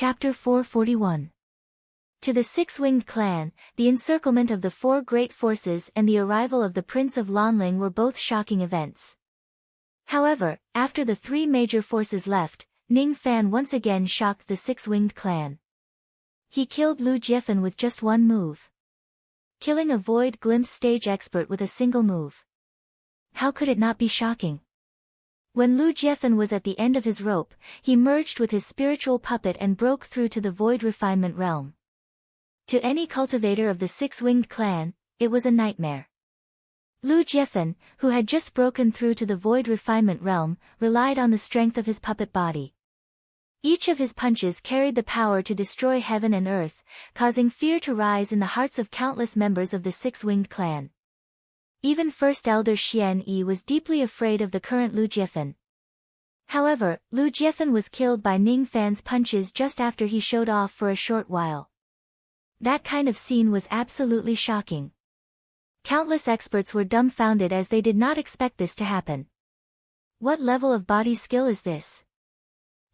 Chapter 441. To the Six-Winged Clan, the encirclement of the four great forces and the arrival of the Prince of Lanling were both shocking events. However, after the three major forces left, Ning Fan once again shocked the Six-Winged Clan. He killed Lu Jiefan with just one move. Killing a Void Glimpse stage expert with a single move. How could it not be shocking? When Lu Jiefan was at the end of his rope, he merged with his spiritual puppet and broke through to the Void Refinement realm. To any cultivator of the Six-Winged Clan, it was a nightmare. Lu Jiefan, who had just broken through to the Void Refinement realm, relied on the strength of his puppet body. Each of his punches carried the power to destroy heaven and earth, causing fear to rise in the hearts of countless members of the Six-Winged Clan. Even First Elder Xian Yi was deeply afraid of the current Lu Jiefan. However, Lu Jiefan was killed by Ning Fan's punches just after he showed off for a short while. That kind of scene was absolutely shocking. Countless experts were dumbfounded as they did not expect this to happen. What level of body skill is this?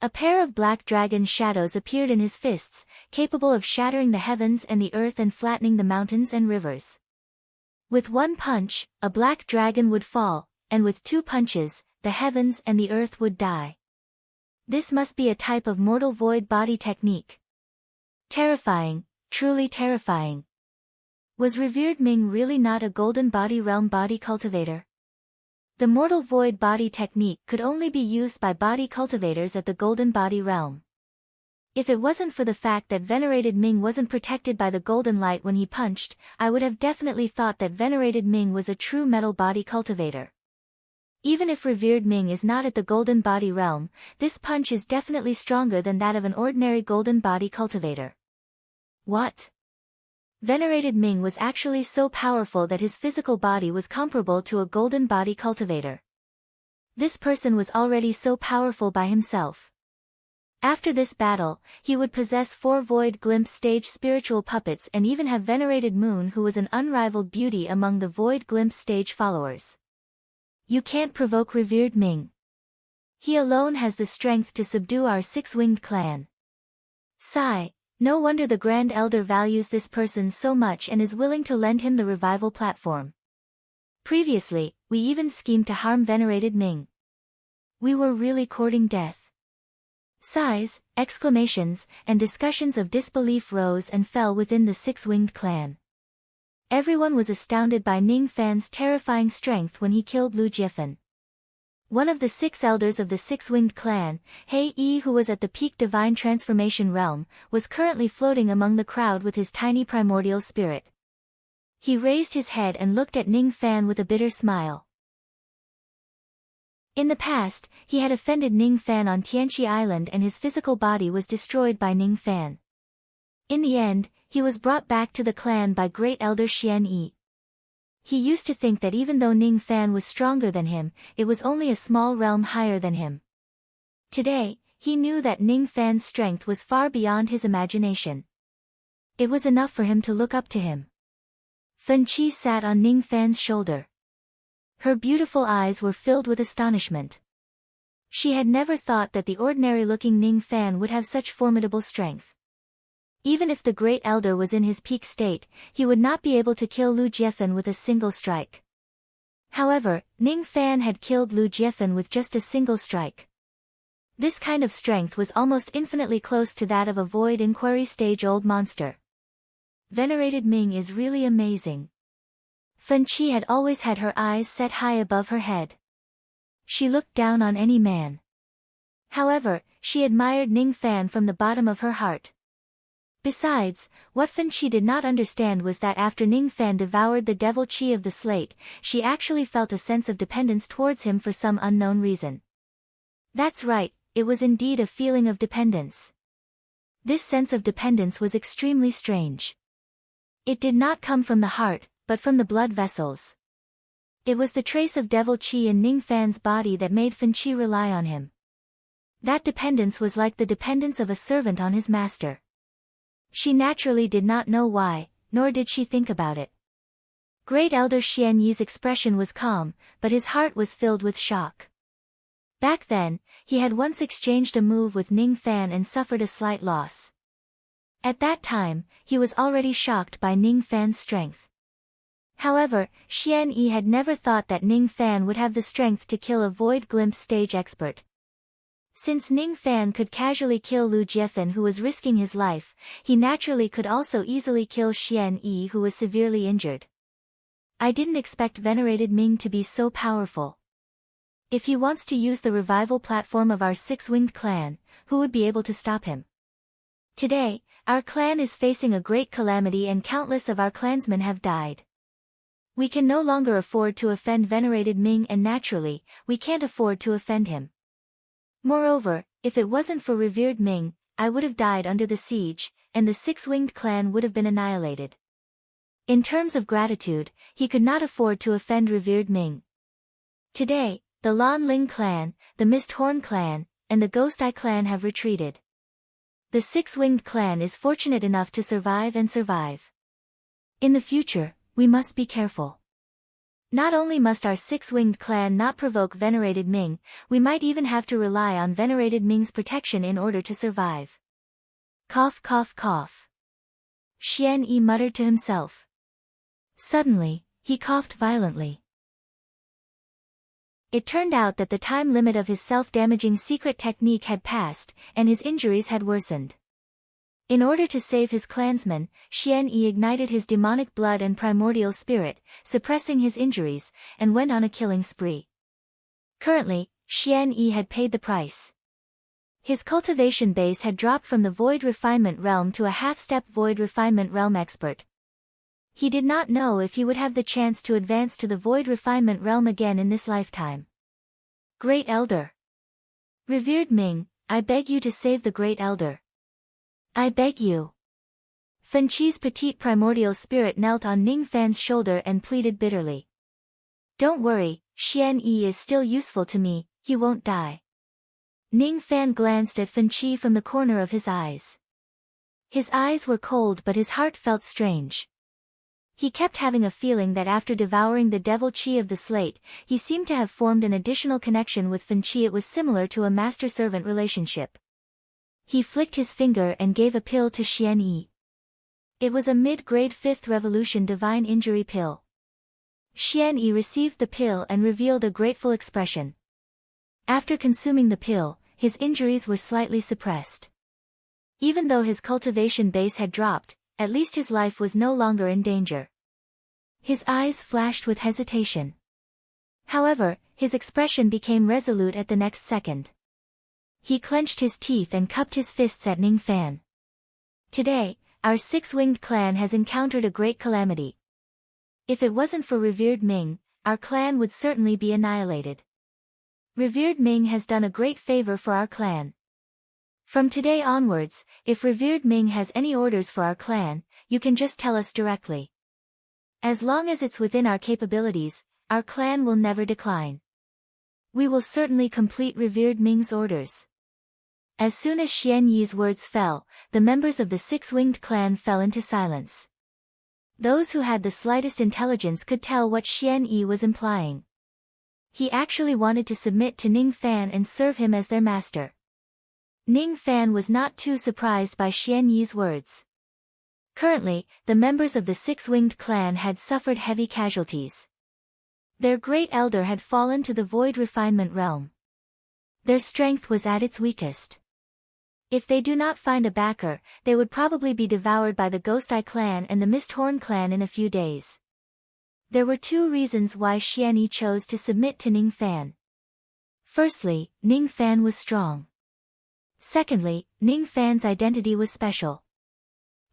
A pair of black dragon shadows appeared in his fists, capable of shattering the heavens and the earth and flattening the mountains and rivers. With one punch, a black dragon would fall, and with two punches, the heavens and the earth would die. This must be a type of mortal void body technique. Terrifying, truly terrifying. Was revered Ming really not a golden body realm body cultivator? The mortal void body technique could only be used by body cultivators at the golden body realm. If it wasn't for the fact that Venerated Ming wasn't protected by the golden light when he punched, I would have definitely thought that Venerated Ming was a true metal body cultivator. Even if Revered Ming is not at the golden body realm, this punch is definitely stronger than that of an ordinary golden body cultivator. What? Venerated Ming was actually so powerful that his physical body was comparable to a golden body cultivator. This person was already so powerful by himself. After this battle, he would possess 4 Void Glimpse stage spiritual puppets and even have Venerated Moon, who was an unrivaled beauty among the Void Glimpse stage followers. You can't provoke Revered Ming. He alone has the strength to subdue our Six-Winged Clan. Sigh, no wonder the Grand Elder values this person so much and is willing to lend him the revival platform. Previously, we even schemed to harm Venerated Ming. We were really courting death. Sighs, exclamations, and discussions of disbelief rose and fell within the Six-Winged Clan. Everyone was astounded by Ning Fan's terrifying strength when he killed Lu Jiefan. One of the 6 elders of the Six-Winged Clan, Hei Yi, who was at the peak divine transformation realm, was currently floating among the crowd with his tiny primordial spirit. He raised his head and looked at Ning Fan with a bitter smile. In the past, he had offended Ning Fan on Tianqi Island and his physical body was destroyed by Ning Fan. In the end, he was brought back to the clan by Great Elder Xian Yi. He used to think that even though Ning Fan was stronger than him, it was only a small realm higher than him. Today, he knew that Ning Fan's strength was far beyond his imagination. It was enough for him to look up to him. Fen Qi sat on Ning Fan's shoulder. Her beautiful eyes were filled with astonishment. She had never thought that the ordinary-looking Ning Fan would have such formidable strength. Even if the Great Elder was in his peak state, he would not be able to kill Lu Jiefan with a single strike. However, Ning Fan had killed Lu Jiefan with just a single strike. This kind of strength was almost infinitely close to that of a Void Inquiry stage old monster. Venerated Ming is really amazing. Fen Qi had always had her eyes set high above her head. She looked down on any man. However, she admired Ning Fan from the bottom of her heart. Besides, what Fen Qi did not understand was that after Ning Fan devoured the devil qi of the slate, she actually felt a sense of dependence towards him for some unknown reason. That's right, it was indeed a feeling of dependence. This sense of dependence was extremely strange. It did not come from the heart, but from the blood vessels. It was the trace of devil qi in Ning Fan's body that made Fen Qi rely on him. That dependence was like the dependence of a servant on his master. She naturally did not know why, nor did she think about it. Great Elder Xian Yi's expression was calm, but his heart was filled with shock. Back then, he had once exchanged a move with Ning Fan and suffered a slight loss. At that time, he was already shocked by Ning Fan's strength. However, Xian Yi had never thought that Ning Fan would have the strength to kill a Void Glimpse stage expert. Since Ning Fan could casually kill Lu Jiefan who was risking his life, he naturally could also easily kill Xian Yi who was severely injured. I didn't expect Venerated Ming to be so powerful. If he wants to use the revival platform of our six-winged clan, who would be able to stop him? Today, our clan is facing a great calamity and countless of our clansmen have died. We can no longer afford to offend Venerated Ming and naturally, we can't afford to offend him. Moreover, if it wasn't for revered Ming, I would have died under the siege, and the six-winged clan would have been annihilated. In terms of gratitude, he could not afford to offend revered Ming. Today, the Lan Ling clan, the Mist Horn clan, and the Ghost Eye clan have retreated. The six-winged clan is fortunate enough to survive and survive. In the future, we must be careful. Not only must our six-winged clan not provoke Venerated Ming, we might even have to rely on Venerated Ming's protection in order to survive. Cough cough cough. Xian Yi muttered to himself. Suddenly, he coughed violently. It turned out that the time limit of his self-damaging secret technique had passed, and his injuries had worsened. In order to save his clansmen, Xian Yi ignited his demonic blood and primordial spirit, suppressing his injuries, and went on a killing spree. Currently, Xian Yi had paid the price. His cultivation base had dropped from the Void Refinement Realm to a half-step Void Refinement Realm expert. He did not know if he would have the chance to advance to the Void Refinement Realm again in this lifetime. Great Elder. Revered Ming, I beg you to save the Great Elder. I beg you. Fen Qi's petite primordial spirit knelt on Ning Fan's shoulder and pleaded bitterly. Don't worry, Xian Yi is still useful to me, he won't die. Ning Fan glanced at Fen Qi from the corner of his eyes. His eyes were cold but his heart felt strange. He kept having a feeling that after devouring the devil Qi of the slate, he seemed to have formed an additional connection with Fen Qi. It was similar to a master-servant relationship. He flicked his finger and gave a pill to Xian Yi. It was a mid-grade 5th Revolution Divine Injury pill. Xian Yi received the pill and revealed a grateful expression. After consuming the pill, his injuries were slightly suppressed. Even though his cultivation base had dropped, at least his life was no longer in danger. His eyes flashed with hesitation. However, his expression became resolute at the next second. He clenched his teeth and cupped his fists at Ning Fan. Today, our six-winged clan has encountered a great calamity. If it wasn't for revered Ming, our clan would certainly be annihilated. Revered Ming has done a great favor for our clan. From today onwards, if revered Ming has any orders for our clan, you can just tell us directly. As long as it's within our capabilities, our clan will never decline. We will certainly complete revered Ming's orders. As soon as Xian Yi's words fell, the members of the six-winged clan fell into silence. Those who had the slightest intelligence could tell what Xian Yi was implying. He actually wanted to submit to Ning Fan and serve him as their master. Ning Fan was not too surprised by Xian Yi's words. Currently, the members of the six-winged clan had suffered heavy casualties. Their great elder had fallen to the Void Refinement Realm. Their strength was at its weakest. If they do not find a backer, they would probably be devoured by the Ghost Eye clan and the Misthorn clan in a few days. There were two reasons why Xian Yi chose to submit to Ning Fan. Firstly, Ning Fan was strong. Secondly, Ning Fan's identity was special.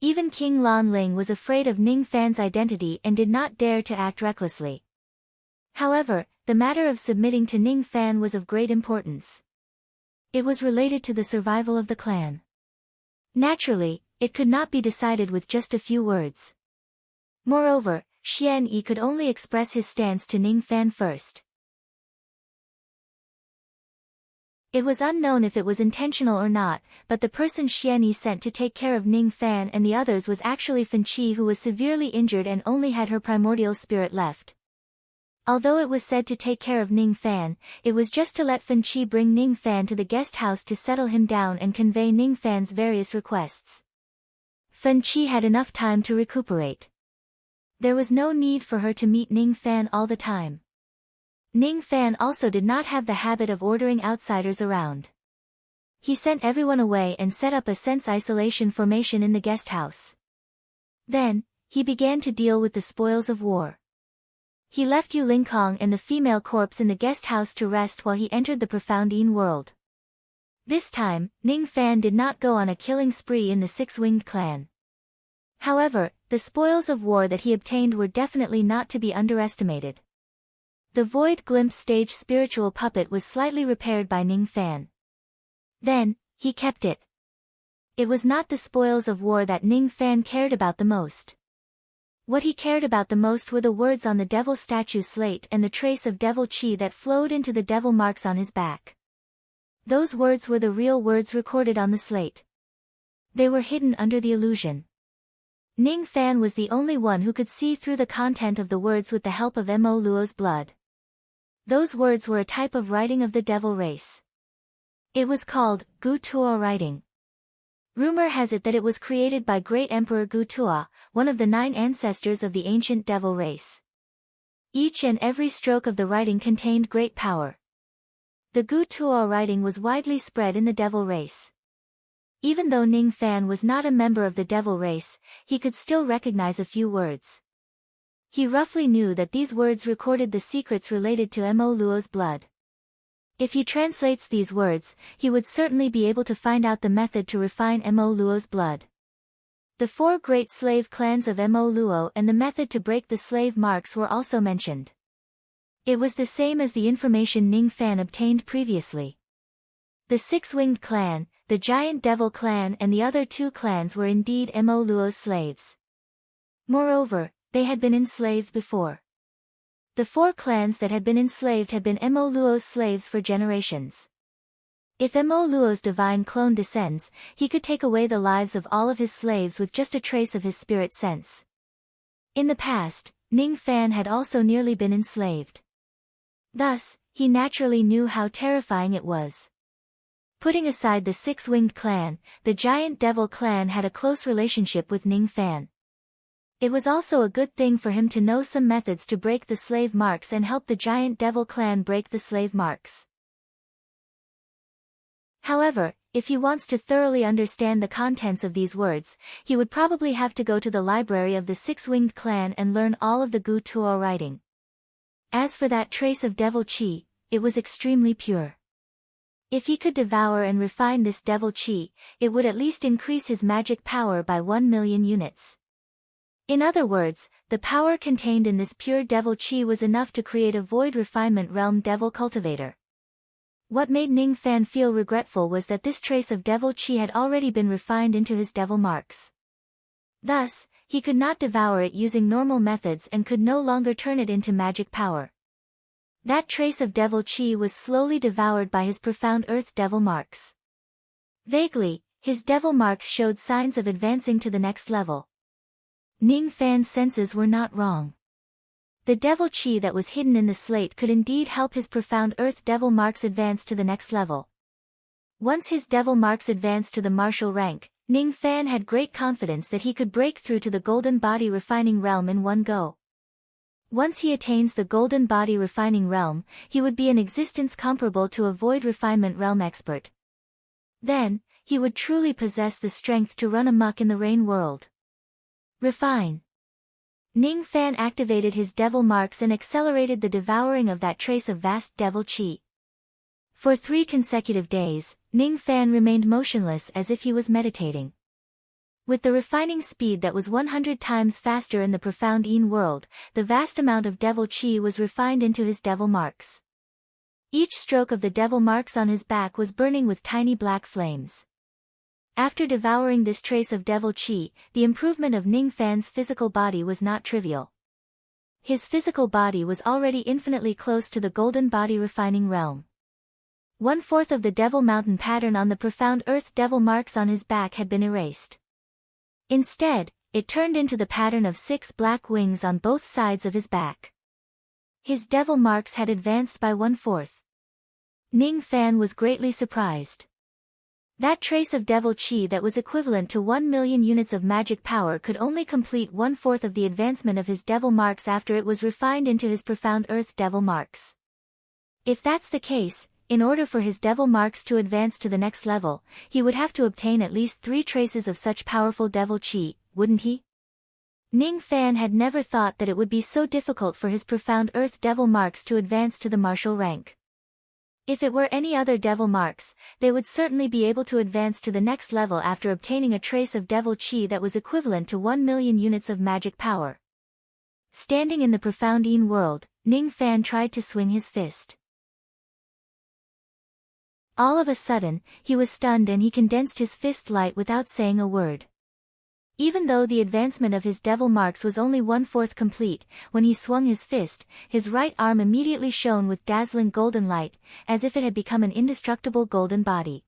Even King Lan Ling was afraid of Ning Fan's identity and did not dare to act recklessly. However, the matter of submitting to Ning Fan was of great importance. It was related to the survival of the clan. Naturally, it could not be decided with just a few words. Moreover, Xian Yi could only express his stance to Ning Fan first. It was unknown if it was intentional or not, but the person Xian Yi sent to take care of Ning Fan and the others was actually Fen Qi, who was severely injured and only had her primordial spirit left. Although it was said to take care of Ning Fan, it was just to let Fan Qi bring Ning Fan to the guest house to settle him down and convey Ning Fan's various requests. Fan Qi had enough time to recuperate. There was no need for her to meet Ning Fan all the time. Ning Fan also did not have the habit of ordering outsiders around. He sent everyone away and set up a sense isolation formation in the guest house. Then, he began to deal with the spoils of war. He left Yu Lingkong and the female corpse in the guest house to rest while he entered the profound Yin world. This time, Ning Fan did not go on a killing spree in the six-winged clan. However, the spoils of war that he obtained were definitely not to be underestimated. The Void Glimpse stage spiritual puppet was slightly repaired by Ning Fan. Then, he kept it. It was not the spoils of war that Ning Fan cared about the most. What he cared about the most were the words on the devil statue slate and the trace of devil chi that flowed into the devil marks on his back. Those words were the real words recorded on the slate. They were hidden under the illusion. Ning Fan was the only one who could see through the content of the words with the help of Mo Luo's blood. Those words were a type of writing of the devil race. It was called Gu Tuo writing. Rumor has it that it was created by Great Emperor Gu Tuo, one of the 9 ancestors of the ancient devil race. Each and every stroke of the writing contained great power. The Gu Tuo writing was widely spread in the devil race. Even though Ning Fan was not a member of the devil race, he could still recognize a few words. He roughly knew that these words recorded the secrets related to Mo Luo's blood. If he translates these words, he would certainly be able to find out the method to refine Mo Luo's blood. The 4 great slave clans of Mo Luo and the method to break the slave marks were also mentioned. It was the same as the information Ning Fan obtained previously. The 6-winged clan, the giant devil clan and the other 2 clans were indeed Mo Luo's slaves. Moreover, they had been enslaved before. The 4 clans that had been enslaved had been Mo Luo's slaves for generations. If Mo Luo's divine clone descends, he could take away the lives of all of his slaves with just a trace of his spirit sense. In the past, Ning Fan had also nearly been enslaved. Thus, he naturally knew how terrifying it was. Putting aside the 6-winged clan, the giant devil clan had a close relationship with Ning Fan. It was also a good thing for him to know some methods to break the slave marks and help the giant devil clan break the slave marks. However, if he wants to thoroughly understand the contents of these words, he would probably have to go to the library of the 6-winged clan and learn all of the Gu Tuo writing. As for that trace of devil chi, it was extremely pure. If he could devour and refine this devil chi, it would at least increase his magic power by 1 million units. In other words, the power contained in this pure devil chi was enough to create a void refinement realm devil cultivator. What made Ning Fan feel regretful was that this trace of devil chi had already been refined into his devil marks. Thus, he could not devour it using normal methods and could no longer turn it into magic power. That trace of devil chi was slowly devoured by his profound earth devil marks. Vaguely, his devil marks showed signs of advancing to the next level. Ning Fan's senses were not wrong. The devil chi that was hidden in the slate could indeed help his profound earth devil marks advance to the next level. Once his devil marks advanced to the martial rank, Ning Fan had great confidence that he could break through to the golden body refining realm in one go. Once he attains the golden body refining realm, he would be an existence comparable to a void refinement realm expert. Then, he would truly possess the strength to run amok in the rain world. Refine. Ning Fan activated his devil marks and accelerated the devouring of that trace of vast devil chi. For 3 consecutive days, Ning Fan remained motionless as if he was meditating. With the refining speed that was 100 times faster in the profound Yin world, the vast amount of devil chi was refined into his devil marks. Each stroke of the devil marks on his back was burning with tiny black flames. After devouring this trace of devil chi, the improvement of Ning Fan's physical body was not trivial. His physical body was already infinitely close to the golden body refining realm. 1/4 of the devil mountain pattern on the profound earth devil marks on his back had been erased. Instead, it turned into the pattern of 6 black wings on both sides of his back. His devil marks had advanced by 1/4. Ning Fan was greatly surprised. That trace of devil chi that was equivalent to 1 million units of magic power could only complete 1/4 of the advancement of his devil marks after it was refined into his profound earth devil marks. If that's the case, in order for his devil marks to advance to the next level, he would have to obtain at least 3 traces of such powerful devil chi, wouldn't he? Ning Fan had never thought that it would be so difficult for his profound earth devil marks to advance to the martial rank. If it were any other devil marks, they would certainly be able to advance to the next level after obtaining a trace of devil chi that was equivalent to 1 million units of magic power. Standing in the profound Yin world, Ning Fan tried to swing his fist. All of a sudden, he was stunned and he condensed his fist light without saying a word. Even though the advancement of his devil marks was only 1/4 complete, when he swung his fist, his right arm immediately shone with dazzling golden light, as if it had become an indestructible golden body.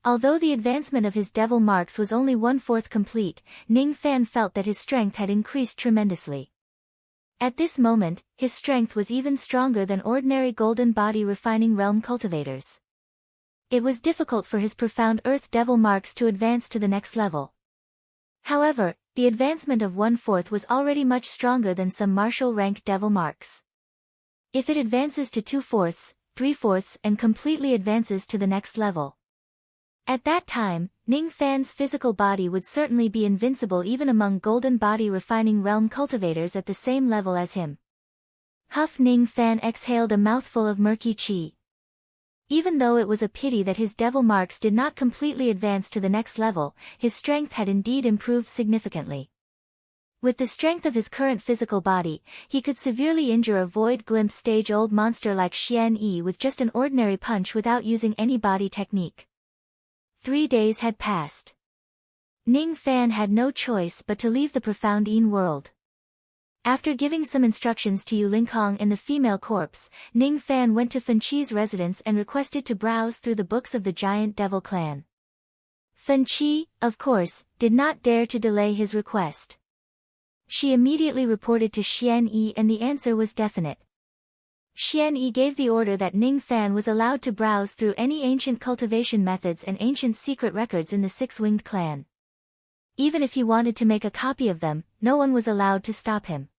Although the advancement of his devil marks was only 1/4 complete, Ning Fan felt that his strength had increased tremendously. At this moment, his strength was even stronger than ordinary golden body refining realm cultivators. It was difficult for his profound earth devil marks to advance to the next level. However, the advancement of 1/4 was already much stronger than some martial rank devil marks. If it advances to 2/4, 3/4 and completely advances to the next level. At that time, Ning Fan's physical body would certainly be invincible even among golden body refining realm cultivators at the same level as him. Huff Ning Fan exhaled a mouthful of murky chi. Even though it was a pity that his devil marks did not completely advance to the next level, his strength had indeed improved significantly. With the strength of his current physical body, he could severely injure a void glimpse stage-old monster like Xian Yi with just an ordinary punch without using any body technique. 3 days had passed. Ning Fan had no choice but to leave the profound Yin world. After giving some instructions to Yu Lingkong and the female corpse, Ning Fan went to Fen Qi's residence and requested to browse through the books of the giant devil clan. Fen Qi, of course, did not dare to delay his request. She immediately reported to Xian Yi and the answer was definite. Xian Yi gave the order that Ning Fan was allowed to browse through any ancient cultivation methods and ancient secret records in the Six-Winged Clan. Even if he wanted to make a copy of them, no one was allowed to stop him.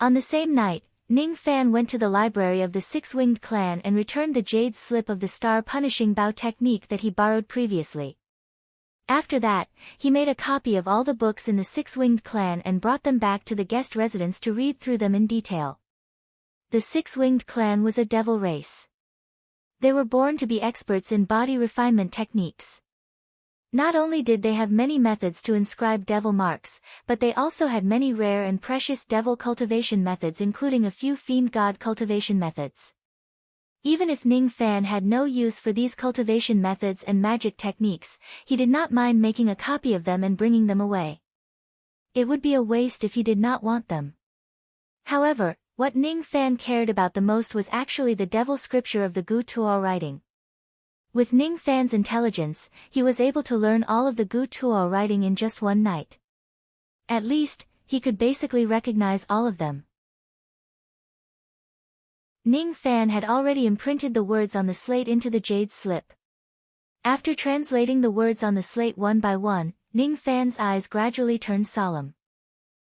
On the same night, Ning Fan went to the library of the Six-Winged Clan and returned the jade slip of the star punishing bow technique that he borrowed previously. After that, he made a copy of all the books in the Six-Winged Clan and brought them back to the guest residence to read through them in detail. The Six-Winged Clan was a devil race. They were born to be experts in body refinement techniques. Not only did they have many methods to inscribe devil marks, but they also had many rare and precious devil cultivation methods including a few fiend god cultivation methods. Even if Ning Fan had no use for these cultivation methods and magic techniques, he did not mind making a copy of them and bringing them away. It would be a waste if he did not want them. However, what Ning Fan cared about the most was actually the devil scripture of the Gu Tuo writing. With Ning Fan's intelligence, he was able to learn all of the Gu Tuo writing in just one night. At least, he could basically recognize all of them. Ning Fan had already imprinted the words on the slate into the jade slip. After translating the words on the slate one by one, Ning Fan's eyes gradually turned solemn.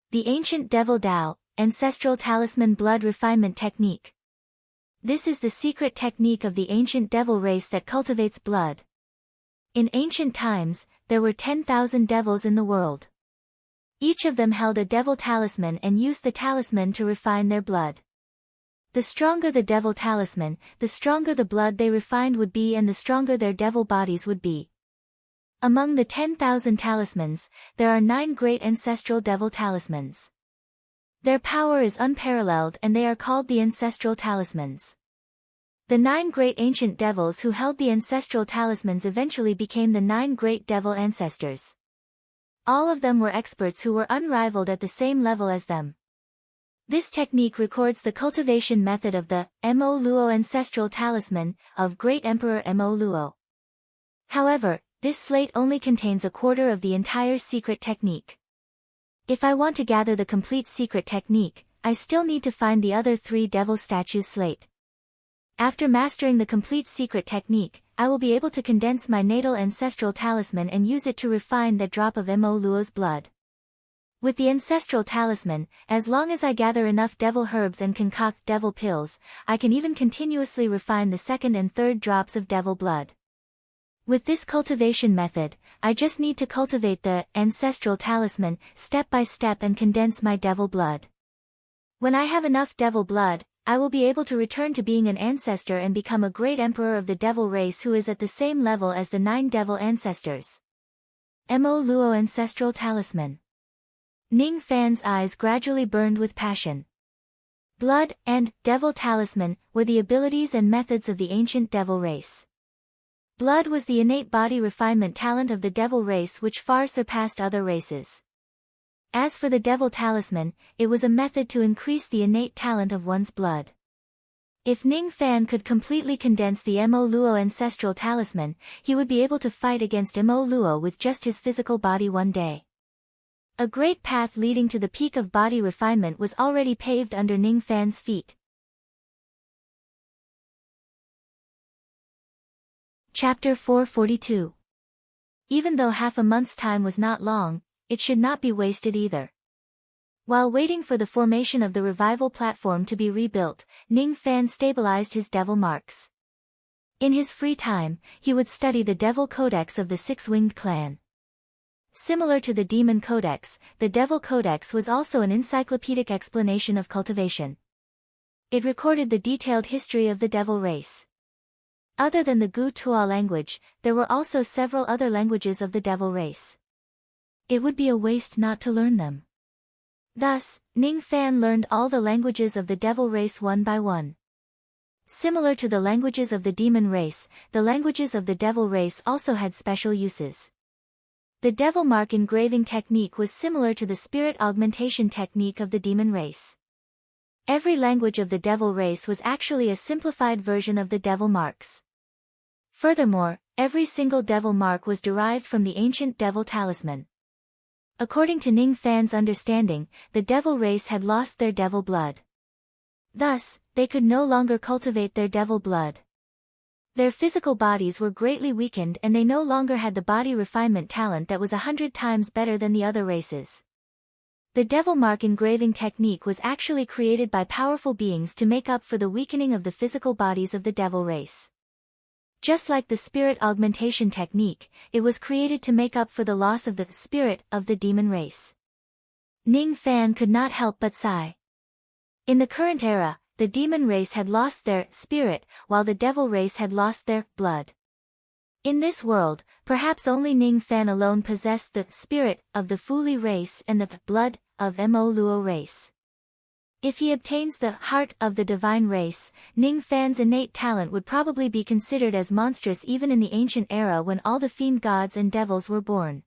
The ancient devil Dao, ancestral talisman blood refinement technique. This is the secret technique of the ancient devil race that cultivates blood. In ancient times, there were 10,000 devils in the world. Each of them held a devil talisman and used the talisman to refine their blood. The stronger the devil talisman, the stronger the blood they refined would be and the stronger their devil bodies would be. Among the 10,000 talismans, there are 9 great ancestral devil talismans. Their power is unparalleled and they are called the ancestral talismans. The 9 great ancient devils who held the ancestral talismans eventually became the 9 great devil ancestors. All of them were experts who were unrivaled at the same level as them. This technique records the cultivation method of the Mo Luo ancestral talisman of Great Emperor Mo Luo. However, this slate only contains a quarter of the entire secret technique. If I want to gather the complete secret technique, I still need to find the other 3 devil statues slate. After mastering the complete secret technique, I will be able to condense my natal ancestral talisman and use it to refine that drop of Mo Luo's blood. With the ancestral talisman, as long as I gather enough devil herbs and concoct devil pills, I can even continuously refine the 2nd and 3rd drops of devil blood. With this cultivation method, I just need to cultivate the ancestral talisman step by step and condense my devil blood. When I have enough devil blood, I will be able to return to being an ancestor and become a great emperor of the devil race who is at the same level as the 9 devil ancestors. Mo Luo Ancestral Talisman. Ning Fan's eyes gradually burned with passion. Blood and devil talisman were the abilities and methods of the ancient devil race. Blood was the innate body refinement talent of the devil race which far surpassed other races. As for the devil talisman, it was a method to increase the innate talent of one's blood. If Ning Fan could completely condense the Mo Luo ancestral talisman, he would be able to fight against Mo Luo with just his physical body one day. A great path leading to the peak of body refinement was already paved under Ning Fan's feet. Chapter 442. Even though half a month's time was not long, it should not be wasted either. While waiting for the formation of the revival platform to be rebuilt, Ning Fan stabilized his devil marks. In his free time, he would study the Devil Codex of the 6-Winged Clan. Similar to the Demon Codex, the Devil Codex was also an encyclopedic explanation of cultivation. It recorded the detailed history of the devil race. Other than the Gu Tuo language, there were also several other languages of the devil race. It would be a waste not to learn them. Thus, Ning Fan learned all the languages of the devil race one by one. Similar to the languages of the demon race, the languages of the devil race also had special uses. The devil mark engraving technique was similar to the spirit augmentation technique of the demon race. Every language of the devil race was actually a simplified version of the devil marks. Furthermore, every single devil mark was derived from the ancient devil talisman. According to Ning Fan's understanding, the devil race had lost their devil blood. Thus, they could no longer cultivate their devil blood. Their physical bodies were greatly weakened and they no longer had the body refinement talent that was 100 times better than the other races. The devil mark engraving technique was actually created by powerful beings to make up for the weakening of the physical bodies of the devil race. Just like the spirit augmentation technique, it was created to make up for the loss of the spirit of the demon race. Ning Fan could not help but sigh. In the current era, the demon race had lost their spirit, while the devil race had lost their blood. In this world, perhaps only Ning Fan alone possessed the spirit of the Fuli race and the blood of Mo Luo race. If he obtains the heart of the divine race, Ning Fan's innate talent would probably be considered as monstrous even in the ancient era when all the fiend gods and devils were born.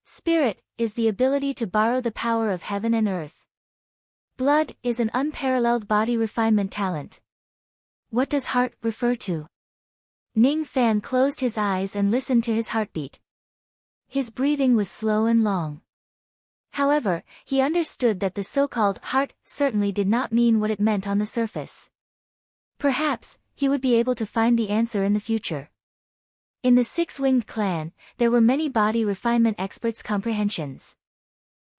Spirit is the ability to borrow the power of heaven and earth. Blood is an unparalleled body refinement talent. What does heart refer to? Ning Fan closed his eyes and listened to his heartbeat. His breathing was slow and long. However, he understood that the so-called heart certainly did not mean what it meant on the surface. Perhaps, he would be able to find the answer in the future. In the 6-Winged Clan, there were many body refinement experts' comprehensions.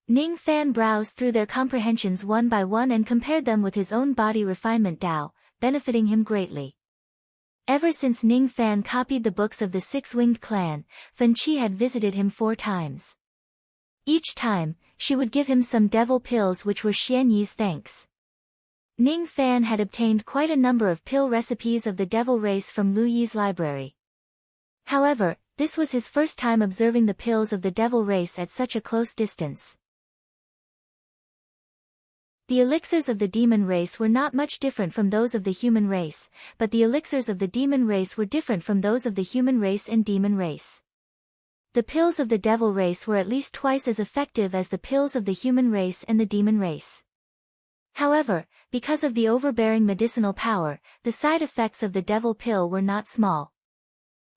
Ning Fan browsed through their comprehensions one by one and compared them with his own body refinement Tao, benefiting him greatly. Ever since Ning Fan copied the books of the 6-Winged Clan, Fan Chi had visited him 4 times. Each time, she would give him some devil pills which were Xian Yi's thanks. Ning Fan had obtained quite a number of pill recipes of the devil race from Lu Yi's library. However, this was his first time observing the pills of the devil race at such a close distance. The elixirs of the demon race were not much different from those of the human race, but the elixirs of the demon race were different from those of the human race and demon race. The pills of the devil race were at least twice as effective as the pills of the human race and the demon race. However, because of the overbearing medicinal power, the side effects of the devil pill were not small.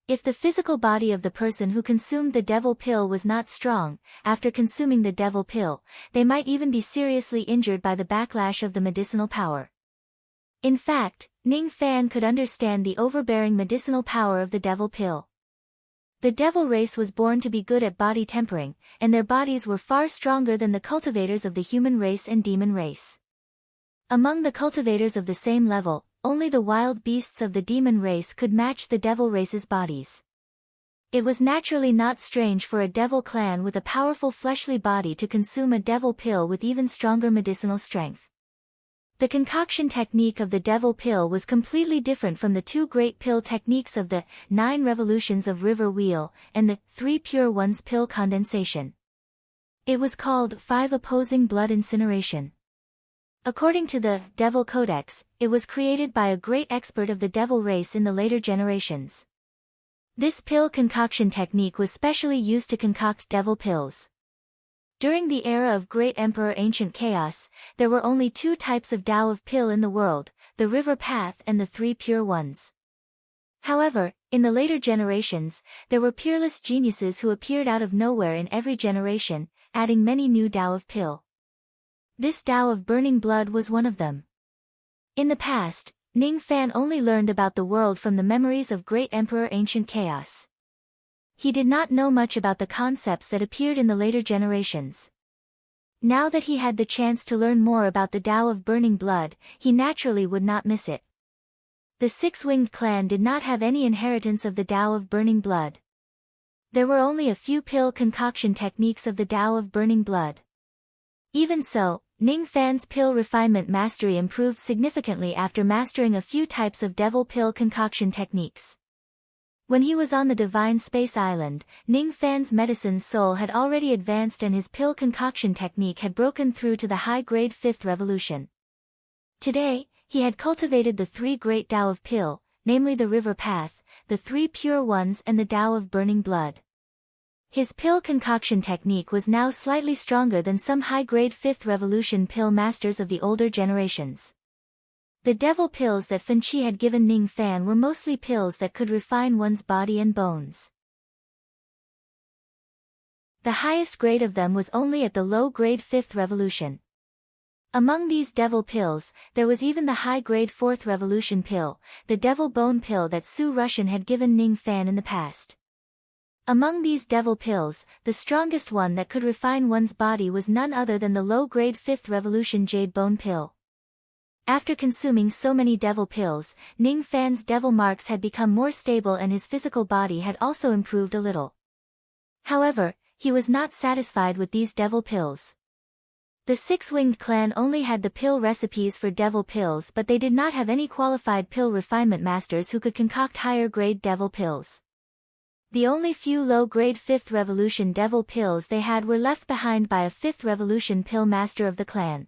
If the physical body of the person who consumed the devil pill was not strong, after consuming the devil pill, they might even be seriously injured by the backlash of the medicinal power. In fact, Ning Fan could understand the overbearing medicinal power of the devil pill. The devil race was born to be good at body tempering, and their bodies were far stronger than the cultivators of the human race and demon race. Among the cultivators of the same level, only the wild beasts of the demon race could match the devil race's bodies. It was naturally not strange for a devil clan with a powerful fleshly body to consume a devil pill with even stronger medicinal strength. The concoction technique of the devil pill was completely different from the two great pill techniques of the 9 revolutions of river wheel and the 3 pure ones pill condensation. It was called 5 opposing blood incineration. According to the Devil Codex, it was created by a great expert of the devil race in the later generations. This pill concoction technique was specially used to concoct devil pills. During the era of Great Emperor Ancient Chaos, there were only 2 types of Tao of pill in the world, the river path and the 3 pure ones. However, in the later generations, there were peerless geniuses who appeared out of nowhere in every generation, adding many new Tao of pill. This Tao of burning blood was one of them. In the past, Ning Fan only learned about the world from the memories of Great Emperor Ancient Chaos. He did not know much about the concepts that appeared in the later generations. Now that he had the chance to learn more about the Tao of burning blood, he naturally would not miss it. The 6-winged clan did not have any inheritance of the Tao of burning blood. There were only a few pill concoction techniques of the Tao of burning blood. Even so, Ning Fan's pill refinement mastery improved significantly after mastering a few types of devil pill concoction techniques. When he was on the Divine Space Island, Ning Fan's medicine soul had already advanced and his pill concoction technique had broken through to the high-grade 5th revolution. Today, he had cultivated the 3 great Tao of pill, namely the river path, the 3 pure ones and the Tao of burning blood. His pill concoction technique was now slightly stronger than some high-grade 5th revolution pill masters of the older generations. The devil pills that Fan Chi had given Ning Fan were mostly pills that could refine one's body and bones. The highest grade of them was only at the low-grade 5th revolution. Among these devil pills, there was even the high-grade 4th revolution pill, the devil bone pill that Su Russian had given Ning Fan in the past. Among these devil pills, the strongest one that could refine one's body was none other than the low-grade 5th revolution jade bone pill. After consuming so many devil pills, Ning Fan's devil marks had become more stable and his physical body had also improved a little. However, he was not satisfied with these devil pills. The 6-winged clan only had the pill recipes for devil pills, but they did not have any qualified pill refinement masters who could concoct higher-grade devil pills. The only few low-grade 5th revolution devil pills they had were left behind by a 5th revolution pill master of the clan.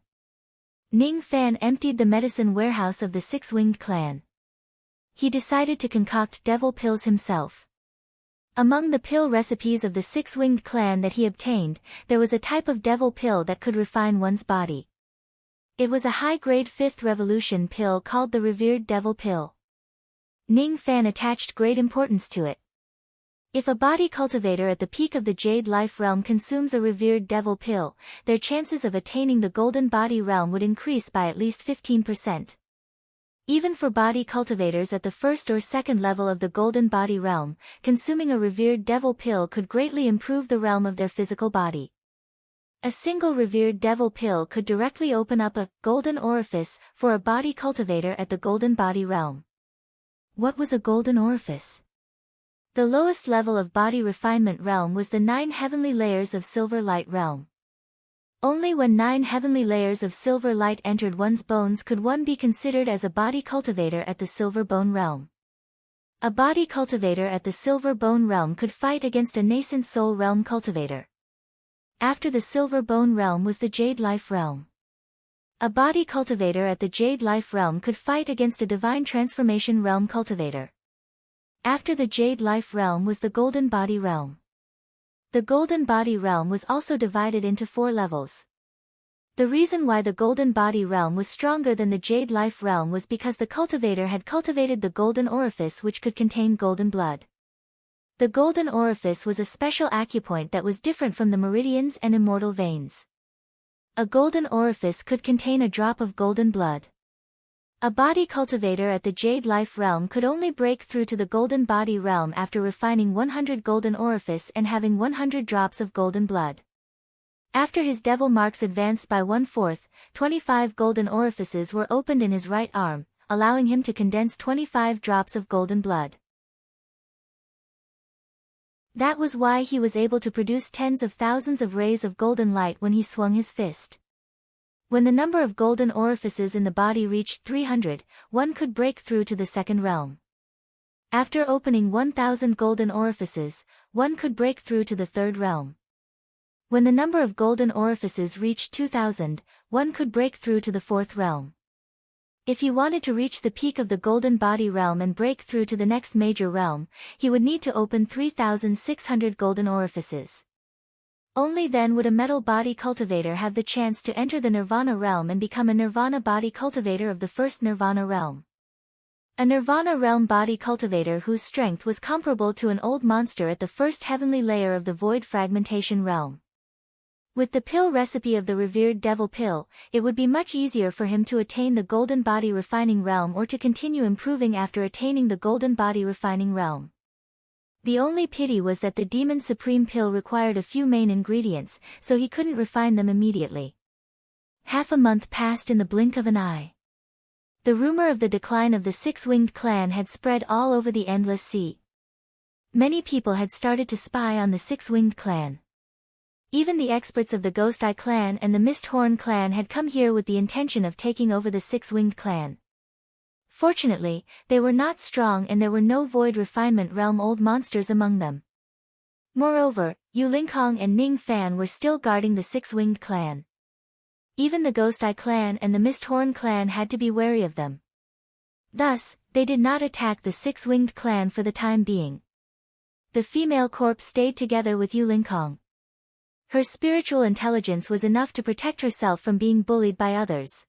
Ning Fan emptied the medicine warehouse of the 6-winged clan. He decided to concoct devil pills himself. Among the pill recipes of the 6-winged clan that he obtained, there was a type of devil pill that could refine one's body. It was a high-grade 5th revolution pill called the revered devil pill. Ning Fan attached great importance to it. If a body cultivator at the peak of the Jade Life Realm consumes a revered devil pill, their chances of attaining the Golden Body Realm would increase by at least 15%. Even for body cultivators at the 1st or 2nd level of the Golden Body Realm, consuming a revered devil pill could greatly improve the realm of their physical body. A single revered devil pill could directly open up a golden orifice for a body cultivator at the Golden Body Realm. What was a golden orifice? The lowest level of body refinement realm was the 9 heavenly layers of silver light realm. Only when 9 heavenly layers of silver light entered one's bones could one be considered as a body cultivator at the silver bone realm. A body cultivator at the silver bone realm could fight against a nascent soul realm cultivator. After the silver bone realm was the jade life realm. A body cultivator at the jade life realm could fight against a divine transformation realm cultivator. After the Jade Life Realm was the Golden Body Realm. The Golden Body Realm was also divided into 4 levels. The reason why the Golden Body Realm was stronger than the Jade Life Realm was because the cultivator had cultivated the Golden Orifice which could contain golden blood. The golden orifice was a special acupoint that was different from the meridians and immortal veins. A golden orifice could contain a drop of golden blood. A body cultivator at the Jade Life realm could only break through to the golden body realm after refining 100 golden orifice and having 100 drops of golden blood. After his devil marks advanced by 1/4, 25 golden orifices were opened in his right arm, allowing him to condense 25 drops of golden blood. That was why he was able to produce tens of thousands of rays of golden light when he swung his fist. When the number of golden orifices in the body reached 300, one could break through to the second realm. After opening 1,000 golden orifices, one could break through to the third realm. When the number of golden orifices reached 2,000, one could break through to the fourth realm. If he wanted to reach the peak of the golden body realm and break through to the next major realm, he would need to open 3,600 golden orifices. Only then would a metal body cultivator have the chance to enter the Nirvana realm and become a Nirvana body cultivator of the first Nirvana realm. A Nirvana realm body cultivator whose strength was comparable to an old monster at the first heavenly layer of the void fragmentation realm. With the pill recipe of the revered devil pill, it would be much easier for him to attain the golden body refining realm or to continue improving after attaining the golden body refining realm. The only pity was that the Demon Supreme pill required a few main ingredients, so he couldn't refine them immediately. Half a month passed in the blink of an eye. The rumor of the decline of the Six-Winged Clan had spread all over the Endless Sea. Many people had started to spy on the Six-Winged Clan. Even the experts of the Ghost Eye Clan and the Misthorn Clan had come here with the intention of taking over the Six-Winged Clan. Fortunately, they were not strong and there were no Void Refinement Realm old monsters among them. Moreover, Yu Lingkong and Ning Fan were still guarding the Six-Winged Clan. Even the Ghost Eye Clan and the Misthorn Clan had to be wary of them. Thus, they did not attack the Six-Winged Clan for the time being. The female corpse stayed together with Yu Lingkong. Her spiritual intelligence was enough to protect herself from being bullied by others.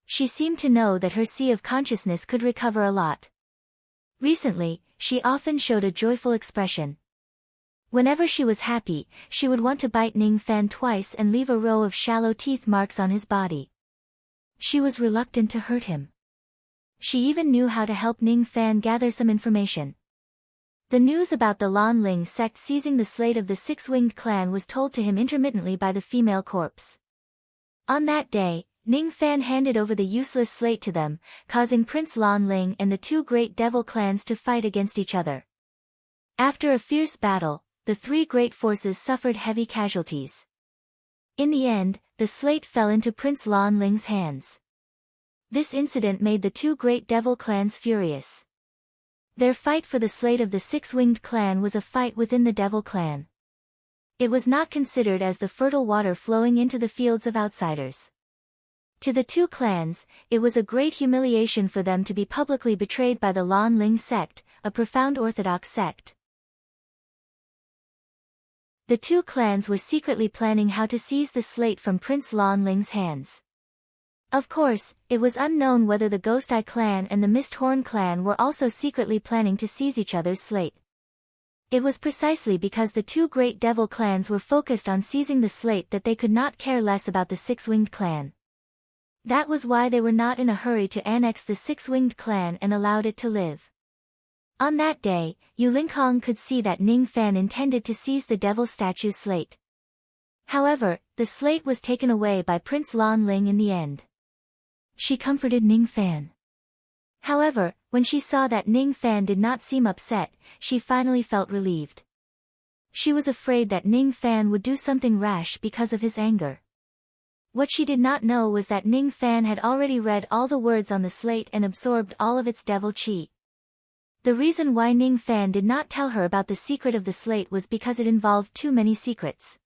She seemed to know that her sea of consciousness could recover a lot. Recently, she often showed a joyful expression. Whenever she was happy, she would want to bite Ning Fan twice and leave a row of shallow teeth marks on his body. She was reluctant to hurt him. She even knew how to help Ning Fan gather some information. The news about the Lan Ling sect seizing the slate of the Six-Winged Clan was told to him intermittently by the female corpse. On that day, Ning Fan handed over the useless slate to them, causing Prince Lan Ling and the two great devil clans to fight against each other. After a fierce battle, the three great forces suffered heavy casualties. In the end, the slate fell into Prince Lan Ling's hands. This incident made the two great devil clans furious. Their fight for the slate of the Six-Winged Clan was a fight within the devil clan. It was not considered as the fertile water flowing into the fields of outsiders. To the two clans, it was a great humiliation for them to be publicly betrayed by the Lan Ling sect, a profound orthodox sect. The two clans were secretly planning how to seize the slate from Prince Lan Ling's hands. Of course, it was unknown whether the Ghost Eye Clan and the Misthorn Clan were also secretly planning to seize each other's slate. It was precisely because the two great devil clans were focused on seizing the slate that they could not care less about the Six-Winged Clan. That was why they were not in a hurry to annex the Six-Winged Clan and allowed it to live. On that day, Yu Lingkong could see that Ning Fan intended to seize the devil statue's slate. However, the slate was taken away by Prince Lan Ling in the end. She comforted Ning Fan. However, when she saw that Ning Fan did not seem upset, she finally felt relieved. She was afraid that Ning Fan would do something rash because of his anger. What she did not know was that Ning Fan had already read all the words on the slate and absorbed all of its devil chi. The reason why Ning Fan did not tell her about the secret of the slate was because it involved too many secrets.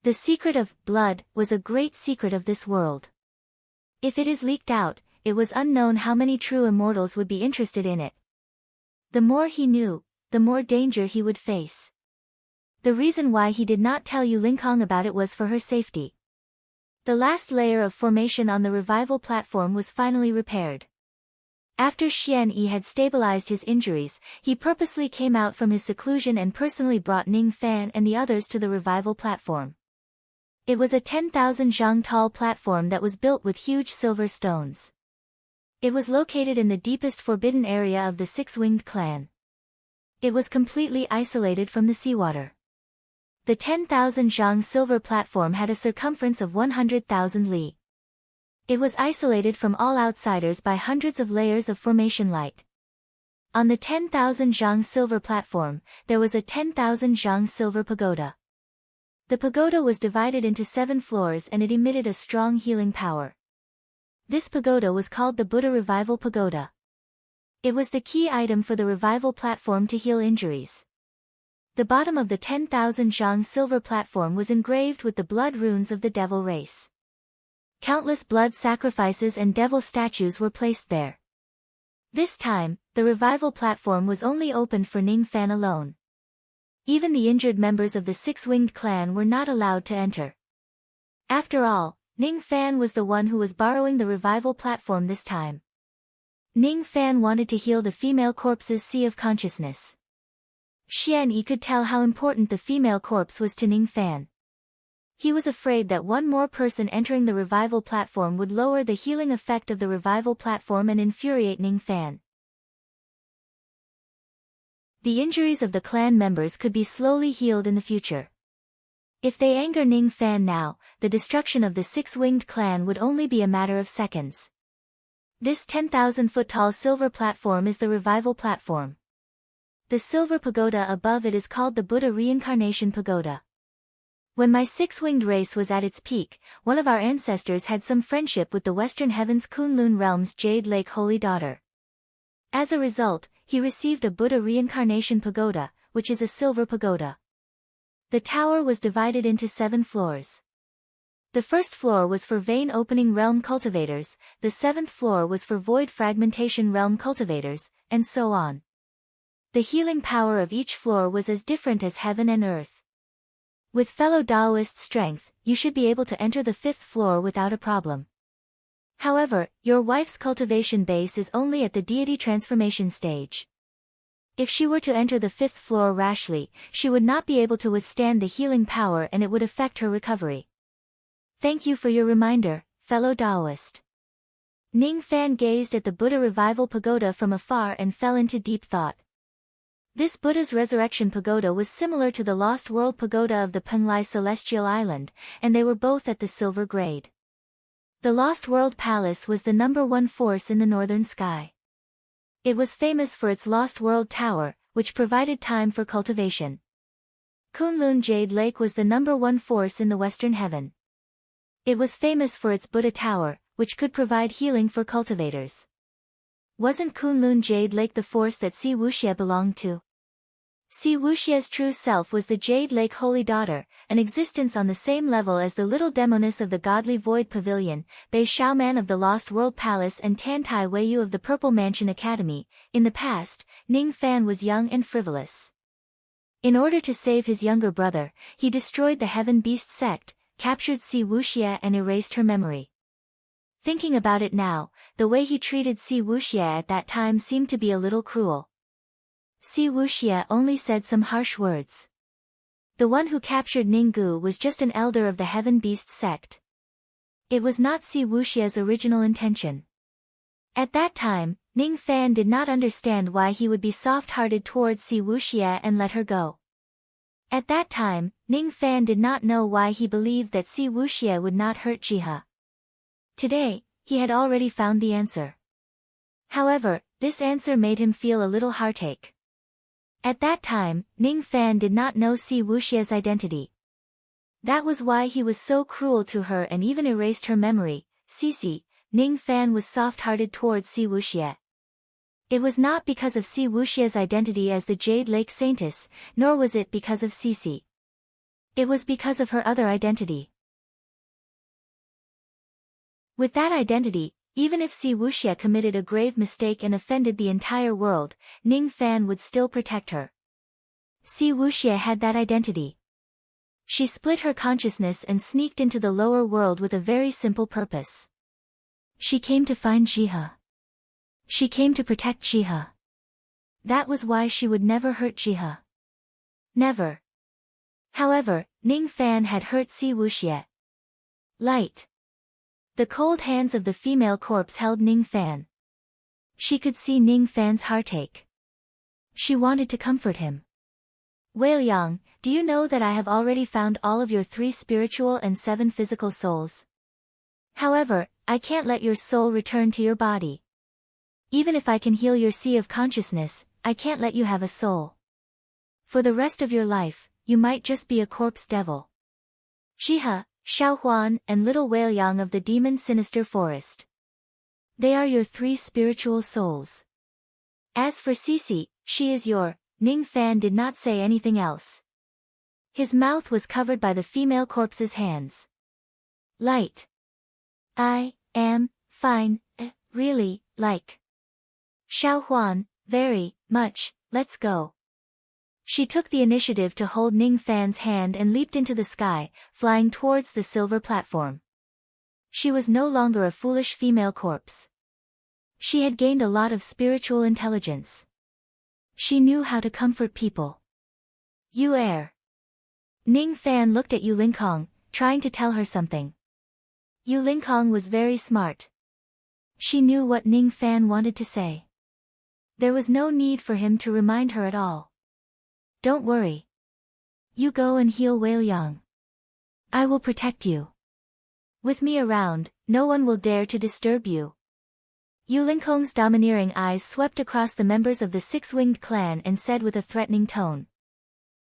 The secret of blood was a great secret of this world. If it is leaked out, it was unknown how many true immortals would be interested in it. The more he knew, the more danger he would face. The reason why he did not tell Yu Lingkong about it was for her safety. The last layer of formation on the revival platform was finally repaired. After Xian Yi had stabilized his injuries, he purposely came out from his seclusion and personally brought Ning Fan and the others to the revival platform. It was a 10,000 zhang tall platform that was built with huge silver stones. It was located in the deepest forbidden area of the six-winged clan. It was completely isolated from the seawater. The 10,000 zhang silver platform had a circumference of 100,000 li. It was isolated from all outsiders by hundreds of layers of formation light. On the 10,000 zhang silver platform, there was a 10,000 zhang silver pagoda. The pagoda was divided into 7 floors and it emitted a strong healing power. This pagoda was called the Buddha Revival Pagoda. It was the key item for the revival platform to heal injuries. The bottom of the 10,000 zhang silver platform was engraved with the blood runes of the devil race. Countless blood sacrifices and devil statues were placed there. This time, the revival platform was only opened for Ning Fan alone. Even the injured members of the six-winged clan were not allowed to enter. After all, Ning Fan was the one who was borrowing the revival platform this time. Ning Fan wanted to heal the female corpse's sea of consciousness. Xian Yi could tell how important the female corpse was to Ning Fan. He was afraid that one more person entering the revival platform would lower the healing effect of the revival platform and infuriate Ning Fan. The injuries of the clan members could be slowly healed in the future. If they anger Ning Fan now, the destruction of the six-winged clan would only be a matter of seconds. This 10,000-foot-tall silver platform is the revival platform. The silver pagoda above it is called the Buddha Reincarnation Pagoda. When my six-winged race was at its peak, one of our ancestors had some friendship with the Western Heavens Kunlun Realm's Jade Lake Holy Daughter. As a result, he received a Buddha Reincarnation Pagoda, which is a silver pagoda. The tower was divided into 7 floors. The first floor was for Vein Opening Realm cultivators, the 7th floor was for Void Fragmentation Realm cultivators, and so on. The healing power of each floor was as different as heaven and earth. With fellow Taoist strength, you should be able to enter the 5th floor without a problem. However, your wife's cultivation base is only at the deity transformation stage. If she were to enter the 5th floor rashly, she would not be able to withstand the healing power and it would affect her recovery. Thank you for your reminder, fellow Taoist. Ning Fan gazed at the Buddha Revival Pagoda from afar and fell into deep thought. This Buddha's Resurrection Pagoda was similar to the Lost World Pagoda of the Penglai Celestial Island, and they were both at the silver grade. The Lost World Palace was the #1 force in the northern sky. It was famous for its Lost World Tower, which provided time for cultivation. Kunlun Jade Lake was the #1 force in the western heaven. It was famous for its Buddha Tower, which could provide healing for cultivators. Wasn't Kunlun Jade Lake the force that Si Wuxia belonged to? Si Wuxia's true self was the Jade Lake Holy Daughter, an existence on the same level as the little demoness of the Godly Void Pavilion, Bei Xiaoman of the Lost World Palace and Tantai Weiyu of the Purple Mansion Academy. In the past, Ning Fan was young and frivolous. In order to save his younger brother, he destroyed the Heaven Beast sect, captured Si Wuxia and erased her memory. Thinking about it now, the way he treated Si Wuxia at that time seemed to be a little cruel. Si Wuxia only said some harsh words. The one who captured Ninggu was just an elder of the Heaven Beast sect. It was not Si Wuxia's original intention. At that time, Ning Fan did not understand why he would be soft-hearted towards Si Wuxia and let her go. At that time, Ning Fan did not know why he believed that Si Wuxia would not hurt Jihe. Today, he had already found the answer. However, this answer made him feel a little heartache. At that time, Ning Fan did not know Si Wuxia's identity. That was why he was so cruel to her and even erased her memory. Cici, Ning Fan was soft-hearted towards Si Wuxia. It was not because of Si Wuxia's identity as the Jade Lake Saintess, nor was it because of Cici. It was because of her other identity. With that identity, even if Si Wuxia committed a grave mistake and offended the entire world, Ning Fan would still protect her. Si Wuxia had that identity. She split her consciousness and sneaked into the lower world with a very simple purpose. She came to find Jihe. She came to protect Jihe. That was why she would never hurt Jihe. Never. However, Ning Fan had hurt Si Wuxie. Light. The cold hands of the female corpse held Ning Fan. She could see Ning Fan's heartache. She wanted to comfort him. Wei-Liang, do you know that I have already found all of your 3 spiritual and 7 physical souls? However, I can't let your soul return to your body. Even if I can heal your sea of consciousness, I can't let you have a soul. For the rest of your life, you might just be a corpse devil. Jihe, Xiaohuan, and little Wei-Liang of the demon sinister forest. They are your 3 spiritual souls. As for Sisi, she is your... Ning Fan did not say anything else. His mouth was covered by the female corpse's hands. Light. I am fine, really, like. Xiaohuan, very much, let's go. She took the initiative to hold Ning Fan's hand and leaped into the sky, flying towards the silver platform. She was no longer a foolish female corpse. She had gained a lot of spiritual intelligence. She knew how to comfort people. You err. Ning Fan looked at Yu Linkong, trying to tell her something. Yu Linkong was very smart. She knew what Ning Fan wanted to say. There was no need for him to remind her at all. Don't worry. You go and heal Wei-Liang. I will protect you. With me around, no one will dare to disturb you. Yu Linkong's domineering eyes swept across the members of the 6-winged clan and said with a threatening tone.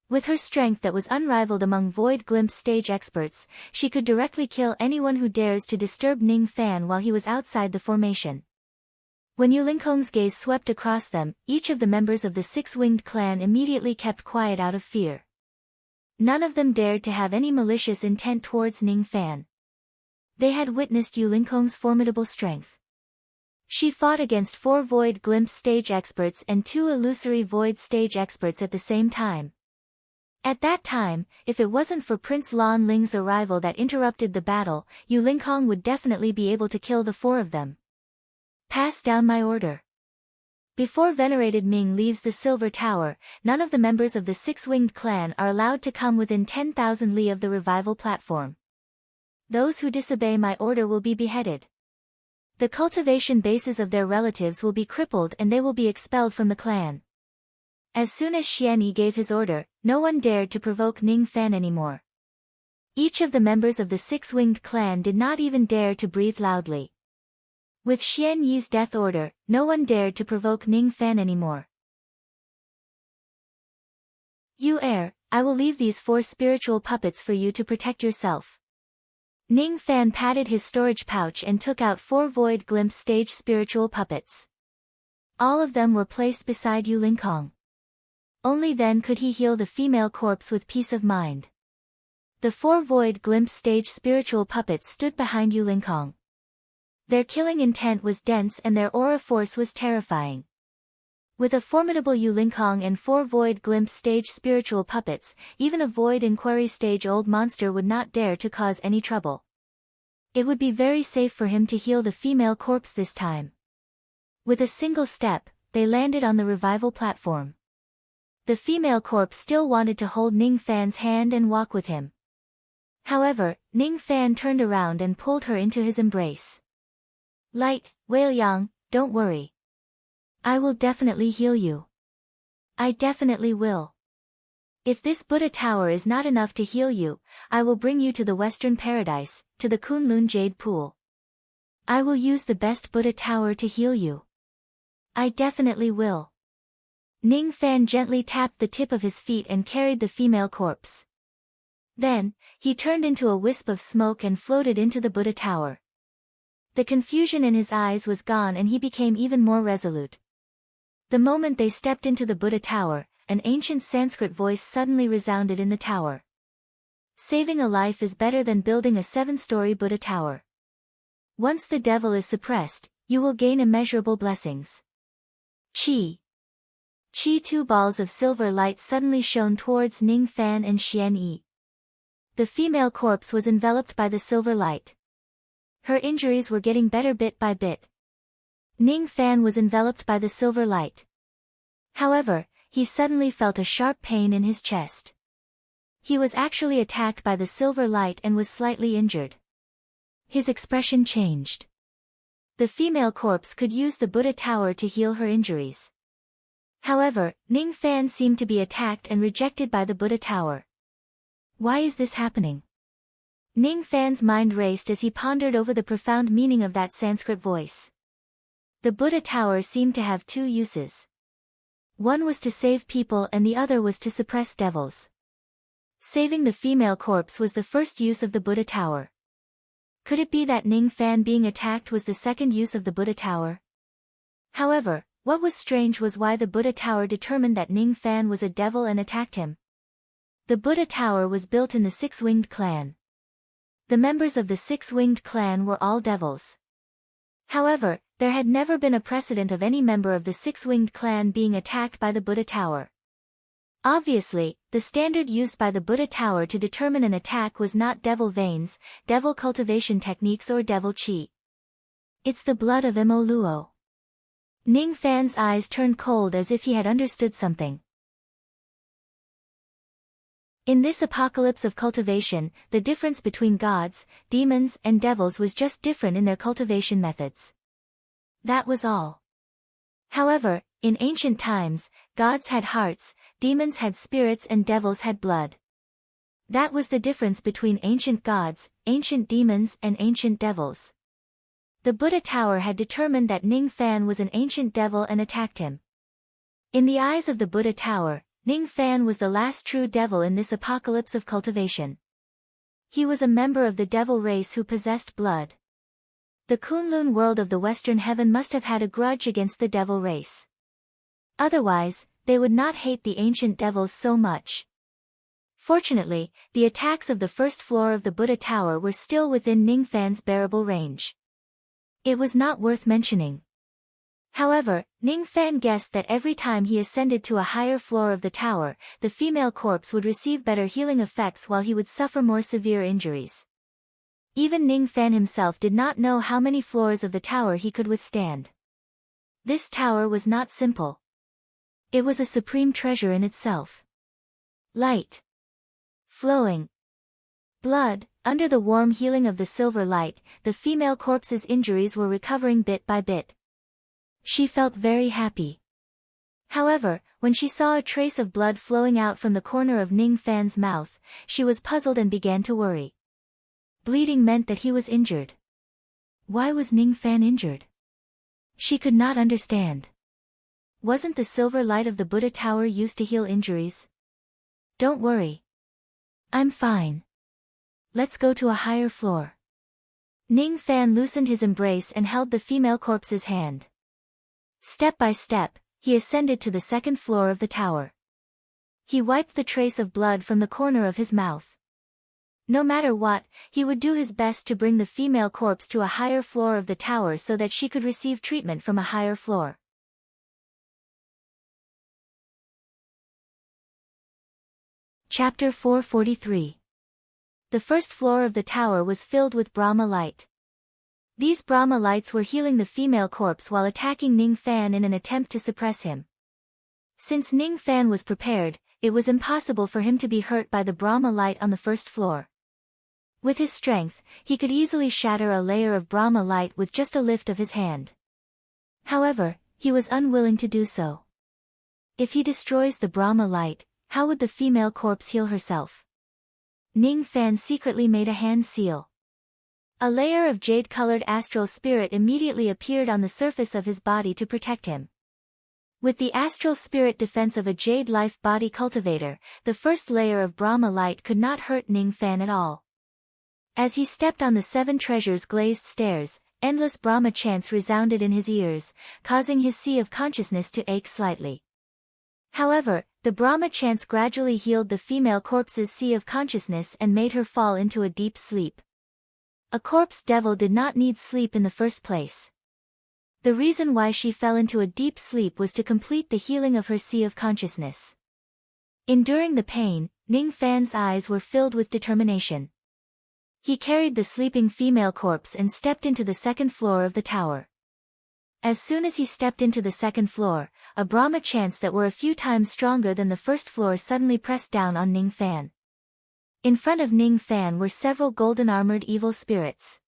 With her strength that was unrivaled among Void Glimpse stage experts, she could directly kill anyone who dares to disturb Ning Fan while he was outside the formation. When Yu Linkong's gaze swept across them, each of the members of the 6-winged clan immediately kept quiet out of fear. None of them dared to have any malicious intent towards Ning Fan. They had witnessed Yu Linkong's formidable strength. She fought against 4 Void Glimpse stage experts and 2 illusory Void stage experts at the same time. At that time, if it wasn't for Prince Lan Ling's arrival that interrupted the battle, Yu Linkong would definitely be able to kill the 4 of them. Pass down my order. Before venerated Ming leaves the Silver Tower, none of the members of the 6-winged clan are allowed to come within 10,000 li of the revival platform. Those who disobey my order will be beheaded. The cultivation bases of their relatives will be crippled and they will be expelled from the clan. As soon as Xian Yi gave his order, no one dared to provoke Ning Fan anymore. Each of the members of the 6-winged clan did not even dare to breathe loudly. With Xian Yi's death order, no one dared to provoke Ning Fan anymore. You err, I will leave these 4 spiritual puppets for you to protect yourself. Ning Fan patted his storage pouch and took out 4 Void Glimpse stage spiritual puppets. All of them were placed beside Yu Linkong. Only then could he heal the female corpse with peace of mind. The 4 Void Glimpse stage spiritual puppets stood behind Yu Linkong. Their killing intent was dense and their aura force was terrifying. With a formidable Yu Linkong and 4 Void Glimpse stage spiritual puppets, even a Void Inquiry stage old monster would not dare to cause any trouble. It would be very safe for him to heal the female corpse this time. With a single step, they landed on the revival platform. The female corpse still wanted to hold Ning Fan's hand and walk with him. However, Ning Fan turned around and pulled her into his embrace. Light, Wei-Liang, don't worry. I will definitely heal you. I definitely will. If this Buddha Tower is not enough to heal you, I will bring you to the Western Paradise, to the Kunlun Jade Pool. I will use the best Buddha Tower to heal you. I definitely will. Ning Fan gently tapped the tip of his feet and carried the female corpse. Then, he turned into a wisp of smoke and floated into the Buddha Tower. The confusion in his eyes was gone and he became even more resolute. The moment they stepped into the Buddha Tower, an ancient Sanskrit voice suddenly resounded in the tower. Saving a life is better than building a 7-story Buddha Tower. Once the devil is suppressed, you will gain immeasurable blessings. Chi. 2 balls of silver light suddenly shone towards Ning Fan and Xian Yi. The female corpse was enveloped by the silver light. Her injuries were getting better bit by bit. Ning Fan was enveloped by the silver light. However, he suddenly felt a sharp pain in his chest. He was actually attacked by the silver light and was slightly injured. His expression changed. The female corpse could use the Buddha tower to heal her injuries. However, Ning Fan seemed to be attacked and rejected by the Buddha tower. Why is this happening? Ning Fan's mind raced as he pondered over the profound meaning of that Sanskrit voice. The Buddha tower seemed to have two uses. One was to save people and the other was to suppress devils. Saving the female corpse was the first use of the Buddha tower. Could it be that Ning Fan being attacked was the second use of the Buddha tower? However, what was strange was why the Buddha tower determined that Ning Fan was a devil and attacked him. The Buddha tower was built in the Six-Winged Clan. The members of the Six-Winged Clan were all devils. However, there had never been a precedent of any member of the Six-Winged Clan being attacked by the Buddha tower. Obviously, the standard used by the Buddha tower to determine an attack was not devil veins, devil cultivation techniques or devil chi. It's the blood of Mo Luo. Ning Fan's eyes turned cold as if he had understood something. In this apocalypse of cultivation, the difference between gods, demons, and devils was just different in their cultivation methods. That was all. However, in ancient times, gods had hearts, demons had spirits and devils had blood. That was the difference between ancient gods, ancient demons and ancient devils. The Buddha tower had determined that Ning Fan was an ancient devil and attacked him. In the eyes of the Buddha tower, Ning Fan was the last true devil in this apocalypse of cultivation. He was a member of the devil race who possessed blood. The Kunlun world of the Western Heaven must have had a grudge against the devil race. Otherwise, they would not hate the ancient devils so much. Fortunately, the attacks of the first floor of the Buddha tower were still within Ning Fan's bearable range. It was not worth mentioning. However, Ning Fan guessed that every time he ascended to a higher floor of the tower, the female corpse would receive better healing effects while he would suffer more severe injuries. Even Ning Fan himself did not know how many floors of the tower he could withstand. This tower was not simple. It was a supreme treasure in itself. Light. Flowing. Blood. Under the warm healing of the silver light, the female corpse's injuries were recovering bit by bit. She felt very happy. However, when she saw a trace of blood flowing out from the corner of Ning Fan's mouth, she was puzzled and began to worry. Bleeding meant that he was injured. Why was Ning Fan injured? She could not understand. Wasn't the silver light of the Buddha tower used to heal injuries? Don't worry. I'm fine. Let's go to a higher floor. Ning Fan loosened his embrace and held the female corpse's hand. Step by step, he ascended to the second floor of the tower. He wiped the trace of blood from the corner of his mouth. No matter what, he would do his best to bring the female corpse to a higher floor of the tower so that she could receive treatment from a higher floor. Chapter 443. The first floor of the tower was filled with Brahma light. These Brahma lights were healing the female corpse while attacking Ning Fan in an attempt to suppress him. Since Ning Fan was prepared, it was impossible for him to be hurt by the Brahma light on the first floor. With his strength, he could easily shatter a layer of Brahma light with just a lift of his hand. However, he was unwilling to do so. If he destroys the Brahma light, how would the female corpse heal herself? Ning Fan secretly made a hand seal. A layer of jade-colored astral spirit immediately appeared on the surface of his body to protect him. With the astral spirit defense of a jade life body cultivator, the first layer of Brahma light could not hurt Ning Fan at all. As he stepped on the seven treasures glazed stairs, endless Brahma chants resounded in his ears, causing his sea of consciousness to ache slightly. However, the Brahma chants gradually healed the female corpse's sea of consciousness and made her fall into a deep sleep. A corpse devil did not need sleep in the first place. The reason why she fell into a deep sleep was to complete the healing of her sea of consciousness. Enduring the pain, Ning Fan's eyes were filled with determination. He carried the sleeping female corpse and stepped into the second floor of the tower. As soon as he stepped into the second floor, a Brahma chants that were a few times stronger than the first floor suddenly pressed down on Ning Fan. In front of Ning Fan were several golden-armored evil spirits.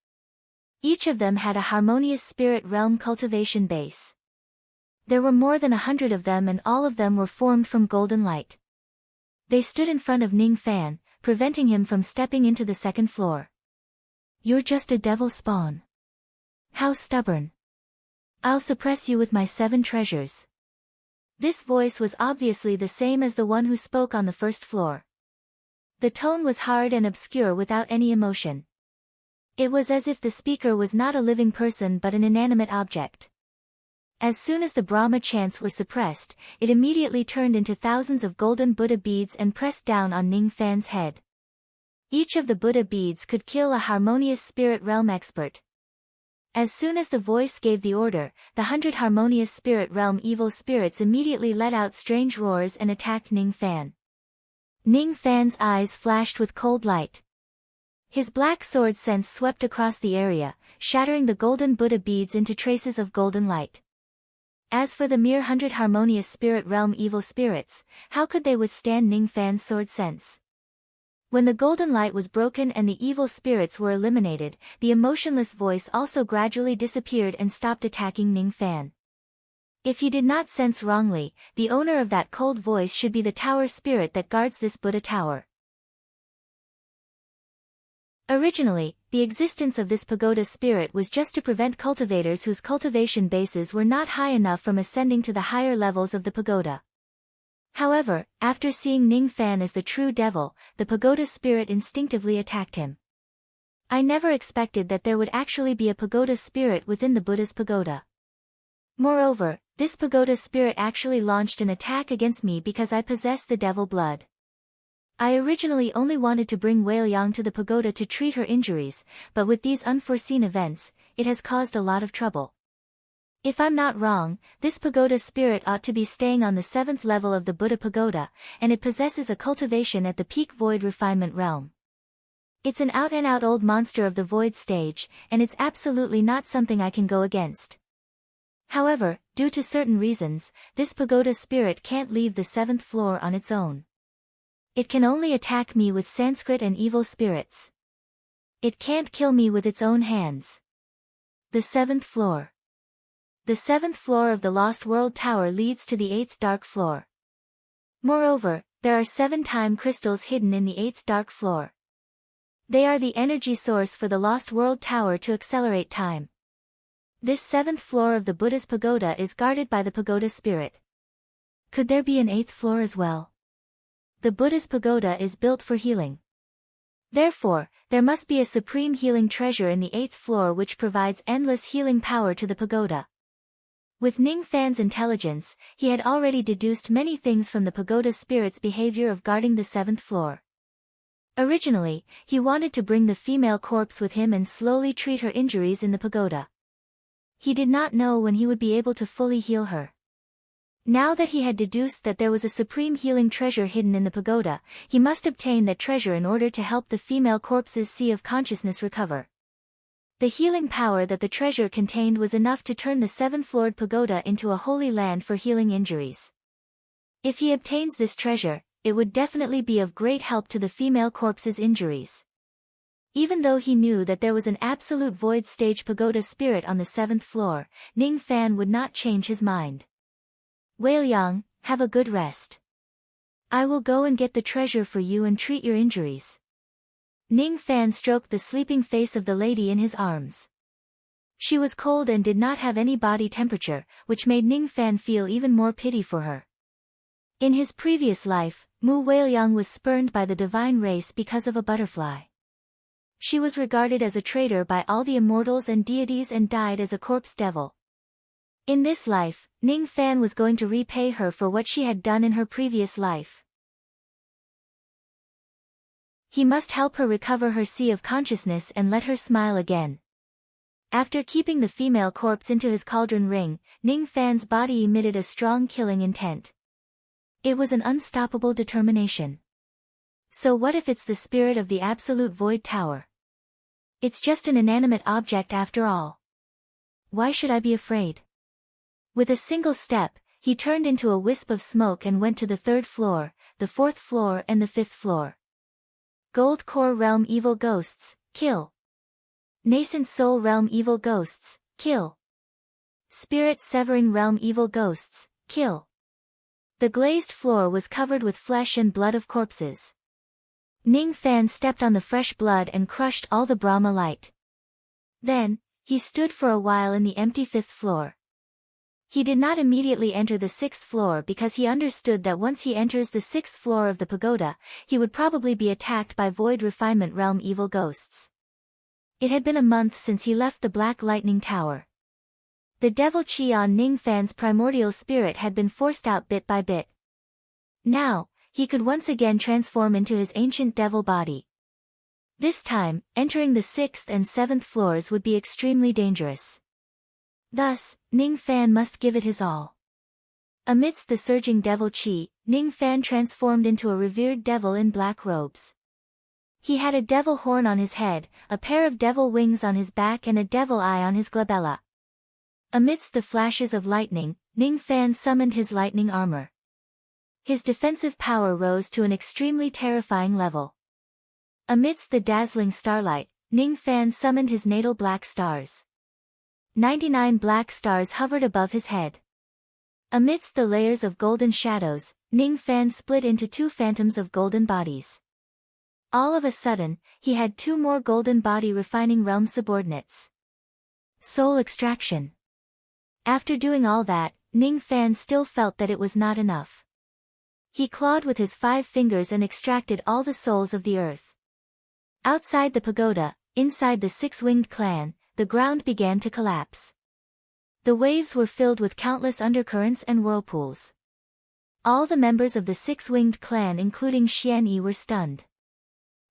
Each of them had a harmonious spirit realm cultivation base. There were more than 100 of them, and all of them were formed from golden light. They stood in front of Ning Fan, preventing him from stepping into the second floor. "You're just a devil spawn. How stubborn. I'll suppress you with my 7 treasures." This voice was obviously the same as the one who spoke on the first floor. The tone was hard and obscure without any emotion. It was as if the speaker was not a living person but an inanimate object. As soon as the Brahma chants were suppressed, it immediately turned into thousands of golden Buddha beads and pressed down on Ning Fan's head. Each of the Buddha beads could kill a harmonious spirit realm expert. As soon as the voice gave the order, the 100 harmonious spirit realm evil spirits immediately let out strange roars and attacked Ning Fan. Ning Fan's eyes flashed with cold light. His black sword sense swept across the area, shattering the golden Buddha beads into traces of golden light. As for the mere 100 harmonious spirit realm evil spirits, how could they withstand Ning Fan's sword sense? When the golden light was broken and the evil spirits were eliminated, the emotionless voice also gradually disappeared and stopped attacking Ning Fan. If he did not sense wrongly, the owner of that cold voice should be the tower spirit that guards this Buddha tower. Originally, the existence of this pagoda spirit was just to prevent cultivators whose cultivation bases were not high enough from ascending to the higher levels of the pagoda. However, after seeing Ning Fan as the true devil, the pagoda spirit instinctively attacked him. I never expected that there would actually be a pagoda spirit within the Buddha's pagoda. Moreover, this pagoda spirit actually launched an attack against me because I possess the devil blood. I originally only wanted to bring Whale Yang to the pagoda to treat her injuries, but with these unforeseen events, it has caused a lot of trouble. If I'm not wrong, this pagoda spirit ought to be staying on the 7th level of the Buddha pagoda, and it possesses a cultivation at the peak void refinement realm. It's an out-and-out old monster of the void stage, and it's absolutely not something I can go against. However, due to certain reasons, this pagoda spirit can't leave the 7th floor on its own. It can only attack me with Sanskrit and evil spirits. It can't kill me with its own hands. The 7th floor. The 7th floor of the Lost World Tower leads to the 8th dark floor. Moreover, there are 7 time crystals hidden in the 8th dark floor. They are the energy source for the Lost World Tower to accelerate time. This 7th floor of the Buddha's pagoda is guarded by the pagoda spirit. Could there be an 8th floor as well? The Buddha's pagoda is built for healing. Therefore, there must be a supreme healing treasure in the 8th floor which provides endless healing power to the pagoda. With Ning Fan's intelligence, he had already deduced many things from the pagoda spirit's behavior of guarding the 7th floor. Originally, he wanted to bring the female corpse with him and slowly treat her injuries in the pagoda. He did not know when he would be able to fully heal her. Now that he had deduced that there was a supreme healing treasure hidden in the pagoda, he must obtain that treasure in order to help the female corpse's sea of consciousness recover. The healing power that the treasure contained was enough to turn the 7th-floored pagoda into a holy land for healing injuries. If he obtains this treasure, it would definitely be of great help to the female corpse's injuries. Even though he knew that there was an absolute void stage pagoda spirit on the 7th floor, Ning Fan would not change his mind. Whale Yang, have a good rest. I will go and get the treasure for you and treat your injuries. Ning Fan stroked the sleeping face of the lady in his arms. She was cold and did not have any body temperature, which made Ning Fan feel even more pity for her. In his previous life, Mu Whale Yang was spurned by the divine race because of a butterfly. She was regarded as a traitor by all the immortals and deities and died as a corpse devil. In this life, Ning Fan was going to repay her for what she had done in her previous life. He must help her recover her sea of consciousness and let her smile again. After keeping the female corpse into his cauldron ring, Ning Fan's body emitted a strong killing intent. It was an unstoppable determination. So what if it's the spirit of the Absolute Void Tower? It's just an inanimate object after all. Why should I be afraid? With a single step, he turned into a wisp of smoke and went to the 3rd floor, the 4th floor and the 5th floor. Gold Core Realm Evil Ghosts, kill. Nascent Soul Realm Evil Ghosts, kill. Spirit Severing Realm Evil Ghosts, kill. The glazed floor was covered with flesh and blood of corpses. Ning Fan stepped on the fresh blood and crushed all the Brahma light. Then, he stood for a while in the empty 5th floor. He did not immediately enter the 6th floor because he understood that once he enters the 6th floor of the pagoda, he would probably be attacked by Void Refinement Realm evil ghosts. It had been a month since he left the Black Lightning Tower. The devil chi on Ning Fan's primordial spirit had been forced out bit by bit. Now, he could once again transform into his ancient devil body. This time, entering the 6th and 7th floors would be extremely dangerous. Thus, Ning Fan must give it his all. Amidst the surging devil chi, Ning Fan transformed into a revered devil in black robes. He had a devil horn on his head, a pair of devil wings on his back and a devil eye on his glabella. Amidst the flashes of lightning, Ning Fan summoned his lightning armor. His defensive power rose to an extremely terrifying level. Amidst the dazzling starlight, Ning Fan summoned his natal black stars. 99 black stars hovered above his head. Amidst the layers of golden shadows, Ning Fan split into 2 phantoms of golden bodies. All of a sudden, he had 2 more golden body refining realm subordinates. Soul extraction. After doing all that, Ning Fan still felt that it was not enough. He clawed with his 5 fingers and extracted all the souls of the earth. Outside the pagoda, inside the 6-winged clan, the ground began to collapse. The waves were filled with countless undercurrents and whirlpools. All the members of the 6-winged clan including Xian Yi were stunned.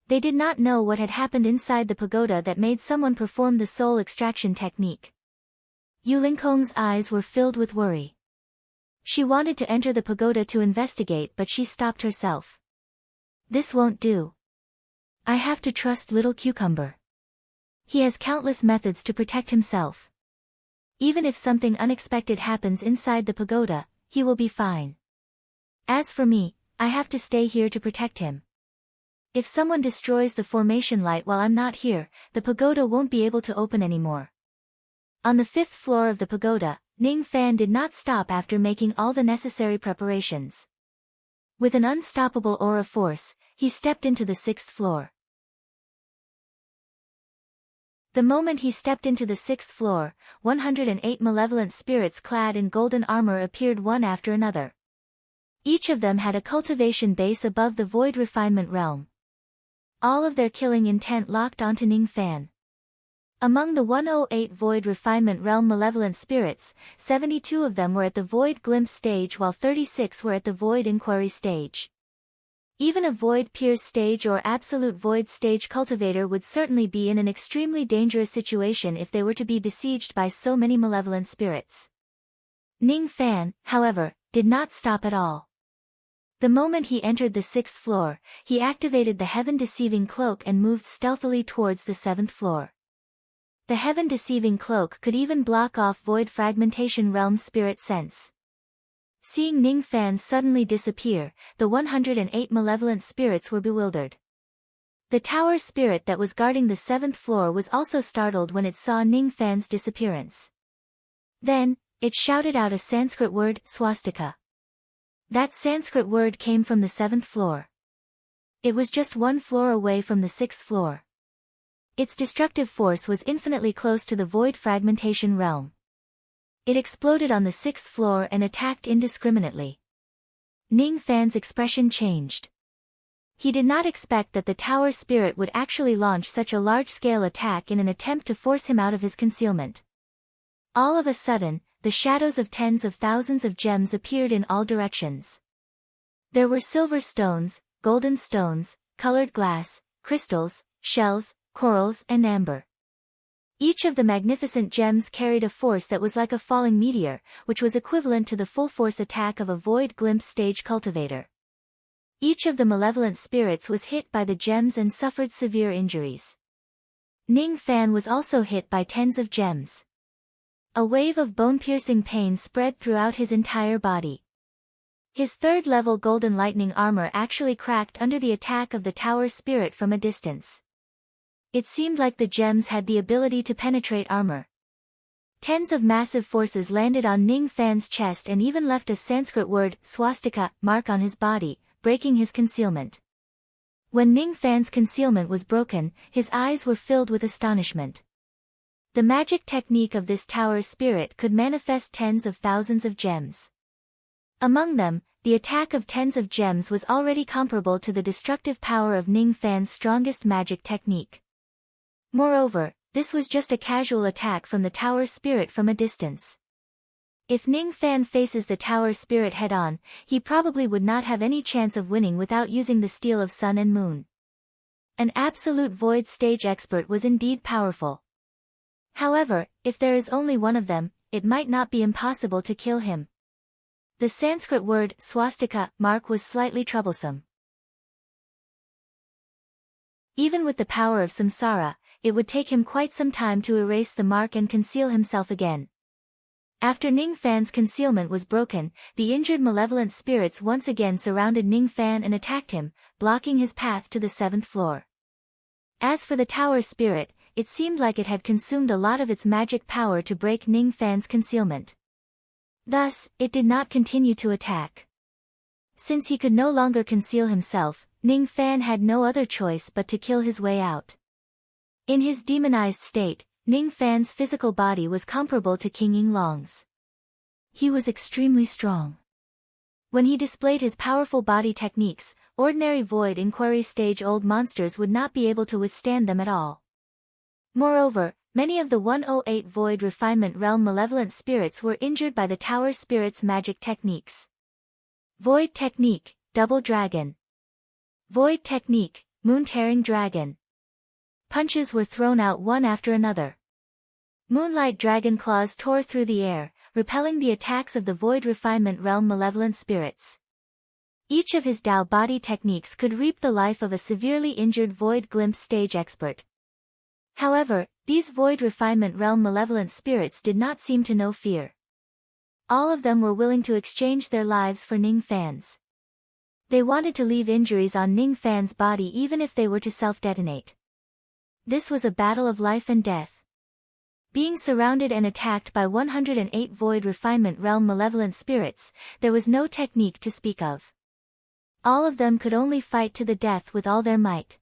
They did not know what had happened inside the pagoda that made someone perform the soul extraction technique. Yu Lingkong's eyes were filled with worry. She wanted to enter the pagoda to investigate but she stopped herself. This won't do. I have to trust little Cucumber. He has countless methods to protect himself. Even if something unexpected happens inside the pagoda, he will be fine. As for me, I have to stay here to protect him. If someone destroys the formation light while I'm not here, the pagoda won't be able to open anymore. On the 5th floor of the pagoda, Ning Fan did not stop after making all the necessary preparations. With an unstoppable aura force, he stepped into the 6th floor. The moment he stepped into the 6th floor, 108 malevolent spirits clad in golden armor appeared one after another. Each of them had a cultivation base above the void refinement realm. All of their killing intent locked onto Ning Fan. Among the 108 Void Refinement Realm malevolent spirits, 72 of them were at the Void Glimpse stage while 36 were at the Void Inquiry stage. Even a Void Pierce stage or Absolute Void stage cultivator would certainly be in an extremely dangerous situation if they were to be besieged by so many malevolent spirits. Ning Fan, however, did not stop at all. The moment he entered the 6th floor, he activated the Heaven-Deceiving Cloak and moved stealthily towards the 7th floor. The Heaven-Deceiving Cloak could even block off Void Fragmentation Realm spirit sense. Seeing Ning Fan suddenly disappear, the 108 malevolent spirits were bewildered. The tower spirit that was guarding the 7th floor was also startled when it saw Ning Fan's disappearance. Then, it shouted out a Sanskrit word, swastika. That Sanskrit word came from the 7th floor. It was just 1 floor away from the 6th floor. Its destructive force was infinitely close to the void fragmentation realm. It exploded on the 6th floor and attacked indiscriminately. Ning Fan's expression changed. He did not expect that the tower spirit would actually launch such a large-scale attack in an attempt to force him out of his concealment. All of a sudden, the shadows of tens of thousands of gems appeared in all directions. There were silver stones, golden stones, colored glass, crystals, shells, corals and amber. Each of the magnificent gems carried a force that was like a falling meteor, which was equivalent to the full force attack of a Void Glimpse stage cultivator. Each of the malevolent spirits was hit by the gems and suffered severe injuries. Ning Fan was also hit by tens of gems. A wave of bone-piercing pain spread throughout his entire body. His third-level golden lightning armor actually cracked under the attack of the tower spirit from a distance. It seemed like the gems had the ability to penetrate armor. Tens of massive forces landed on Ning Fan's chest and even left a Sanskrit word, swastika, mark on his body, breaking his concealment. When Ning Fan's concealment was broken, his eyes were filled with astonishment. The magic technique of this tower spirit could manifest tens of thousands of gems. Among them, the attack of tens of gems was already comparable to the destructive power of Ning Fan's strongest magic technique. Moreover, this was just a casual attack from the tower spirit from a distance. If Ning Fan faces the tower spirit head-on, he probably would not have any chance of winning without using the steel of sun and moon. An absolute void stage expert was indeed powerful. However, if there is only one of them, it might not be impossible to kill him. The Sanskrit word, swastika, mark was slightly troublesome. Even with the power of samsara, it would take him quite some time to erase the mark and conceal himself again. After Ning Fan's concealment was broken, the injured malevolent spirits once again surrounded Ning Fan and attacked him, blocking his path to the 7th floor. As for the tower spirit, it seemed like it had consumed a lot of its magic power to break Ning Fan's concealment. Thus, it did not continue to attack. Since he could no longer conceal himself, Ning Fan had no other choice but to kill his way out. In his demonized state, Ning Fan's physical body was comparable to King Yinglong's. He was extremely strong. When he displayed his powerful body techniques, ordinary void inquiry stage old monsters would not be able to withstand them at all. Moreover, many of the 108 Void Refinement Realm malevolent spirits were injured by the tower spirit's magic techniques. Void Technique, Double Dragon. Void Technique, Moon-Tearing Dragon. Punches were thrown out one after another. Moonlight Dragon claws tore through the air, repelling the attacks of the Void Refinement Realm malevolent spirits. Each of his Dao body techniques could reap the life of a severely injured Void Glimpse stage expert. However, these Void Refinement Realm malevolent spirits did not seem to know fear. All of them were willing to exchange their lives for Ning Fan's. They wanted to leave injuries on Ning Fan's body even if they were to self-detonate. This was a battle of life and death. Being surrounded and attacked by 108 Void Refinement Realm malevolent spirits, there was no technique to speak of. All of them could only fight to the death with all their might.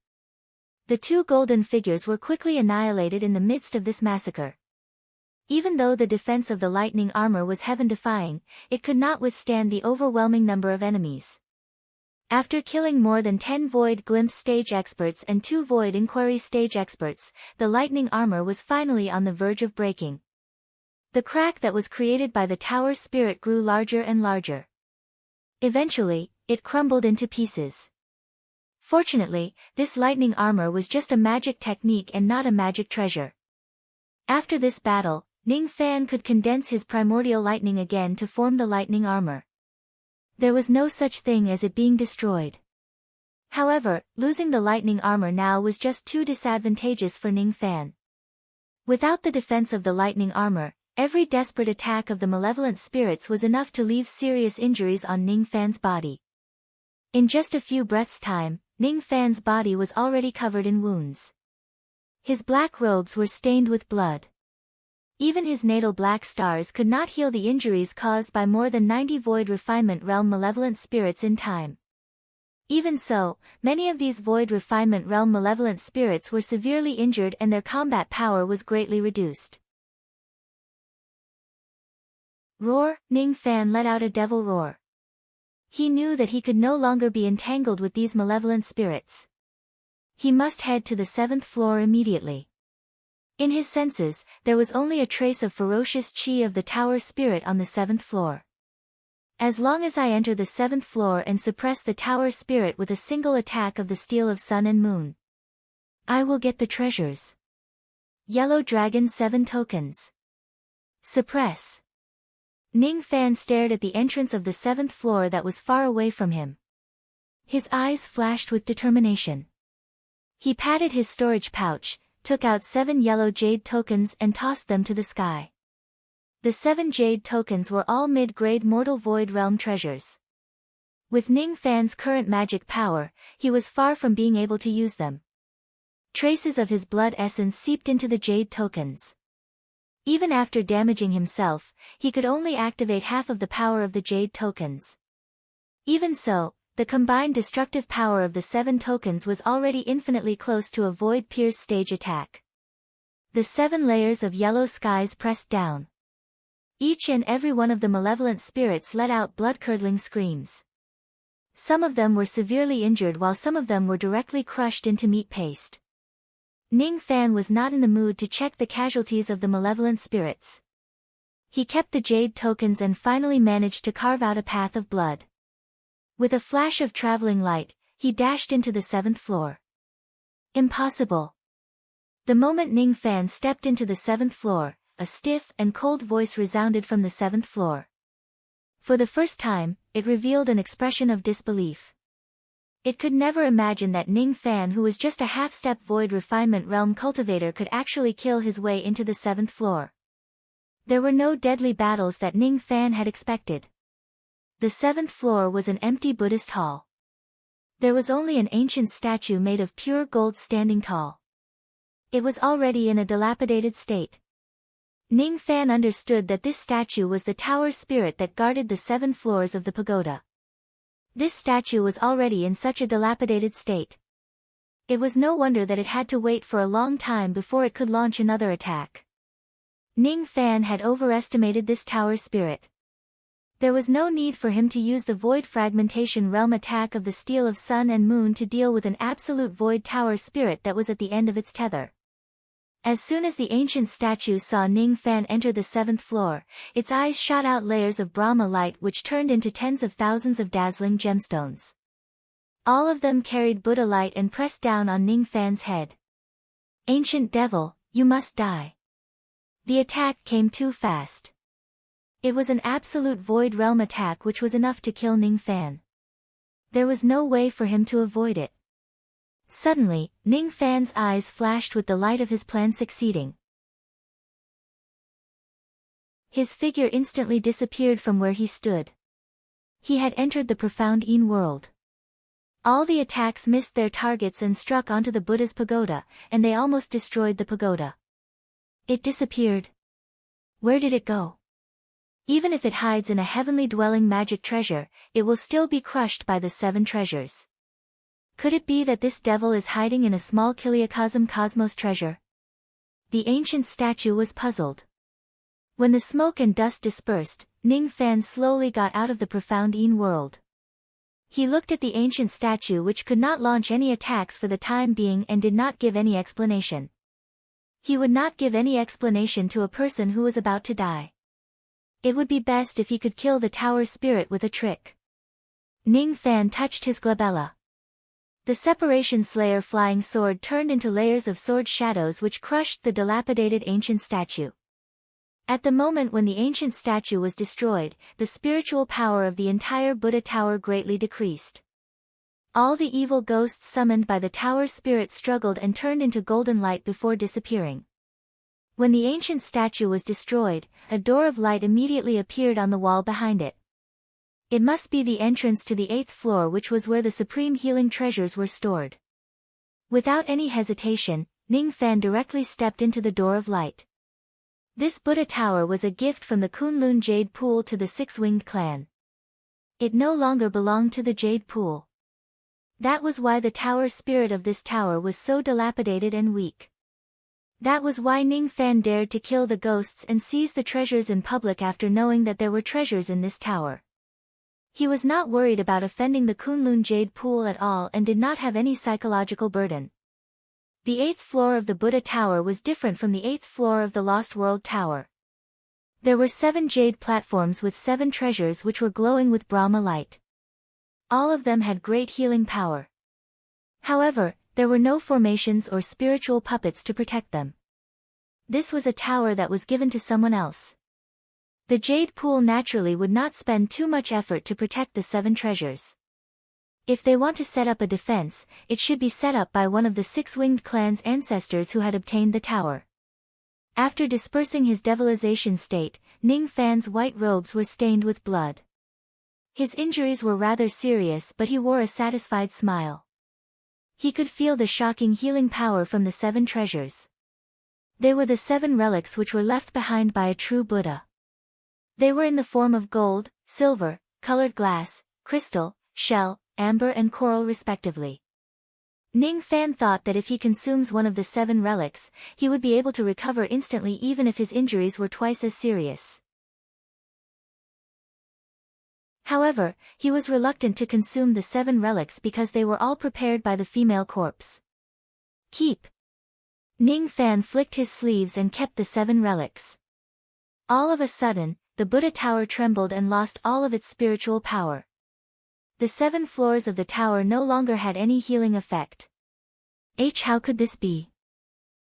The two golden figures were quickly annihilated in the midst of this massacre. Even though the defense of the lightning armor was heaven-defying, it could not withstand the overwhelming number of enemies. After killing more than 10 Void Glimpse stage experts and 2 Void Inquiry stage experts, the lightning armor was finally on the verge of breaking. The crack that was created by the tower spirit grew larger and larger. Eventually, it crumbled into pieces. Fortunately, this lightning armor was just a magic technique and not a magic treasure. After this battle, Ning Fan could condense his primordial lightning again to form the lightning armor. There was no such thing as it being destroyed. However, losing the lightning armor now was just too disadvantageous for Ning Fan. Without the defense of the lightning armor, every desperate attack of the malevolent spirits was enough to leave serious injuries on Ning Fan's body. In just a few breaths' time, Ning Fan's body was already covered in wounds. His black robes were stained with blood. Even his natal black stars could not heal the injuries caused by more than 90 Void Refinement Realm malevolent spirits in time. Even so, many of these Void Refinement Realm malevolent spirits were severely injured and their combat power was greatly reduced. Roar! Ning Fan let out a devil roar. He knew that he could no longer be entangled with these malevolent spirits. He must head to the 7th floor immediately. In his senses, there was only a trace of ferocious chi of the tower spirit on the 7th floor. As long as I enter the 7th floor and suppress the tower spirit with a single attack of the steel of sun and moon, I will get the treasures. Yellow Dragon 7 tokens. Suppress. Ning Fan stared at the entrance of the 7th floor that was far away from him. His eyes flashed with determination. He patted his storage pouch, took out 7 yellow jade tokens and tossed them to the sky. The 7 jade tokens were all mid-grade mortal void realm treasures. With Ning Fan's current magic power, he was far from being able to use them. Traces of his blood essence seeped into the jade tokens. Even after damaging himself, he could only activate half of the power of the jade tokens. Even so, the combined destructive power of the 7 tokens was already infinitely close to a void pierce stage attack. The 7 layers of yellow skies pressed down. Each and every one of the malevolent spirits let out blood-curdling screams. Some of them were severely injured while some of them were directly crushed into meat paste. Ning Fan was not in the mood to check the casualties of the malevolent spirits. He kept the jade tokens and finally managed to carve out a path of blood. With a flash of traveling light, he dashed into the 7th floor. Impossible. The moment Ning Fan stepped into the 7th floor, a stiff and cold voice resounded from the 7th floor. For the first time, it revealed an expression of disbelief. It could never imagine that Ning Fan, who was just a half-step void refinement realm cultivator, could actually kill his way into the 7th floor. There were no deadly battles that Ning Fan had expected. The 7th floor was an empty Buddhist hall. There was only an ancient statue made of pure gold standing tall. It was already in a dilapidated state. Ning Fan understood that this statue was the tower spirit that guarded the 7 floors of the pagoda. This statue was already in such a dilapidated state. It was no wonder that it had to wait for a long time before it could launch another attack. Ning Fan had overestimated this tower spirit. There was no need for him to use the void fragmentation realm attack of the steel of sun and moon to deal with an absolute void tower spirit that was at the end of its tether. As soon as the ancient statue saw Ning Fan enter the 7th floor, its eyes shot out layers of Brahma light which turned into tens of thousands of dazzling gemstones. All of them carried Buddha light and pressed down on Ning Fan's head. Ancient devil, you must die. The attack came too fast. It was an absolute void realm attack which was enough to kill Ning Fan. There was no way for him to avoid it. Suddenly, Ning Fan's eyes flashed with the light of his plan succeeding. His figure instantly disappeared from where he stood. He had entered the profound Yin world. All the attacks missed their targets and struck onto the Buddha's pagoda, and they almost destroyed the pagoda. It disappeared. Where did it go? Even if it hides in a heavenly dwelling magic treasure, it will still be crushed by the 7 treasures. Could it be that this devil is hiding in a small Kiliacosm cosmos treasure? The ancient statue was puzzled. When the smoke and dust dispersed, Ning Fan slowly got out of the profound Yin world. He looked at the ancient statue which could not launch any attacks for the time being and did not give any explanation. He would not give any explanation to a person who was about to die. It would be best if he could kill the tower spirit with a trick. Ning Fan touched his glabella. The Separation Slayer flying sword turned into layers of sword shadows which crushed the dilapidated ancient statue. At the moment when the ancient statue was destroyed, the spiritual power of the entire Buddha tower greatly decreased. All the evil ghosts summoned by the tower spirit struggled and turned into golden light before disappearing. When the ancient statue was destroyed, a door of light immediately appeared on the wall behind it. It must be the entrance to the 8th floor, which was where the supreme healing treasures were stored. Without any hesitation, Ning Fan directly stepped into the door of light. This Buddha tower was a gift from the Kunlun Jade Pool to the 6-winged clan. It no longer belonged to the Jade Pool. That was why the tower spirit of this tower was so dilapidated and weak. That was why Ning Fan dared to kill the ghosts and seize the treasures in public after knowing that there were treasures in this tower. He was not worried about offending the Kunlun Jade Pool at all and did not have any psychological burden. The 8th floor of the Buddha Tower was different from the 8th floor of the Lost World Tower. There were 7 jade platforms with 7 treasures which were glowing with Brahma light. All of them had great healing power. However, there were no formations or spiritual puppets to protect them. This was a tower that was given to someone else. The Jade Pool naturally would not spend too much effort to protect the 7 treasures. If they want to set up a defense, it should be set up by one of the 6-winged clan's ancestors who had obtained the tower. After dispersing his devilization state, Ning Fan's white robes were stained with blood. His injuries were rather serious, but he wore a satisfied smile. He could feel the shocking healing power from the 7 treasures. They were the 7 relics which were left behind by a true Buddha. They were in the form of gold, silver, colored glass, crystal, shell, amber and coral respectively. Ning Fan thought that if he consumes one of the 7 relics, he would be able to recover instantly even if his injuries were twice as serious. However, he was reluctant to consume the 7 relics because they were all prepared by the female corpse. Keep. Ning Fan flicked his sleeves and kept the 7 relics. All of a sudden, the Buddha tower trembled and lost all of its spiritual power. The 7 floors of the tower no longer had any healing effect. How could this be?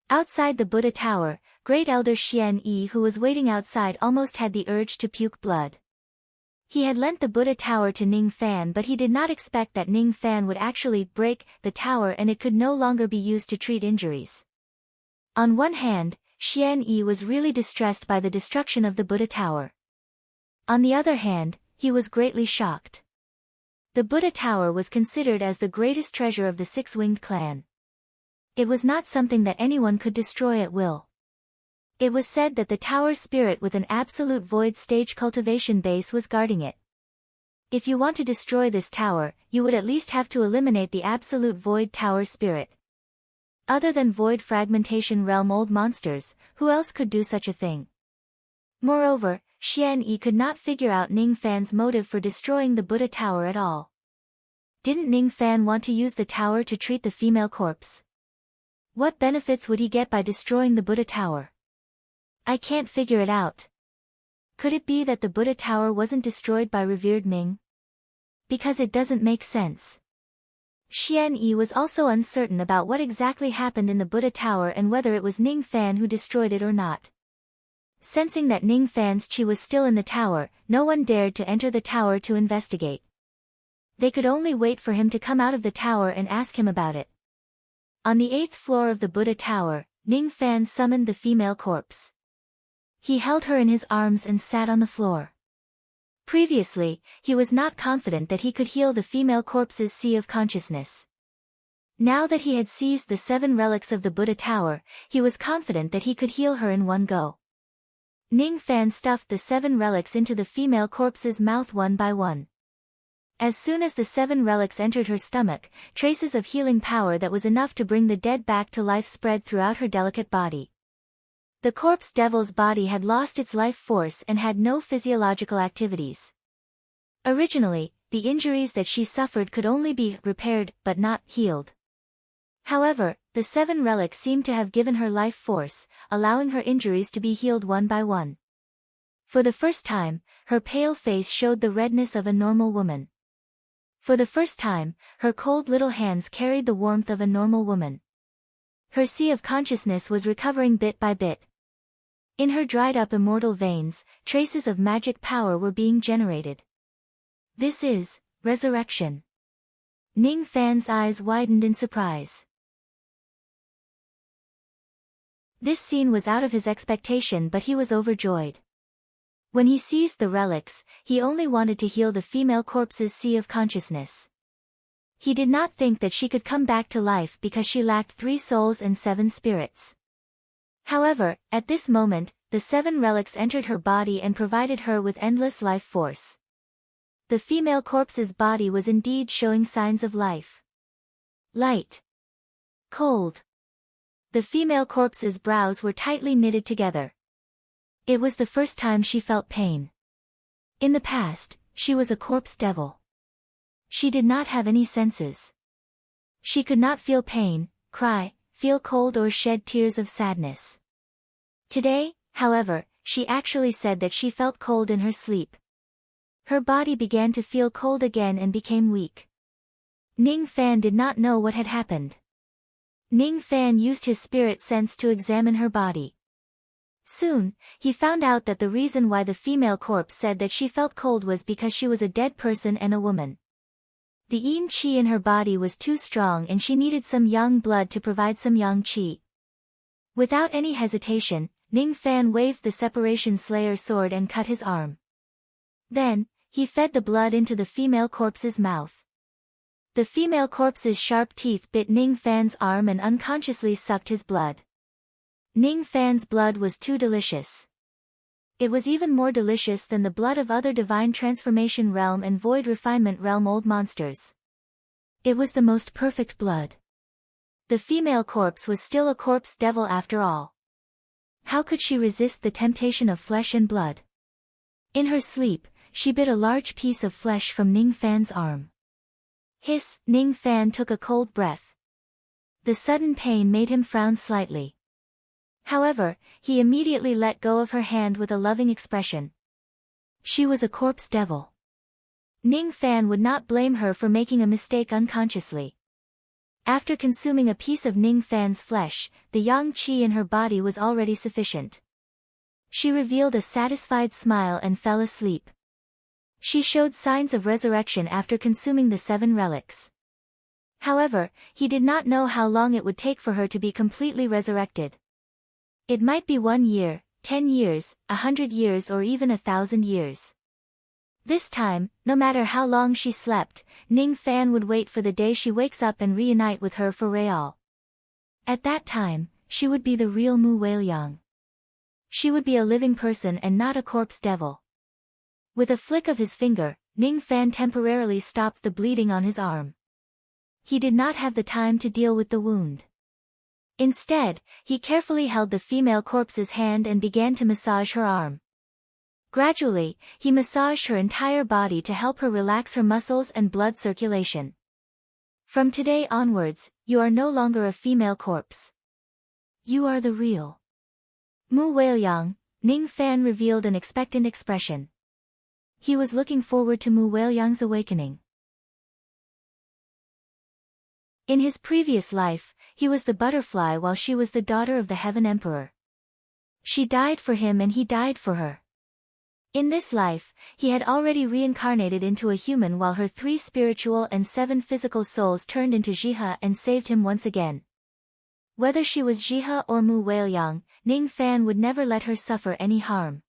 Outside the Buddha tower, Great Elder Xian Yi who was waiting outside almost had the urge to puke blood. He had lent the Buddha tower to Ning Fan, but he did not expect that Ning Fan would actually break the tower and it could no longer be used to treat injuries. On one hand, Xian Yi was really distressed by the destruction of the Buddha tower. On the other hand, he was greatly shocked. The Buddha tower was considered as the greatest treasure of the 6-winged clan. It was not something that anyone could destroy at will. It was said that the tower spirit with an absolute void stage cultivation base was guarding it. If you want to destroy this tower, you would at least have to eliminate the absolute void tower spirit. Other than void fragmentation realm old monsters, who else could do such a thing? Moreover, Xian Yi could not figure out Ning Fan's motive for destroying the Buddha tower at all. Didn't Ning Fan want to use the tower to treat the female corpse? What benefits would he get by destroying the Buddha tower? I can't figure it out. Could it be that the Buddha tower wasn't destroyed by revered Ming? Because it doesn't make sense. Xian Yi was also uncertain about what exactly happened in the Buddha tower and whether it was Ning Fan who destroyed it or not. Sensing that Ning Fan's chi was still in the tower, no one dared to enter the tower to investigate. They could only wait for him to come out of the tower and ask him about it. On the 8th floor of the Buddha tower, Ning Fan summoned the female corpse. He held her in his arms and sat on the floor. Previously, he was not confident that he could heal the female corpse's sea of consciousness. Now that he had seized the 7 relics of the Buddha tower, he was confident that he could heal her in one go. Ning Fan stuffed the 7 relics into the female corpse's mouth one by one. As soon as the 7 relics entered her stomach, traces of healing power that was enough to bring the dead back to life spread throughout her delicate body. The corpse devil's body had lost its life force and had no physiological activities. Originally, the injuries that she suffered could only be repaired but not healed. However, the 7 relics seemed to have given her life force, allowing her injuries to be healed one by one. For the first time, her pale face showed the redness of a normal woman. For the first time, her cold little hands carried the warmth of a normal woman. Her sea of consciousness was recovering bit by bit. In her dried-up immortal veins, traces of magic power were being generated. This is resurrection. Ning Fan's eyes widened in surprise. This scene was out of his expectation, but he was overjoyed. When he seized the relics, he only wanted to heal the female corpse's sea of consciousness. He did not think that she could come back to life because she lacked 3 souls and 7 spirits. However, at this moment, the 7 relics entered her body and provided her with endless life force. The female corpse's body was indeed showing signs of life. Light. Cold. The female corpse's brows were tightly knitted together. It was the first time she felt pain. In the past, she was a corpse devil. She did not have any senses. She could not feel pain, cry, feel cold or shed tears of sadness. Today, however, she actually said that she felt cold in her sleep. Her body began to feel cold again and became weak. Ning Fan did not know what had happened. Ning Fan used his spirit sense to examine her body. Soon, he found out that the reason why the female corpse said that she felt cold was because she was a dead person and a woman. The yin qi in her body was too strong and she needed some yang blood to provide some yang qi. Without any hesitation, Ning Fan waved the Separation Slayer sword and cut his arm. Then, he fed the blood into the female corpse's mouth. The female corpse's sharp teeth bit Ning Fan's arm and unconsciously sucked his blood. Ning Fan's blood was too delicious. It was even more delicious than the blood of other Divine Transformation Realm and Void Refinement Realm old monsters. It was the most perfect blood. The female corpse was still a corpse devil after all. How could she resist the temptation of flesh and blood? In her sleep, she bit a large piece of flesh from Ning Fan's arm. Hiss! Ning Fan took a cold breath. The sudden pain made him frown slightly. However, he immediately let go of her hand with a loving expression. She was a corpse devil. Ning Fan would not blame her for making a mistake unconsciously. After consuming a piece of Ning Fan's flesh, the yang qi in her body was already sufficient. She revealed a satisfied smile and fell asleep. She showed signs of resurrection after consuming the 7 relics. However, he did not know how long it would take for her to be completely resurrected. It might be 1 year, 10 years, 100 years or even 1,000 years. This time, no matter how long she slept, Ning Fan would wait for the day she wakes up and reunite with her for real. At that time, she would be the real Mu Wei-liang. She would be a living person and not a corpse devil. With a flick of his finger, Ning Fan temporarily stopped the bleeding on his arm. He did not have the time to deal with the wound. Instead, he carefully held the female corpse's hand and began to massage her arm. Gradually, he massaged her entire body to help her relax her muscles and blood circulation. From today onwards, you are no longer a female corpse. You are the real Mu Wei-liang. Ning Fan revealed an expectant expression. He was looking forward to Mu Wei-liang's awakening. In his previous life, he was the butterfly while she was the daughter of the Heaven Emperor. She died for him and he died for her. In this life, he had already reincarnated into a human while her 3 spiritual and 7 physical souls turned into Jihe and saved him once again. Whether she was Jihe or Mu Wei-liang, Ning Fan would never let her suffer any harm.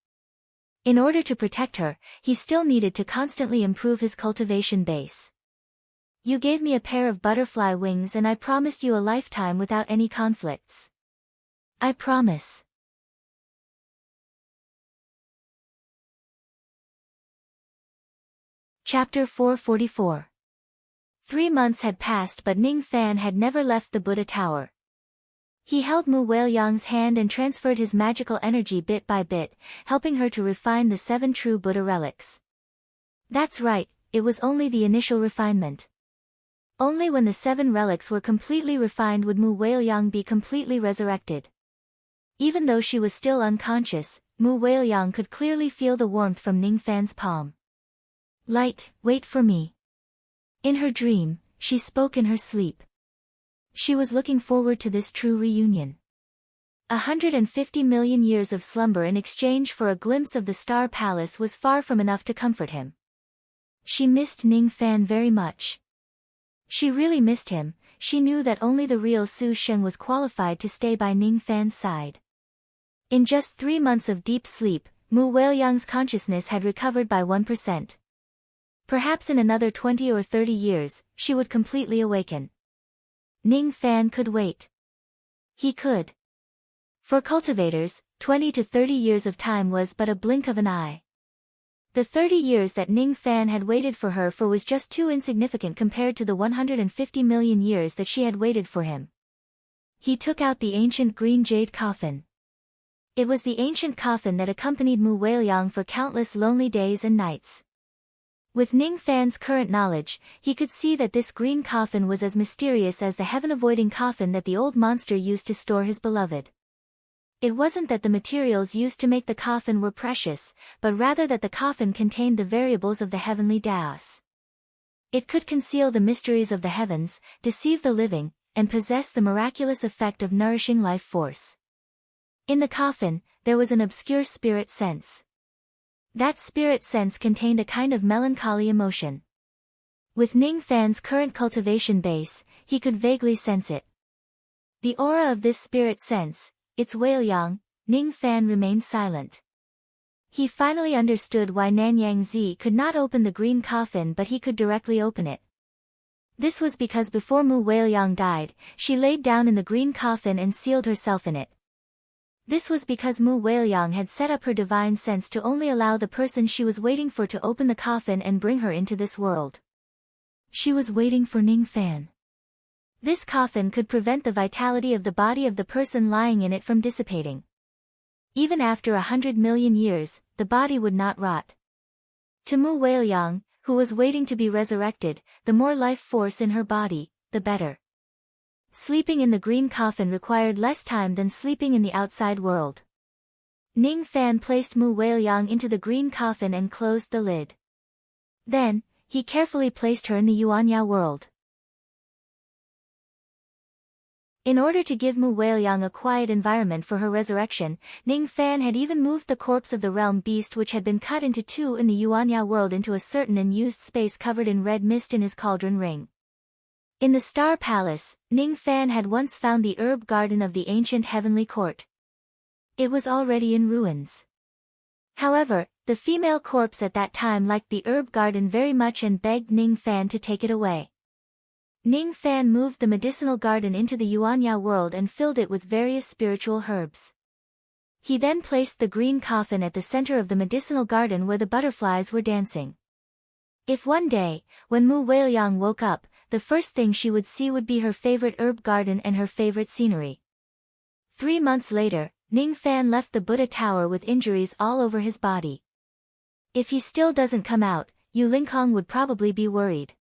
In order to protect her, he still needed to constantly improve his cultivation base. You gave me a pair of butterfly wings and I promised you a lifetime without any conflicts. I promise. Chapter 444. 3 months had passed but Ning Fan had never left the Buddha Tower. He held Mu Wei-liang's hand and transferred his magical energy bit by bit, helping her to refine the 7 true Buddha relics. That's right, it was only the initial refinement. Only when the 7 relics were completely refined would Mu Wei-liang be completely resurrected. Even though she was still unconscious, Mu Wei-liang could clearly feel the warmth from Ning Fan's palm. Light, wait for me. In her dream, she spoke in her sleep. She was looking forward to this true reunion. 150 million years of slumber in exchange for a glimpse of the Star Palace was far from enough to comfort him. She missed Ning Fan very much. She really missed him. She knew that only the real Su Sheng was qualified to stay by Ning Fan's side. In just 3 months of deep sleep, Mu Wei-liang's consciousness had recovered by 1%. Perhaps in another 20 or 30 years, she would completely awaken. Ning Fan could wait. He could. For cultivators, 20 to 30 years of time was but a blink of an eye. The 30 years that Ning Fan had waited for her for was just too insignificant compared to the 150 million years that she had waited for him. He took out the ancient green jade coffin. It was the ancient coffin that accompanied Mu Wei-liang for countless lonely days and nights. With Ning Fan's current knowledge, he could see that this green coffin was as mysterious as the heaven-avoiding coffin that the old monster used to store his beloved. It wasn't that the materials used to make the coffin were precious, but rather that the coffin contained the variables of the heavenly Taos. It could conceal the mysteries of the heavens, deceive the living, and possess the miraculous effect of nourishing life force. In the coffin, there was an obscure spirit sense. That spirit sense contained a kind of melancholy emotion. With Ning Fan's current cultivation base, he could vaguely sense it. The aura of this spirit sense, its Wei-liang, Ning Fan remained silent. He finally understood why Nanyang Zi could not open the green coffin but he could directly open it. This was because before Mu Weiliang died, she laid down in the green coffin and sealed herself in it. This was because Mu Weiliang had set up her divine sense to only allow the person she was waiting for to open the coffin and bring her into this world. She was waiting for Ning Fan. This coffin could prevent the vitality of the body of the person lying in it from dissipating. Even after 100 million years, the body would not rot. To Mu Weiliang, who was waiting to be resurrected, the more life force in her body, the better. Sleeping in the green coffin required less time than sleeping in the outside world. Ning Fan placed Mu Weiliang into the green coffin and closed the lid. Then, he carefully placed her in the Yuanya world. In order to give Mu Weiliang a quiet environment for her resurrection, Ning Fan had even moved the corpse of the realm beast which had been cut into two in the Yuanya world into a certain unused space covered in red mist in his cauldron ring. In the Star Palace, Ning Fan had once found the herb garden of the ancient heavenly court. It was already in ruins. However, the female corpse at that time liked the herb garden very much and begged Ning Fan to take it away. Ning Fan moved the medicinal garden into the Yuanya world and filled it with various spiritual herbs. He then placed the green coffin at the center of the medicinal garden where the butterflies were dancing. If one day, when Mu Weiliang woke up, the first thing she would see would be her favorite herb garden and her favorite scenery. 3 months later, Ning Fan left the Buddha Tower with injuries all over his body. If he still doesn't come out, Yu Lingkong would probably be worried.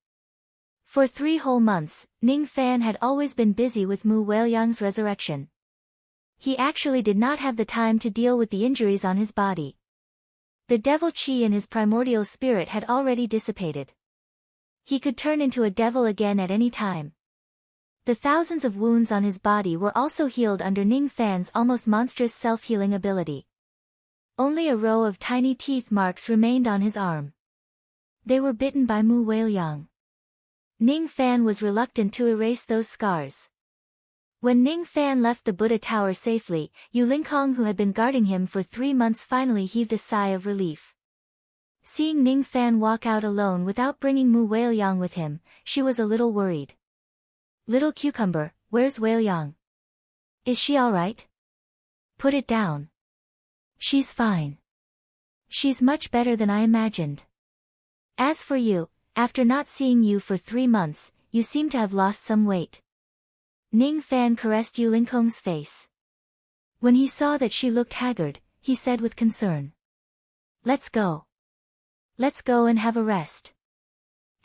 For 3 whole months, Ning Fan had always been busy with Mu Weiliang's resurrection. He actually did not have the time to deal with the injuries on his body. The devil chi in his primordial spirit had already dissipated. He could turn into a devil again at any time. The thousands of wounds on his body were also healed under Ning Fan's almost monstrous self-healing ability. Only a row of tiny teeth marks remained on his arm. They were bitten by Mu Weiliang. Ning Fan was reluctant to erase those scars. When Ning Fan left the Buddha Tower safely, Yu Lingkong, who had been guarding him for 3 months, finally heaved a sigh of relief. Seeing Ning Fan walk out alone without bringing Mu Weiliang with him, she was a little worried. "Little cucumber, where's Weiliang? Is she alright? Put it down." "She's fine. She's much better than I imagined. As for you, after not seeing you for 3 months, you seem to have lost some weight." Ning Fan caressed Yu Lingkong's face. When he saw that she looked haggard, he said with concern, "Let's go. Let's go and have a rest.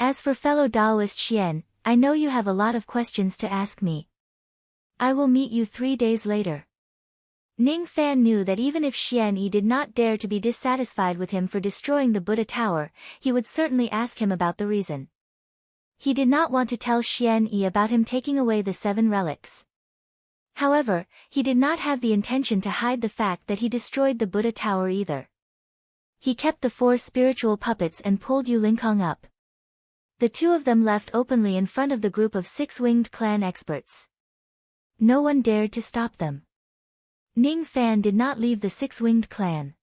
As for fellow Taoist Xian, I know you have a lot of questions to ask me. I will meet you 3 days later." Ning Fan knew that even if Xian Yi did not dare to be dissatisfied with him for destroying the Buddha Tower, he would certainly ask him about the reason. He did not want to tell Xian Yi about him taking away the 7 relics. However, he did not have the intention to hide the fact that he destroyed the Buddha Tower either. He kept the 4 spiritual puppets and pulled Yu Lingkong up. The 2 of them left openly in front of the group of 6-winged clan experts. No one dared to stop them. Ning Fan did not leave the 6-winged clan.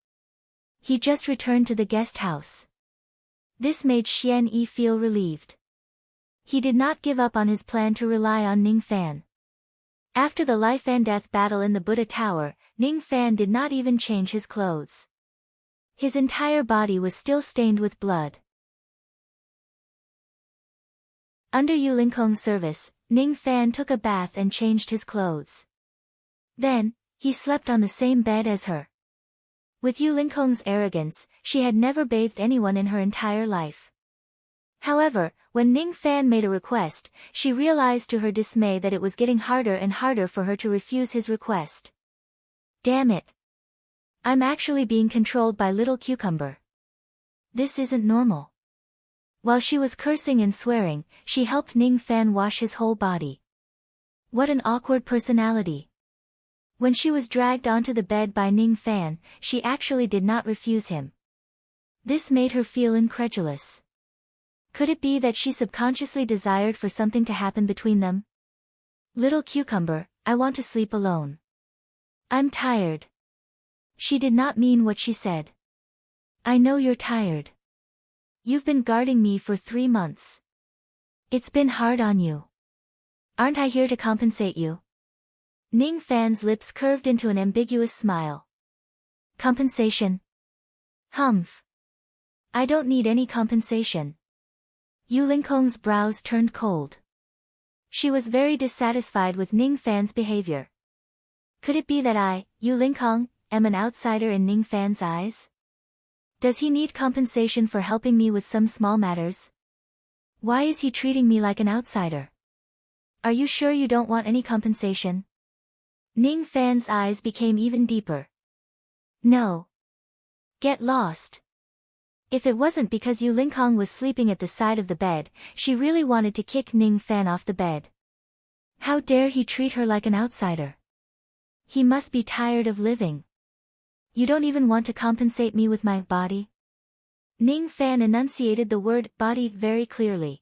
He just returned to the guest house. This made Xian Yi feel relieved. He did not give up on his plan to rely on Ning Fan. After the life and death battle in the Buddha Tower, Ning Fan did not even change his clothes. His entire body was still stained with blood. Under Yu Lingkong's service, Ning Fan took a bath and changed his clothes. Then, he slept on the same bed as her. With Yu Lingkong's arrogance, she had never bathed anyone in her entire life. However, when Ning Fan made a request, she realized to her dismay that it was getting harder and harder for her to refuse his request. "Damn it. I'm actually being controlled by Little Cucumber. This isn't normal." While she was cursing and swearing, she helped Ning Fan wash his whole body. What an awkward personality. When she was dragged onto the bed by Ning Fan, she actually did not refuse him. This made her feel incredulous. Could it be that she subconsciously desired for something to happen between them? "Little Cucumber, I want to sleep alone. I'm tired." She did not mean what she said. I know you're tired. You've been guarding me for 3 months. It's been hard on you. Aren't I here to compensate you? Ning Fan's lips curved into an ambiguous smile. Compensation? Humph. I don't need any compensation. Yu Lingkong's brows turned cold. She was very dissatisfied with Ning Fan's behavior. Could it be that I, Yu Lingkong, am an outsider in Ning Fan's eyes? Does he need compensation for helping me with some small matters? Why is he treating me like an outsider? Are you sure you don't want any compensation? Ning Fan's eyes became even deeper. No. Get lost. If it wasn't because Yu Lingkong was sleeping at the side of the bed, she really wanted to kick Ning Fan off the bed. How dare he treat her like an outsider? He must be tired of living. You don't even want to compensate me with my body? Ning Fan enunciated the word body very clearly.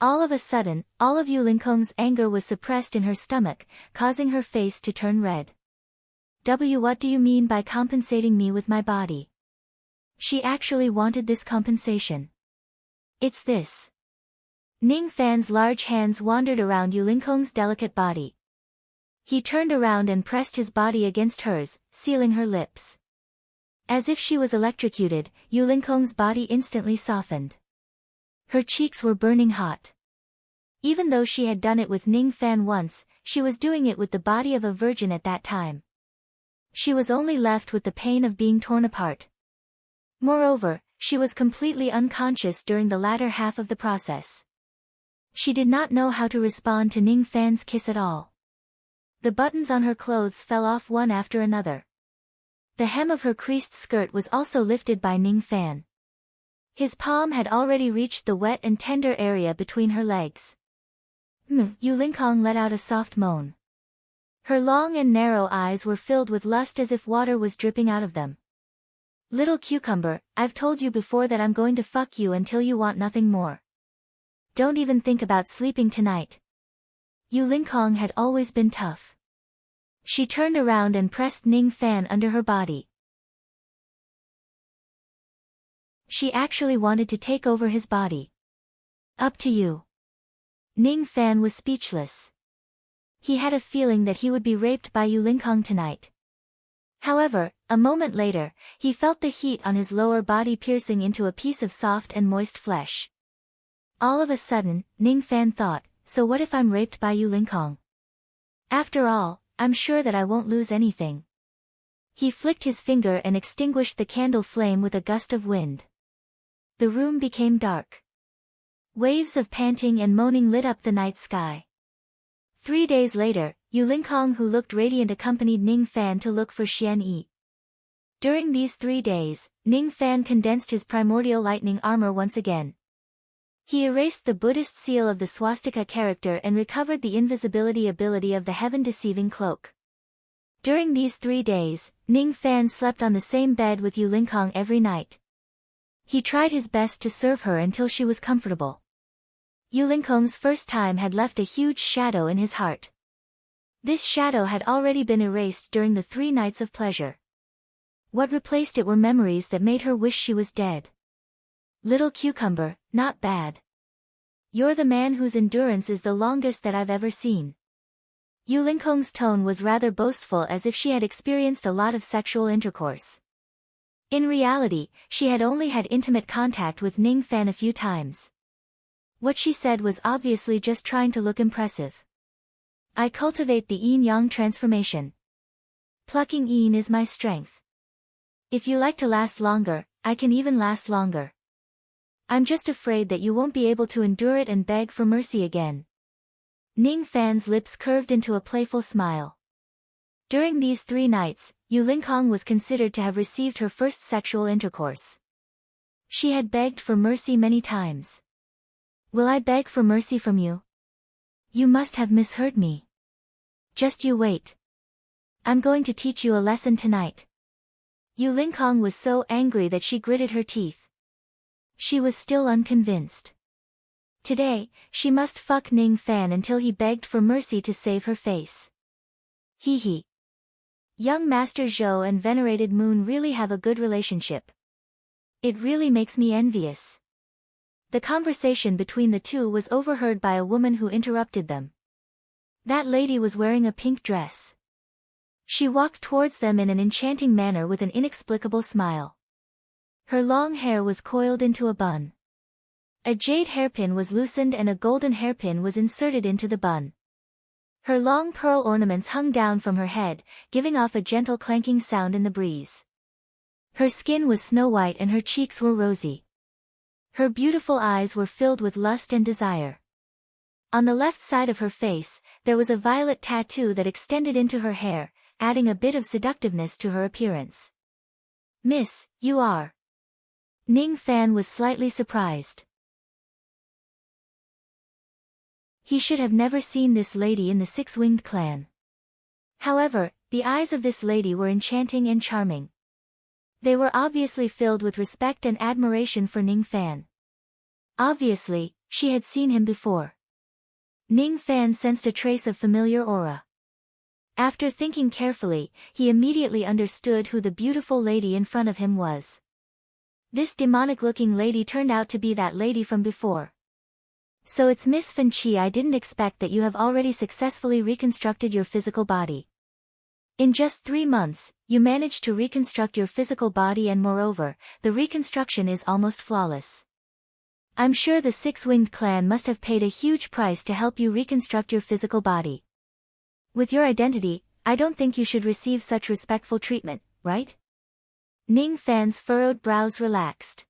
All of a sudden, all of Yu Lingkong's anger was suppressed in her stomach, causing her face to turn red. What do you mean by compensating me with my body? She actually wanted this compensation. It's this. Ning Fan's large hands wandered around Yu Lingkong's delicate body. He turned around and pressed his body against hers, sealing her lips. As if she was electrocuted, Yu Lingkong's body instantly softened. Her cheeks were burning hot. Even though she had done it with Ning Fan once, she was doing it with the body of a virgin at that time. She was only left with the pain of being torn apart. Moreover, she was completely unconscious during the latter half of the process. She did not know how to respond to Ning Fan's kiss at all. The buttons on her clothes fell off one after another. The hem of her creased skirt was also lifted by Ning Fan. His palm had already reached the wet and tender area between her legs. Yu Lingkong let out a soft moan. Her long and narrow eyes were filled with lust as if water was dripping out of them. Little cucumber, I've told you before that I'm going to fuck you until you want nothing more. Don't even think about sleeping tonight. Yu Lingkong had always been tough. She turned around and pressed Ning Fan under her body. She actually wanted to take over his body. Up to you. Ning Fan was speechless. He had a feeling that he would be raped by Yu Lingkong tonight. However, a moment later, he felt the heat on his lower body piercing into a piece of soft and moist flesh. All of a sudden, Ning Fan thought, so what if I'm raped by Yu Lingkong? After all, I'm sure that I won't lose anything. He flicked his finger and extinguished the candle flame with a gust of wind. The room became dark. Waves of panting and moaning lit up the night sky. 3 days later, Yu Lingkong, who looked radiant, accompanied Ning Fan to look for Xian Yi. During these 3 days, Ning Fan condensed his primordial lightning armor once again. He erased the Buddhist seal of the swastika character and recovered the invisibility ability of the heaven-deceiving cloak. During these 3 days, Ning Fan slept on the same bed with Yu Lingkong every night. He tried his best to serve her until she was comfortable. Yu Lingkong's first time had left a huge shadow in his heart. This shadow had already been erased during the 3 nights of pleasure. What replaced it were memories that made her wish she was dead. Little cucumber, not bad. You're the man whose endurance is the longest that I've ever seen. Yu Lingkong's tone was rather boastful, as if she had experienced a lot of sexual intercourse. In reality, she had only had intimate contact with Ning Fan a few times. What she said was obviously just trying to look impressive. I cultivate the yin-yang transformation. Plucking yin is my strength. If you like to last longer, I can even last longer. I'm just afraid that you won't be able to endure it and beg for mercy again. Ning Fan's lips curved into a playful smile. During these 3 nights, Yu Lingkong was considered to have received her first sexual intercourse. She had begged for mercy many times. Will I beg for mercy from you? You must have misheard me. Just you wait. I'm going to teach you a lesson tonight. Yu Lingkong was so angry that she gritted her teeth. She was still unconvinced. Today, she must fuck Ning Fan until he begged for mercy to save her face. Hee hee. Young Master Zhou and Venerated Moon really have a good relationship. It really makes me envious. The conversation between the two was overheard by a woman who interrupted them. That lady was wearing a pink dress. She walked towards them in an enchanting manner with an inexplicable smile. Her long hair was coiled into a bun. A jade hairpin was loosened and a golden hairpin was inserted into the bun. Her long pearl ornaments hung down from her head, giving off a gentle clanking sound in the breeze. Her skin was snow white and her cheeks were rosy. Her beautiful eyes were filled with lust and desire. On the left side of her face, there was a violet tattoo that extended into her hair, adding a bit of seductiveness to her appearance. "Miss, you are." Ning Fan was slightly surprised. He should have never seen this lady in the Six-Winged Clan. However, the eyes of this lady were enchanting and charming. They were obviously filled with respect and admiration for Ning Fan. Obviously, she had seen him before. Ning Fan sensed a trace of familiar aura. After thinking carefully, he immediately understood who the beautiful lady in front of him was. This demonic-looking lady turned out to be that lady from before. "So it's Miss Fan Chi. I didn't expect that you have already successfully reconstructed your physical body. In just 3 months, you managed to reconstruct your physical body and moreover, the reconstruction is almost flawless. I'm sure the Six-Winged Clan must have paid a huge price to help you reconstruct your physical body. With your identity, I don't think you should receive such respectful treatment, right?" Ning Fan's furrowed brows relaxed.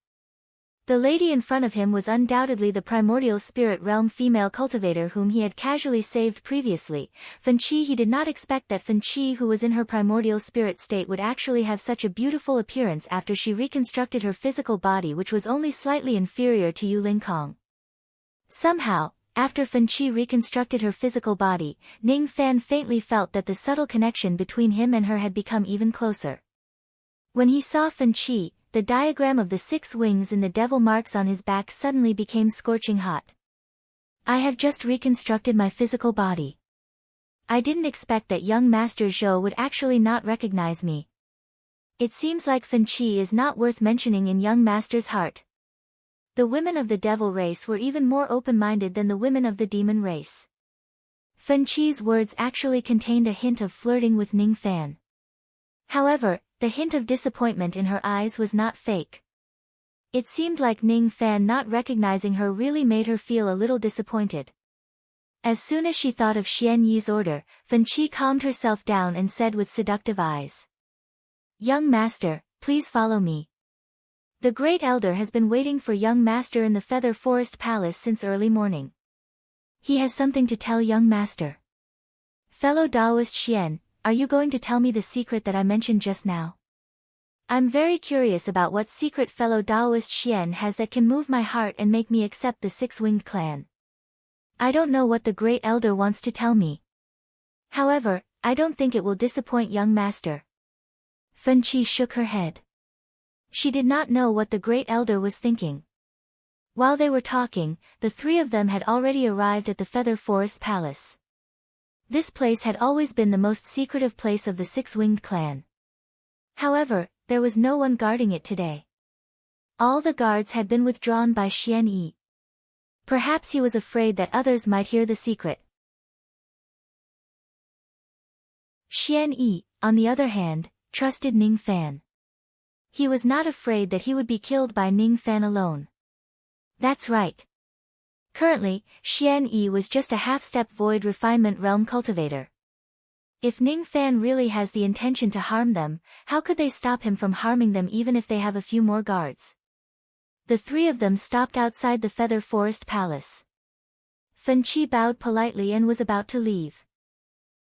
The lady in front of him was undoubtedly the primordial spirit realm female cultivator whom he had casually saved previously. Fan Chi. He did not expect that Fan Chi, who was in her primordial spirit state, would actually have such a beautiful appearance after she reconstructed her physical body, which was only slightly inferior to Yu Ling Kong. Somehow, after Fan Chi reconstructed her physical body, Ning Fan faintly felt that the subtle connection between him and her had become even closer. When he saw Fan Chi, the diagram of the 6 wings and the devil marks on his back suddenly became scorching hot. "I have just reconstructed my physical body. I didn't expect that young Master Zhou would actually not recognize me. It seems like Fan Chi is not worth mentioning in young Master's heart." The women of the devil race were even more open-minded than the women of the demon race. Fan Chi's words actually contained a hint of flirting with Ning Fan. However, the hint of disappointment in her eyes was not fake. It seemed like Ning Fan not recognizing her really made her feel a little disappointed. As soon as she thought of Xian Yi's order, Fan Chi calmed herself down and said with seductive eyes, "Young Master, please follow me. The Great Elder has been waiting for young Master in the Feather Forest Palace since early morning. He has something to tell young Master." "Fellow Taoist Xian, are you going to tell me the secret that I mentioned just now? I'm very curious about what secret fellow Taoist Xian has that can move my heart and make me accept the Six-Winged Clan. I don't know what the Great Elder wants to tell me. However, I don't think it will disappoint young Master." Fan Chi shook her head. She did not know what the Great Elder was thinking. While they were talking, the 3 of them had already arrived at the Feather Forest Palace. This place had always been the most secretive place of the Six-Winged Clan. However, there was no one guarding it today. All the guards had been withdrawn by Xian Yi. Perhaps he was afraid that others might hear the secret. Xian Yi, on the other hand, trusted Ning Fan. He was not afraid that he would be killed by Ning Fan alone. That's right. Currently, Xian Yi was just a half-step void refinement realm cultivator. If Ning Fan really has the intention to harm them, how could they stop him from harming them even if they have a few more guards? The 3 of them stopped outside the Feather Forest Palace. Fan Chi bowed politely and was about to leave.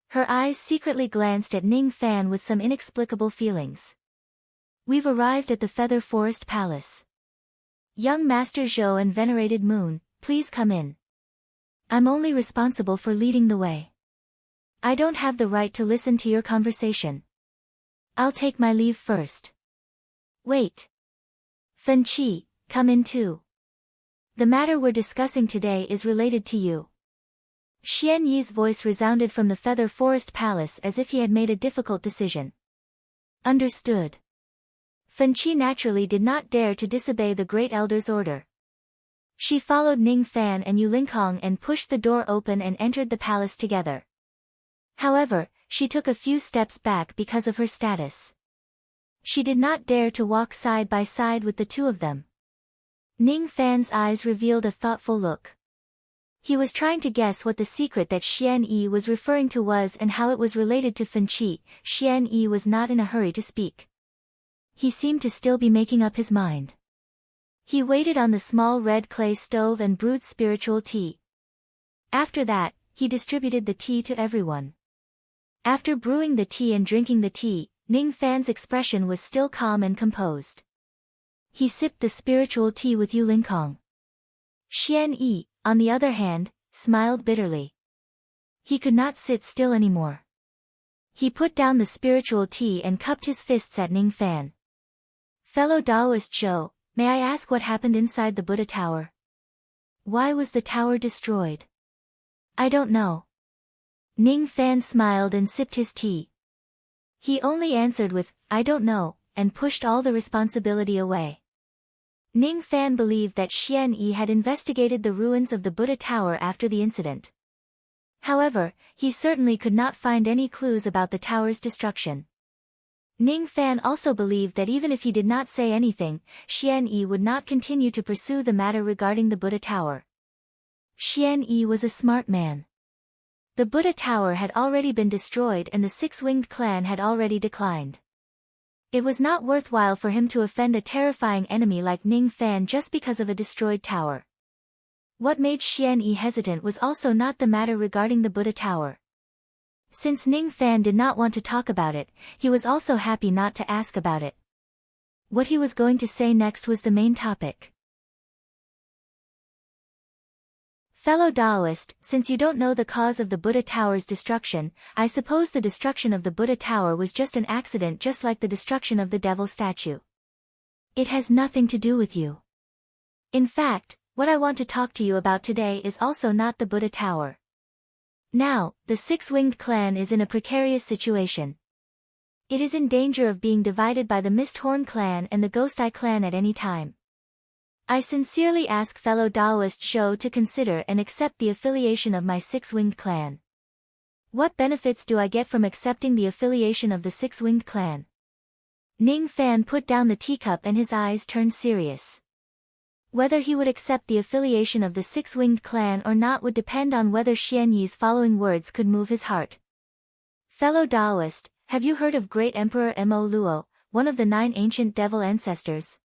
Her eyes secretly glanced at Ning Fan with some inexplicable feelings. "We've arrived at the Feather Forest Palace. Young Master Zhou and Venerated Moon, please come in. I'm only responsible for leading the way. I don't have the right to listen to your conversation. I'll take my leave first." "Wait. Fan Chi, come in too. The matter we're discussing today is related to you." Xian Yi's voice resounded from the Feather Forest Palace as if he had made a difficult decision. Understood. Fen Qi naturally did not dare to disobey the Great Elder's order. She followed Ning Fan and Yu Lingkong and pushed the door open and entered the palace together. However, she took a few steps back because of her status. She did not dare to walk side by side with the two of them. Ning Fan's eyes revealed a thoughtful look. He was trying to guess what the secret that Xian Yi was referring to was and how it was related to Fen Qi. Xian Yi was not in a hurry to speak. He seemed to still be making up his mind. He waited on the small red clay stove and brewed spiritual tea. After that, he distributed the tea to everyone. After brewing the tea and drinking the tea, Ning Fan's expression was still calm and composed. He sipped the spiritual tea with Yu Lingkong. Xian Yi, on the other hand, smiled bitterly. He could not sit still anymore. He put down the spiritual tea and cupped his fists at Ning Fan. Fellow Taoist Zhou, may I ask what happened inside the Buddha Tower? Why was the tower destroyed? I don't know. Ning Fan smiled and sipped his tea. He only answered with, I don't know, and pushed all the responsibility away. Ning Fan believed that Xian Yi had investigated the ruins of the Buddha Tower after the incident. However, he certainly could not find any clues about the tower's destruction. Ning Fan also believed that even if he did not say anything, Xian Yi would not continue to pursue the matter regarding the Buddha Tower. Xian Yi was a smart man. The Buddha Tower had already been destroyed and the six-winged clan had already declined. It was not worthwhile for him to offend a terrifying enemy like Ning Fan just because of a destroyed tower. What made Xian Yi hesitant was also not the matter regarding the Buddha Tower. Since Ning Fan did not want to talk about it, he was also happy not to ask about it. What he was going to say next was the main topic. Fellow Taoist, since you don't know the cause of the Buddha Tower's destruction, I suppose the destruction of the Buddha Tower was just an accident, just like the destruction of the devil statue. It has nothing to do with you. In fact, what I want to talk to you about today is also not the Buddha Tower. Now, the six-winged clan is in a precarious situation. It is in danger of being divided by the Misthorn clan and the Ghost Eye clan at any time. I sincerely ask fellow Taoist Zhou to consider and accept the affiliation of my six-winged clan. What benefits do I get from accepting the affiliation of the six-winged clan? Ning Fan put down the teacup and his eyes turned serious. Whether he would accept the affiliation of the six-winged clan or not would depend on whether Xian Yi's following words could move his heart. Fellow Taoist, have you heard of Great Emperor Mo Luo, one of the 9 ancient devil ancestors?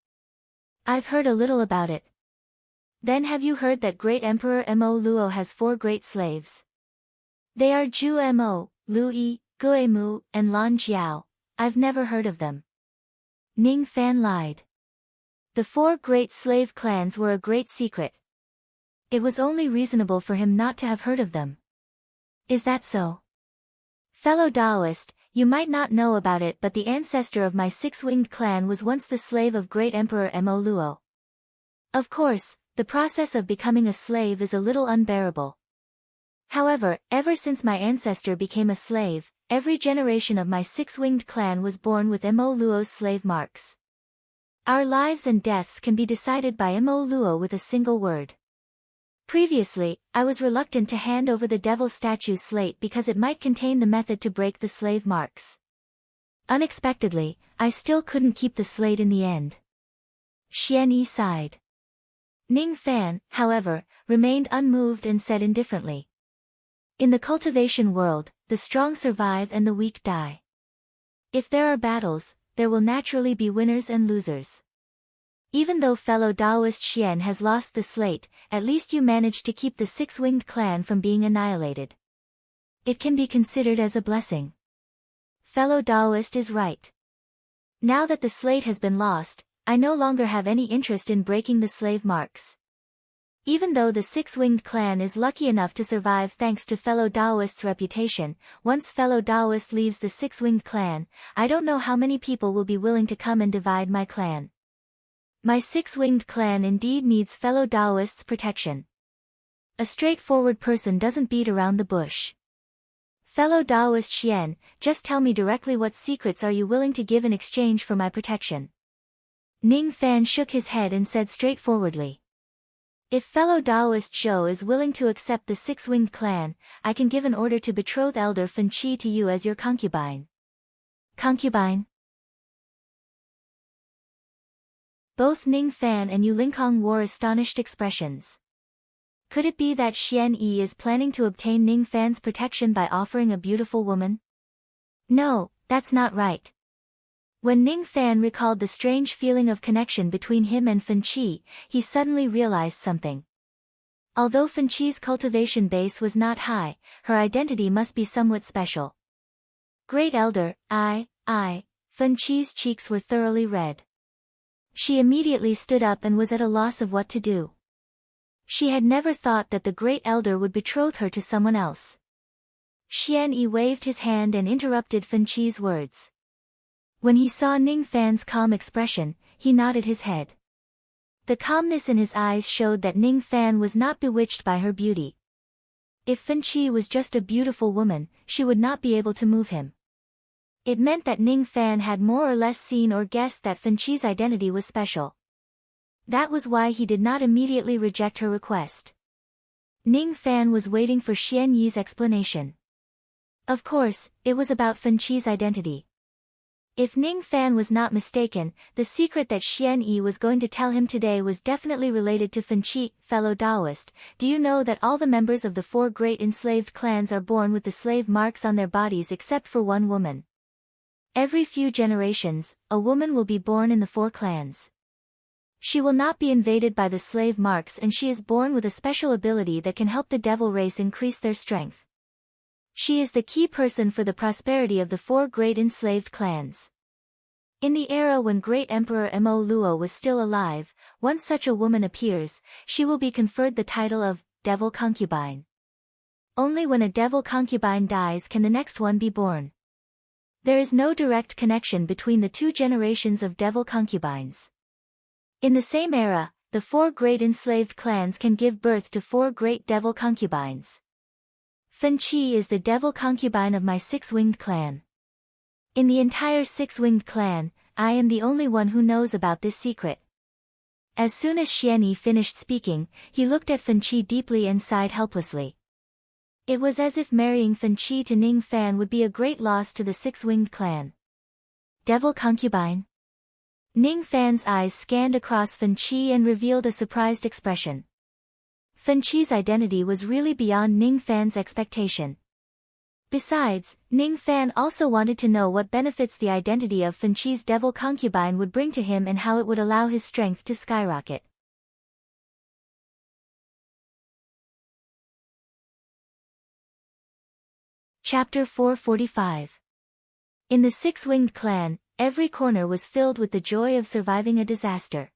I've heard a little about it. Then have you heard that Great Emperor Mo Luo has 4 great slaves? They are Zhu Mo, Lu Yi, Gue Mu, and Lan Jiao. I've never heard of them. Ning Fan lied. The 4 great slave clans were a great secret. It was only reasonable for him not to have heard of them. Is that so? Fellow Taoist, you might not know about it, but the ancestor of my six-winged clan was once the slave of Great Emperor Mo Luo. Of course, the process of becoming a slave is a little unbearable. However, ever since my ancestor became a slave, every generation of my six-winged clan was born with Mo Luo's slave marks. Our lives and deaths can be decided by Mo Luo with a single word. Previously, I was reluctant to hand over the devil statue slate because it might contain the method to break the slave marks. Unexpectedly, I still couldn't keep the slate in the end. Xian Yi sighed. Ning Fan, however, remained unmoved and said indifferently. In the cultivation world, the strong survive and the weak die. If there are battles, there will naturally be winners and losers. Even though fellow Taoist Xian has lost the slate, at least you managed to keep the six-winged clan from being annihilated. It can be considered as a blessing. Fellow Taoist is right. Now that the slate has been lost, I no longer have any interest in breaking the slave marks. Even though the six-winged clan is lucky enough to survive thanks to fellow Taoist's reputation, once fellow Taoist leaves the six-winged clan, I don't know how many people will be willing to come and divide my clan. My six-winged clan indeed needs fellow Taoist's protection. A straightforward person doesn't beat around the bush. Fellow Taoist Xian, just tell me directly what secrets are you willing to give in exchange for my protection. Ning Fan shook his head and said straightforwardly. If fellow Taoist Zhou is willing to accept the six-winged clan, I can give an order to betroth Elder Fan Qi to you as your concubine. Concubine? Both Ning Fan and Yu Lingkong wore astonished expressions. Could it be that Xian Yi is planning to obtain Ning Fan's protection by offering a beautiful woman? No, that's not right. When Ning Fan recalled the strange feeling of connection between him and Fan Qi, he suddenly realized something. Although Fan Qi's cultivation base was not high, her identity must be somewhat special. Great Elder, Fan Qi's cheeks were thoroughly red. She immediately stood up and was at a loss of what to do. She had never thought that the Great Elder would betroth her to someone else. Xian Yi waved his hand and interrupted Fan Qi's words. When he saw Ning Fan's calm expression, he nodded his head. The calmness in his eyes showed that Ning Fan was not bewitched by her beauty. If Fan Qi was just a beautiful woman, she would not be able to move him. It meant that Ning Fan had more or less seen or guessed that Fan Qi's identity was special. That was why he did not immediately reject her request. Ning Fan was waiting for Xian Yi's explanation. Of course, it was about Fan Qi's identity. If Ning Fan was not mistaken, the secret that Xian Yi was going to tell him today was definitely related to Fan Qi. Fellow Taoist, do you know that all the members of the four great enslaved clans are born with the slave marks on their bodies except for one woman? Every few generations, a woman will be born in the four clans. She will not be invaded by the slave marks and she is born with a special ability that can help the devil race increase their strength. She is the key person for the prosperity of the four great enslaved clans. In the era when Great Emperor Mo Luo was still alive, once such a woman appears, she will be conferred the title of Devil Concubine. Only when a devil concubine dies can the next one be born. There is no direct connection between the two generations of devil concubines. In the same era, the four great enslaved clans can give birth to four great devil concubines. Fan Qi is the devil concubine of my six-winged clan. In the entire six-winged clan, I am the only one who knows about this secret. As soon as Xian Yi finished speaking, he looked at Fan Qi deeply and sighed helplessly. It was as if marrying Fan Qi to Ning Fan would be a great loss to the six-winged clan. Devil concubine? Ning Fan's eyes scanned across Fan Qi and revealed a surprised expression. Fan Qi's identity was really beyond Ning Fan's expectation. Besides, Ning Fan also wanted to know what benefits the identity of Fan Qi's devil concubine would bring to him and how it would allow his strength to skyrocket. Chapter 445. In the six-winged clan, every corner was filled with the joy of surviving a disaster.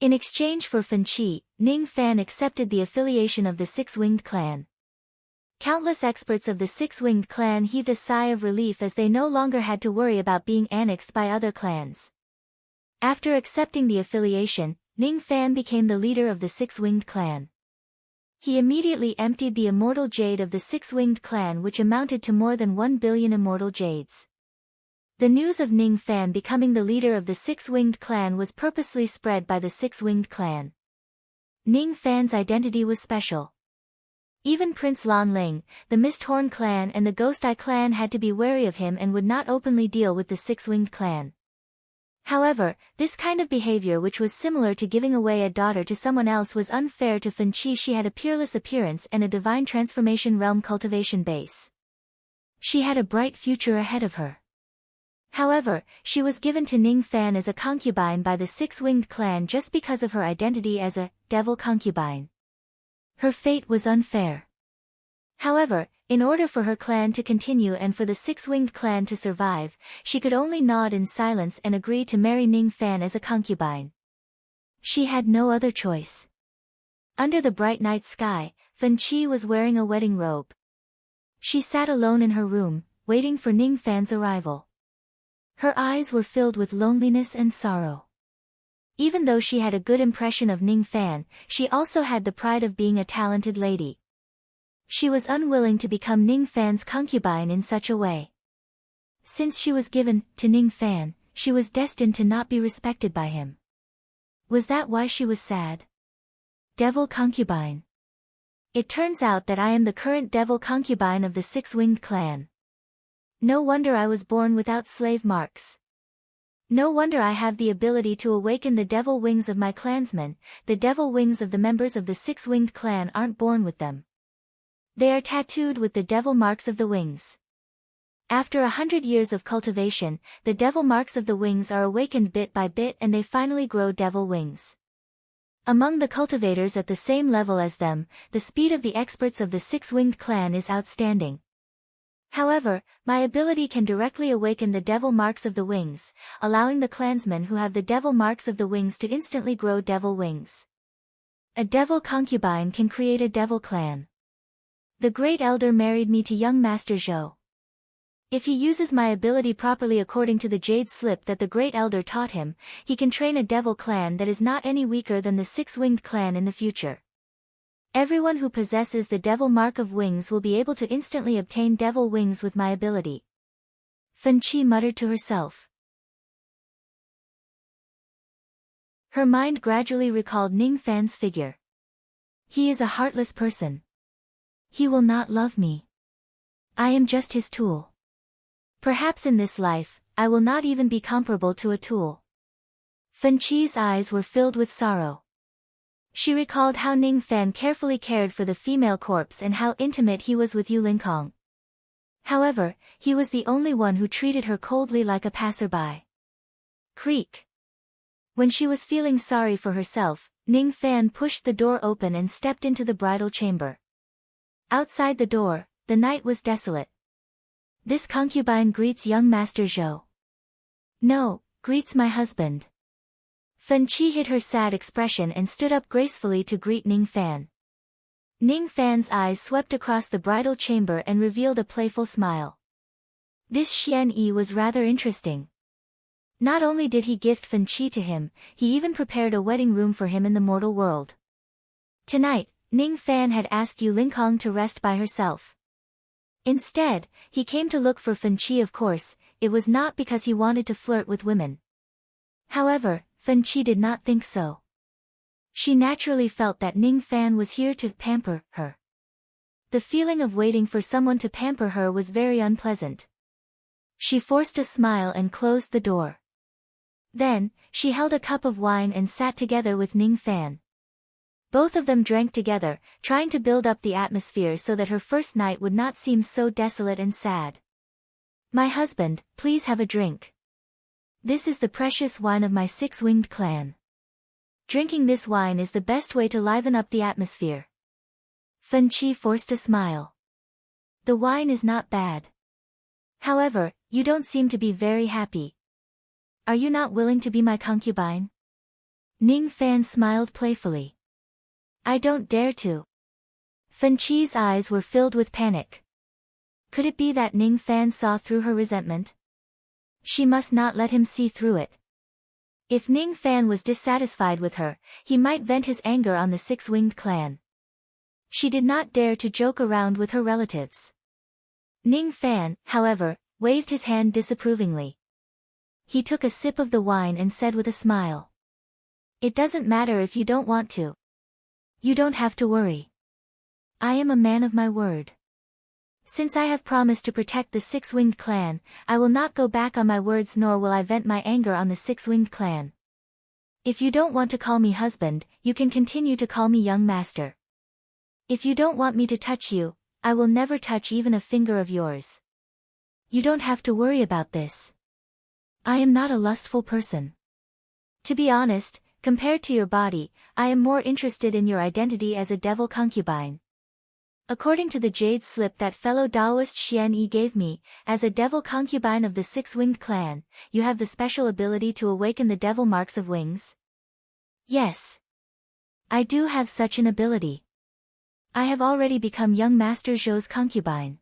In exchange for Fan Qi, Ning Fan accepted the affiliation of the six-winged clan. Countless experts of the six-winged clan heaved a sigh of relief as they no longer had to worry about being annexed by other clans. After accepting the affiliation, Ning Fan became the leader of the six-winged clan. He immediately emptied the immortal jade of the six-winged clan, which amounted to more than 1 billion immortal jades. The news of Ning Fan becoming the leader of the six-winged clan was purposely spread by the six-winged clan. Ning Fan's identity was special. Even Prince Lan Ling, the Misthorn clan and the Ghost Eye clan had to be wary of him and would not openly deal with the six-winged clan. However, this kind of behavior, which was similar to giving away a daughter to someone else, was unfair to Fan Qi. She had a peerless appearance and a divine transformation realm cultivation base. She had a bright future ahead of her. However, she was given to Ning Fan as a concubine by the six-winged clan just because of her identity as a devil concubine. Her fate was unfair. However, in order for her clan to continue and for the six-winged clan to survive, she could only nod in silence and agree to marry Ning Fan as a concubine. She had no other choice. Under the bright night sky, Fan Qi was wearing a wedding robe. She sat alone in her room, waiting for Ning Fan's arrival. Her eyes were filled with loneliness and sorrow. Even though she had a good impression of Ning Fan, she also had the pride of being a talented lady. She was unwilling to become Ning Fan's concubine in such a way. Since she was given to Ning Fan, she was destined to not be respected by him. Was that why she was sad? Devil concubine. It turns out that I am the current devil concubine of the Six-Winged Clan. No wonder I was born without slave marks. No wonder I have the ability to awaken the devil wings of my clansmen. The devil wings of the members of the Six-Winged Clan aren't born with them. They are tattooed with the devil marks of the wings. After 100 years of cultivation, the devil marks of the wings are awakened bit by bit and they finally grow devil wings. Among the cultivators at the same level as them, the speed of the experts of the Six-Winged Clan is outstanding. However, my ability can directly awaken the devil marks of the wings, allowing the clansmen who have the devil marks of the wings to instantly grow devil wings. A devil concubine can create a devil clan. The Great Elder married me to young Master Zhou. If he uses my ability properly according to the Jade Slip that the Great Elder taught him, he can train a devil clan that is not any weaker than the Six-Winged Clan in the future. Everyone who possesses the devil mark of wings will be able to instantly obtain devil wings with my ability. Fen Qi muttered to herself. Her mind gradually recalled Ning Fan's figure. He is a heartless person. He will not love me. I am just his tool. Perhaps in this life, I will not even be comparable to a tool. Fen Qi's eyes were filled with sorrow. She recalled how Ning Fan carefully cared for the female corpse and how intimate he was with Yu Linkong. However, he was the only one who treated her coldly like a passerby. Creak. When she was feeling sorry for herself, Ning Fan pushed the door open and stepped into the bridal chamber. Outside the door, the night was desolate. This concubine greets young Master Zhou. No, greets my husband. Fen Qi hid her sad expression and stood up gracefully to greet Ning Fan. Ning Fan's eyes swept across the bridal chamber and revealed a playful smile. This Xian Yi was rather interesting. Not only did he gift Fen Qi to him, he even prepared a wedding room for him in the mortal world. Tonight, Ning Fan had asked Yu Linkong to rest by herself. Instead, he came to look for Fen Qi. Of course, it was not because he wanted to flirt with women. However, Fen Qi did not think so. She naturally felt that Ning Fan was here to pamper her. The feeling of waiting for someone to pamper her was very unpleasant. She forced a smile and closed the door. Then, she held a cup of wine and sat together with Ning Fan. Both of them drank together, trying to build up the atmosphere so that her first night would not seem so desolate and sad. My husband, please have a drink. This is the precious wine of my Six-Winged Clan. Drinking this wine is the best way to liven up the atmosphere. Fen Qi forced a smile. The wine is not bad. However, you don't seem to be very happy. Are you not willing to be my concubine? Ning Fan smiled playfully. I don't dare to. Fen Qi's eyes were filled with panic. Could it be that Ning Fan saw through her resentment? She must not let him see through it. If Ning Fan was dissatisfied with her, he might vent his anger on the Six-Winged Clan. She did not dare to joke around with her relatives. Ning Fan, however, waved his hand disapprovingly. He took a sip of the wine and said with a smile. It doesn't matter if you don't want to. You don't have to worry. I am a man of my word. Since I have promised to protect the Six-Winged Clan, I will not go back on my words nor will I vent my anger on the Six-Winged Clan. If you don't want to call me husband, you can continue to call me young master. If you don't want me to touch you, I will never touch even a finger of yours. You don't have to worry about this. I am not a lustful person. To be honest, compared to your body, I am more interested in your identity as a devil concubine. According to the jade slip that fellow Taoist Xian Yi gave me, as a devil concubine of the Six-Winged Clan, you have the special ability to awaken the devil marks of wings? Yes. I do have such an ability. I have already become young Master Zhou's concubine.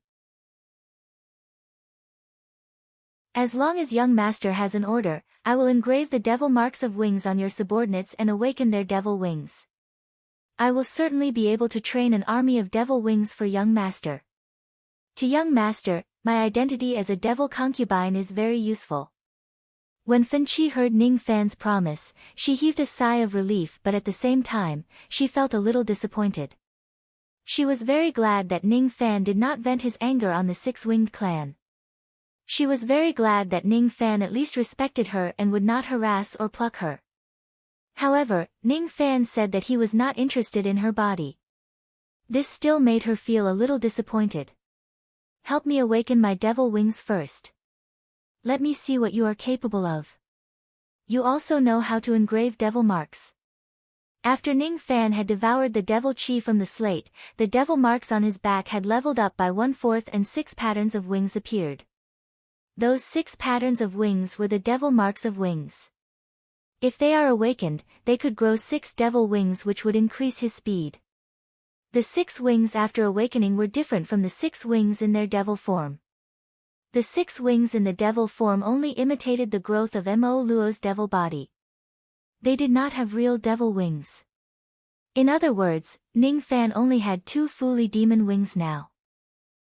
As long as young master has an order, I will engrave the devil marks of wings on your subordinates and awaken their devil wings. I will certainly be able to train an army of devil wings for young master. To young master, my identity as a devil concubine is very useful. When Fanqi heard Ning Fan's promise, she heaved a sigh of relief, but at the same time, she felt a little disappointed. She was very glad that Ning Fan did not vent his anger on the six-winged clan. She was very glad that Ning Fan at least respected her and would not harass or pluck her. However, Ning Fan said that he was not interested in her body. This still made her feel a little disappointed. Help me awaken my devil wings first. Let me see what you are capable of. You also know how to engrave devil marks. After Ning Fan had devoured the devil chi from the slate, the devil marks on his back had leveled up by 1/4 and 6 patterns of wings appeared. Those 6 patterns of wings were the devil marks of wings. If they are awakened, they could grow 6 devil wings, which would increase his speed. The 6 wings after awakening were different from the 6 wings in their devil form. The 6 wings in the devil form only imitated the growth of Mo Luo's devil body. They did not have real devil wings. In other words, Ning Fan only had 2 fully demon wings now.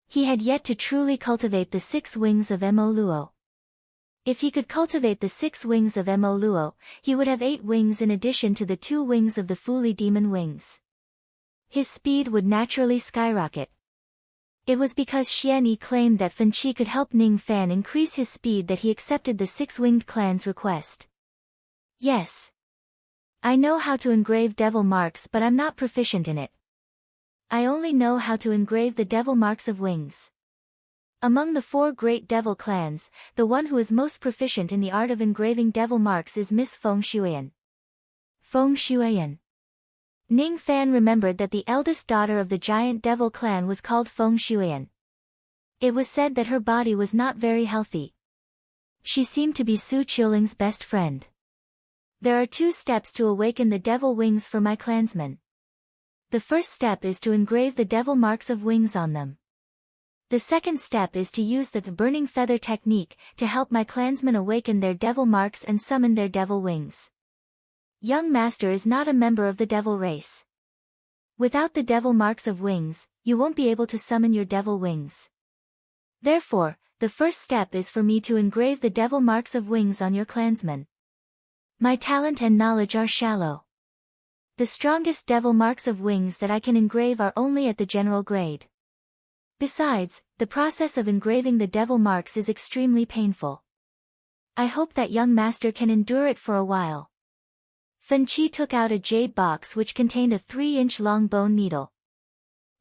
He had yet to truly cultivate the 6 wings of Mo Luo. If he could cultivate the 6 wings of Mo Luo, he would have 8 wings in addition to the 2 wings of the fully demon wings. His speed would naturally skyrocket. It was because Xian Yi claimed that Fanqi could help Ning Fan increase his speed that he accepted the 6-winged clan's request. Yes. I know how to engrave devil marks, but I'm not proficient in it. I only know how to engrave the devil marks of wings. Among the 4 great devil clans, the one who is most proficient in the art of engraving devil marks is Miss Feng Shuiyan. Feng Shuiyan. Ning Fan remembered that the eldest daughter of the giant devil clan was called Feng Shuiyan. It was said that her body was not very healthy. She seemed to be Su Qiuling's best friend. There are 2 steps to awaken the devil wings for my clansmen. The first step is to engrave the devil marks of wings on them. The second step is to use the burning feather technique to help my clansmen awaken their devil marks and summon their devil wings. Young master is not a member of the devil race. Without the devil marks of wings, you won't be able to summon your devil wings. Therefore, the first step is for me to engrave the devil marks of wings on your clansmen. My talent and knowledge are shallow. The strongest devil marks of wings that I can engrave are only at the general grade. Besides, the process of engraving the devil marks is extremely painful. I hope that young master can endure it for a while. Fanqi took out a jade box which contained a 3-inch long bone needle.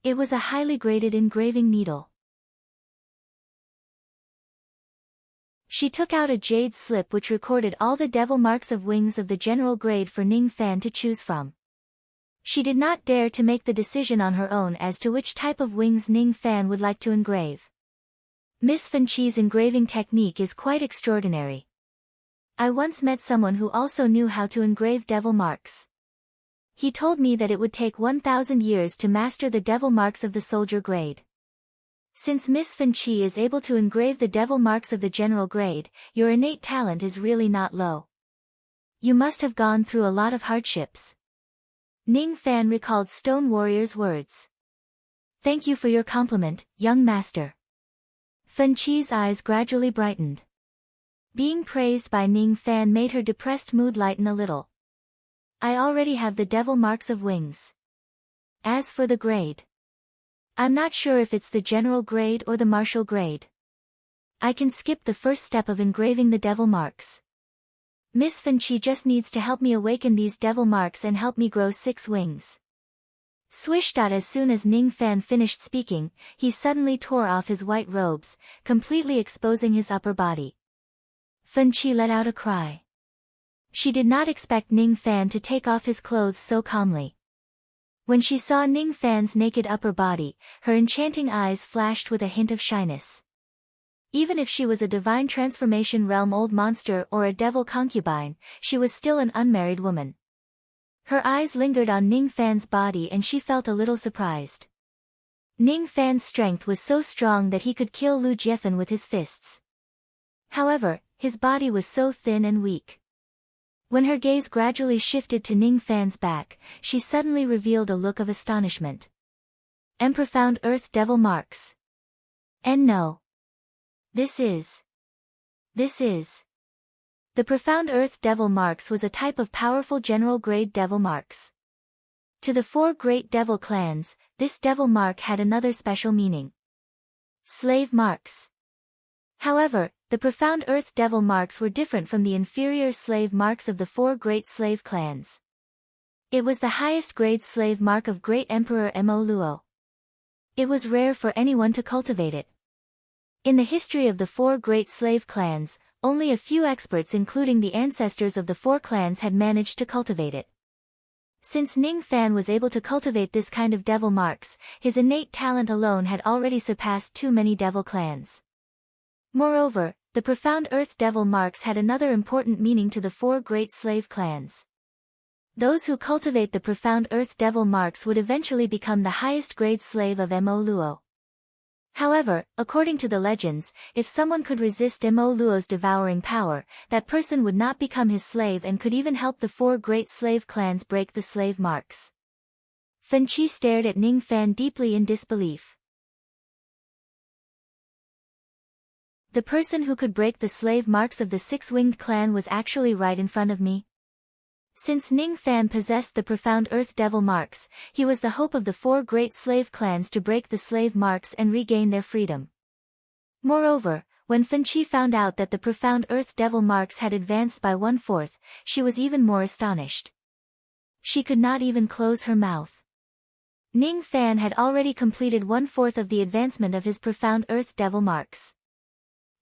It was a highly graded engraving needle. She took out a jade slip which recorded all the devil marks of wings of the general grade for Ning Fan to choose from. She did not dare to make the decision on her own as to which type of wings Ning Fan would like to engrave. Miss Fanqi's engraving technique is quite extraordinary. I once met someone who also knew how to engrave devil marks. He told me that it would take 1,000 years to master the devil marks of the soldier grade. Since Miss Fanqi is able to engrave the devil marks of the general grade, your innate talent is really not low. You must have gone through a lot of hardships. Ning Fan recalled Stone Warrior's words. Thank you for your compliment, young master. Fanqi's eyes gradually brightened. Being praised by Ning Fan made her depressed mood lighten a little. I already have the devil marks of wings. As for the grade, I'm not sure if it's the general grade or the martial grade. I can skip the first step of engraving the devil marks. Miss Fanqi just needs to help me awaken these devil marks and help me grow 6 wings. Swish. As soon as Ning Fan finished speaking, he suddenly tore off his white robes, completely exposing his upper body. Fanqi let out a cry. She did not expect Ning Fan to take off his clothes so calmly. When she saw Ning Fan's naked upper body, her enchanting eyes flashed with a hint of shyness. Even if she was a divine transformation realm old monster or a devil concubine, she was still an unmarried woman. Her eyes lingered on Ning Fan's body and she felt a little surprised. Ning Fan's strength was so strong that he could kill Lu Jiefan with his fists. However, his body was so thin and weak. When her gaze gradually shifted to Ning Fan's back, she suddenly revealed a look of astonishment. And profound earth devil marks. And no. This is. The profound earth devil marks was a type of powerful general-grade devil marks. To the 4 great devil clans, this devil mark had another special meaning. Slave marks. However, the profound earth devil marks were different from the inferior slave marks of the 4 great slave clans. It was the highest grade slave mark of Great Emperor Mo Luo. It was rare for anyone to cultivate it. In the history of the 4 great slave clans, only a few experts including the ancestors of the 4 clans had managed to cultivate it. Since Ning Fan was able to cultivate this kind of devil marks, his innate talent alone had already surpassed too many devil clans. Moreover, the profound earth devil marks had another important meaning to the 4 great slave clans. Those who cultivate the profound earth devil marks would eventually become the highest grade slave of Mo Luo. However, according to the legends, if someone could resist Mo Luo's devouring power, that person would not become his slave and could even help the 4 great slave clans break the slave marks. Fen Qi stared at Ning Fan deeply in disbelief. The person who could break the slave marks of the 6-winged clan was actually right in front of me. Since Ning Fan possessed the profound earth devil marks, he was the hope of the 4 great slave clans to break the slave marks and regain their freedom. Moreover, when Fen Qi found out that the profound earth devil marks had advanced by 1/4, she was even more astonished. She could not even close her mouth. Ning Fan had already completed 1/4 of the advancement of his profound earth devil marks.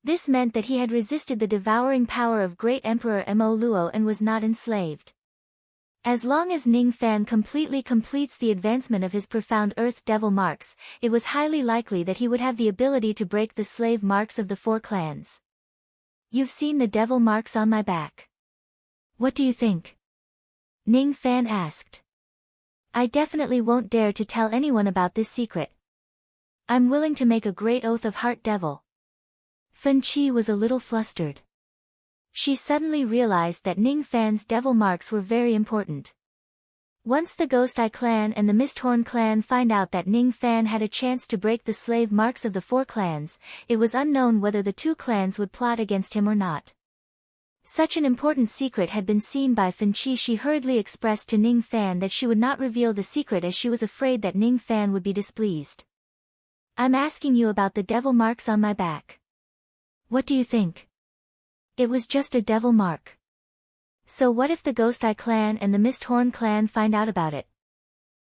This meant that he had resisted the devouring power of Great Emperor Mo Luo and was not enslaved. As long as Ning Fan completely completes the advancement of his profound earth devil marks, it was highly likely that he would have the ability to break the slave marks of the 4 clans. You've seen the devil marks on my back. What do you think? Ning Fan asked. I definitely won't dare to tell anyone about this secret. I'm willing to make a great oath of heart devil. Fen Qi was a little flustered. She suddenly realized that Ning Fan's devil marks were very important. Once the Ghost Eye clan and the Misthorn clan find out that Ning Fan had a chance to break the slave marks of the 4 clans, it was unknown whether the 2 clans would plot against him or not. Such an important secret had been seen by Fen Qi. She hurriedly expressed to Ning Fan that she would not reveal the secret as she was afraid that Ning Fan would be displeased. I'm asking you about the devil marks on my back. What do you think? It was just a devil mark. So what if the Ghost Eye clan and the Misthorn clan find out about it?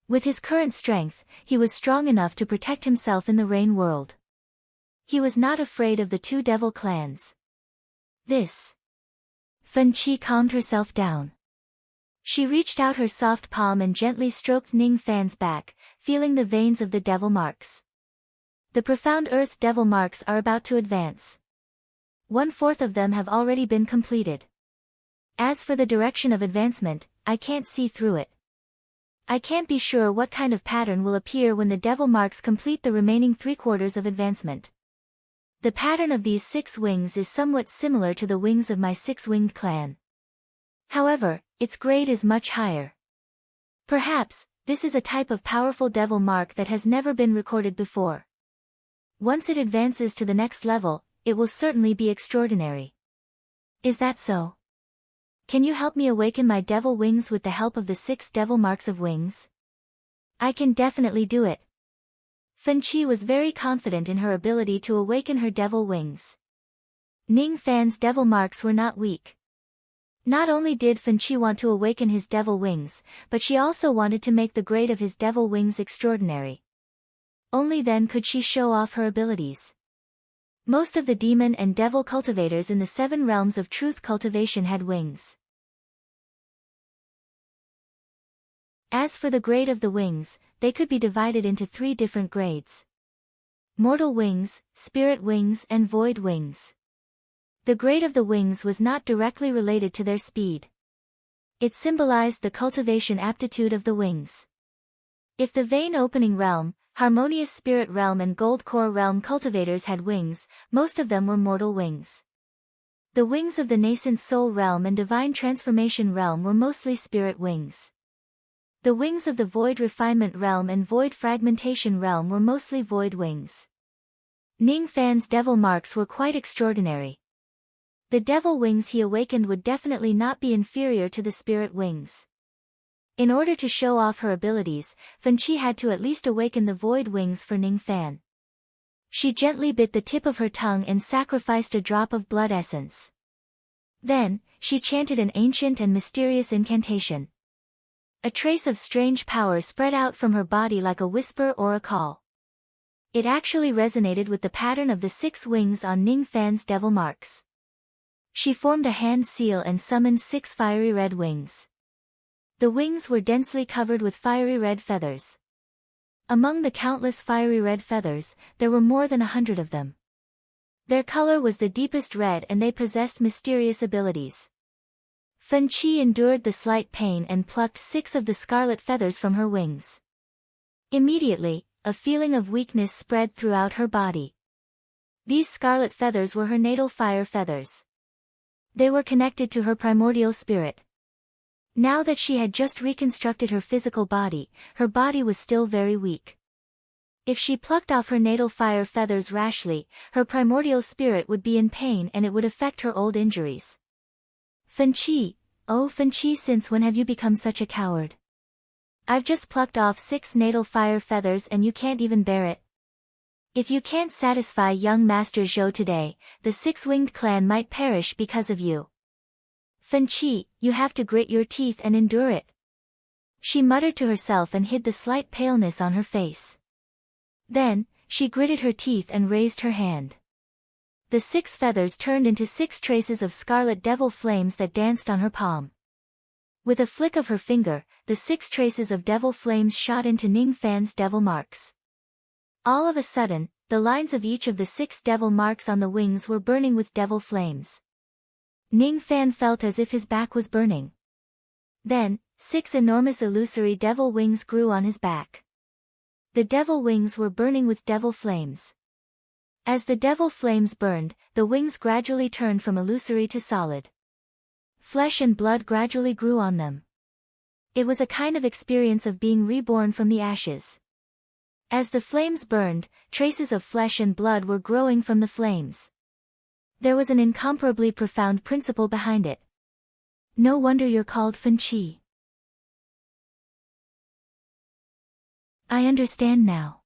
With his current strength, he was strong enough to protect himself in the Rain world. He was not afraid of the 2 devil clans. Fen Qi calmed herself down. She reached out her soft palm and gently stroked Ning Fan's back, feeling the veins of the devil marks. The profound earth devil marks are about to advance. 1/4 of them have already been completed. As for the direction of advancement, I can't see through it. I can't be sure what kind of pattern will appear when the devil marks complete the remaining 3/4 of advancement. The pattern of these 6 wings is somewhat similar to the wings of my 6-winged clan. However, its grade is much higher. Perhaps, this is a type of powerful devil mark that has never been recorded before. Once it advances to the next level, it will certainly be extraordinary. Is that so? Can you help me awaken my devil wings with the help of the 6 devil marks of wings? I can definitely do it. Fen Qi was very confident in her ability to awaken her devil wings. Ning Fan's devil marks were not weak. Not only did Fen Qi want to awaken his devil wings, but she also wanted to make the grade of his devil wings extraordinary. Only then could she show off her abilities. Most of the demon and devil cultivators in the 7 realms of truth cultivation had wings. As for the grade of the wings, they could be divided into 3 different grades. Mortal wings, spirit wings and void wings. The grade of the wings was not directly related to their speed. It symbolized the cultivation aptitude of the wings. If the vein opening realm, harmonious spirit realm and gold core realm cultivators had wings, most of them were mortal wings. The wings of the nascent soul realm and divine transformation realm were mostly spirit wings. The wings of the void refinement realm and void fragmentation realm were mostly void wings. Ning Fan's devil marks were quite extraordinary. The devil wings he awakened would definitely not be inferior to the spirit wings. In order to show off her abilities, Fan Qi had to at least awaken the void wings for Ning Fan. She gently bit the tip of her tongue and sacrificed a drop of blood essence. Then, she chanted an ancient and mysterious incantation. A trace of strange power spread out from her body like a whisper or a call. It actually resonated with the pattern of the 6 wings on Ning Fan's devil marks. She formed a hand seal and summoned 6 fiery red wings. The wings were densely covered with fiery red feathers. Among the countless fiery red feathers, there were more than 100 of them. Their color was the deepest red and they possessed mysterious abilities. Fan Qi endured the slight pain and plucked 6 of the scarlet feathers from her wings. Immediately, a feeling of weakness spread throughout her body. These scarlet feathers were her natal fire feathers. They were connected to her primordial spirit. Now that she had just reconstructed her physical body, her body was still very weak. If she plucked off her natal fire feathers rashly, her primordial spirit would be in pain and it would affect her old injuries. Fan Qi, oh Fan Qi, since when have you become such a coward? I've just plucked off 6 natal fire feathers and you can't even bear it. If you can't satisfy young Master Zhou today, the 6-winged clan might perish because of you. Fan Qi, you have to grit your teeth and endure it. She muttered to herself and hid the slight paleness on her face. Then, she gritted her teeth and raised her hand. The 6 feathers turned into 6 traces of scarlet devil flames that danced on her palm. With a flick of her finger, the 6 traces of devil flames shot into Ning Fan's devil marks. All of a sudden, the lines of each of the 6 devil marks on the wings were burning with devil flames. Ning Fan felt as if his back was burning. Then, 6 enormous illusory devil wings grew on his back. The devil wings were burning with devil flames. As the devil flames burned, the wings gradually turned from illusory to solid. Flesh and blood gradually grew on them. It was a kind of experience of being reborn from the ashes. As the flames burned, traces of flesh and blood were growing from the flames. There was an incomparably profound principle behind it. No wonder you're called Fan Qi. I understand now.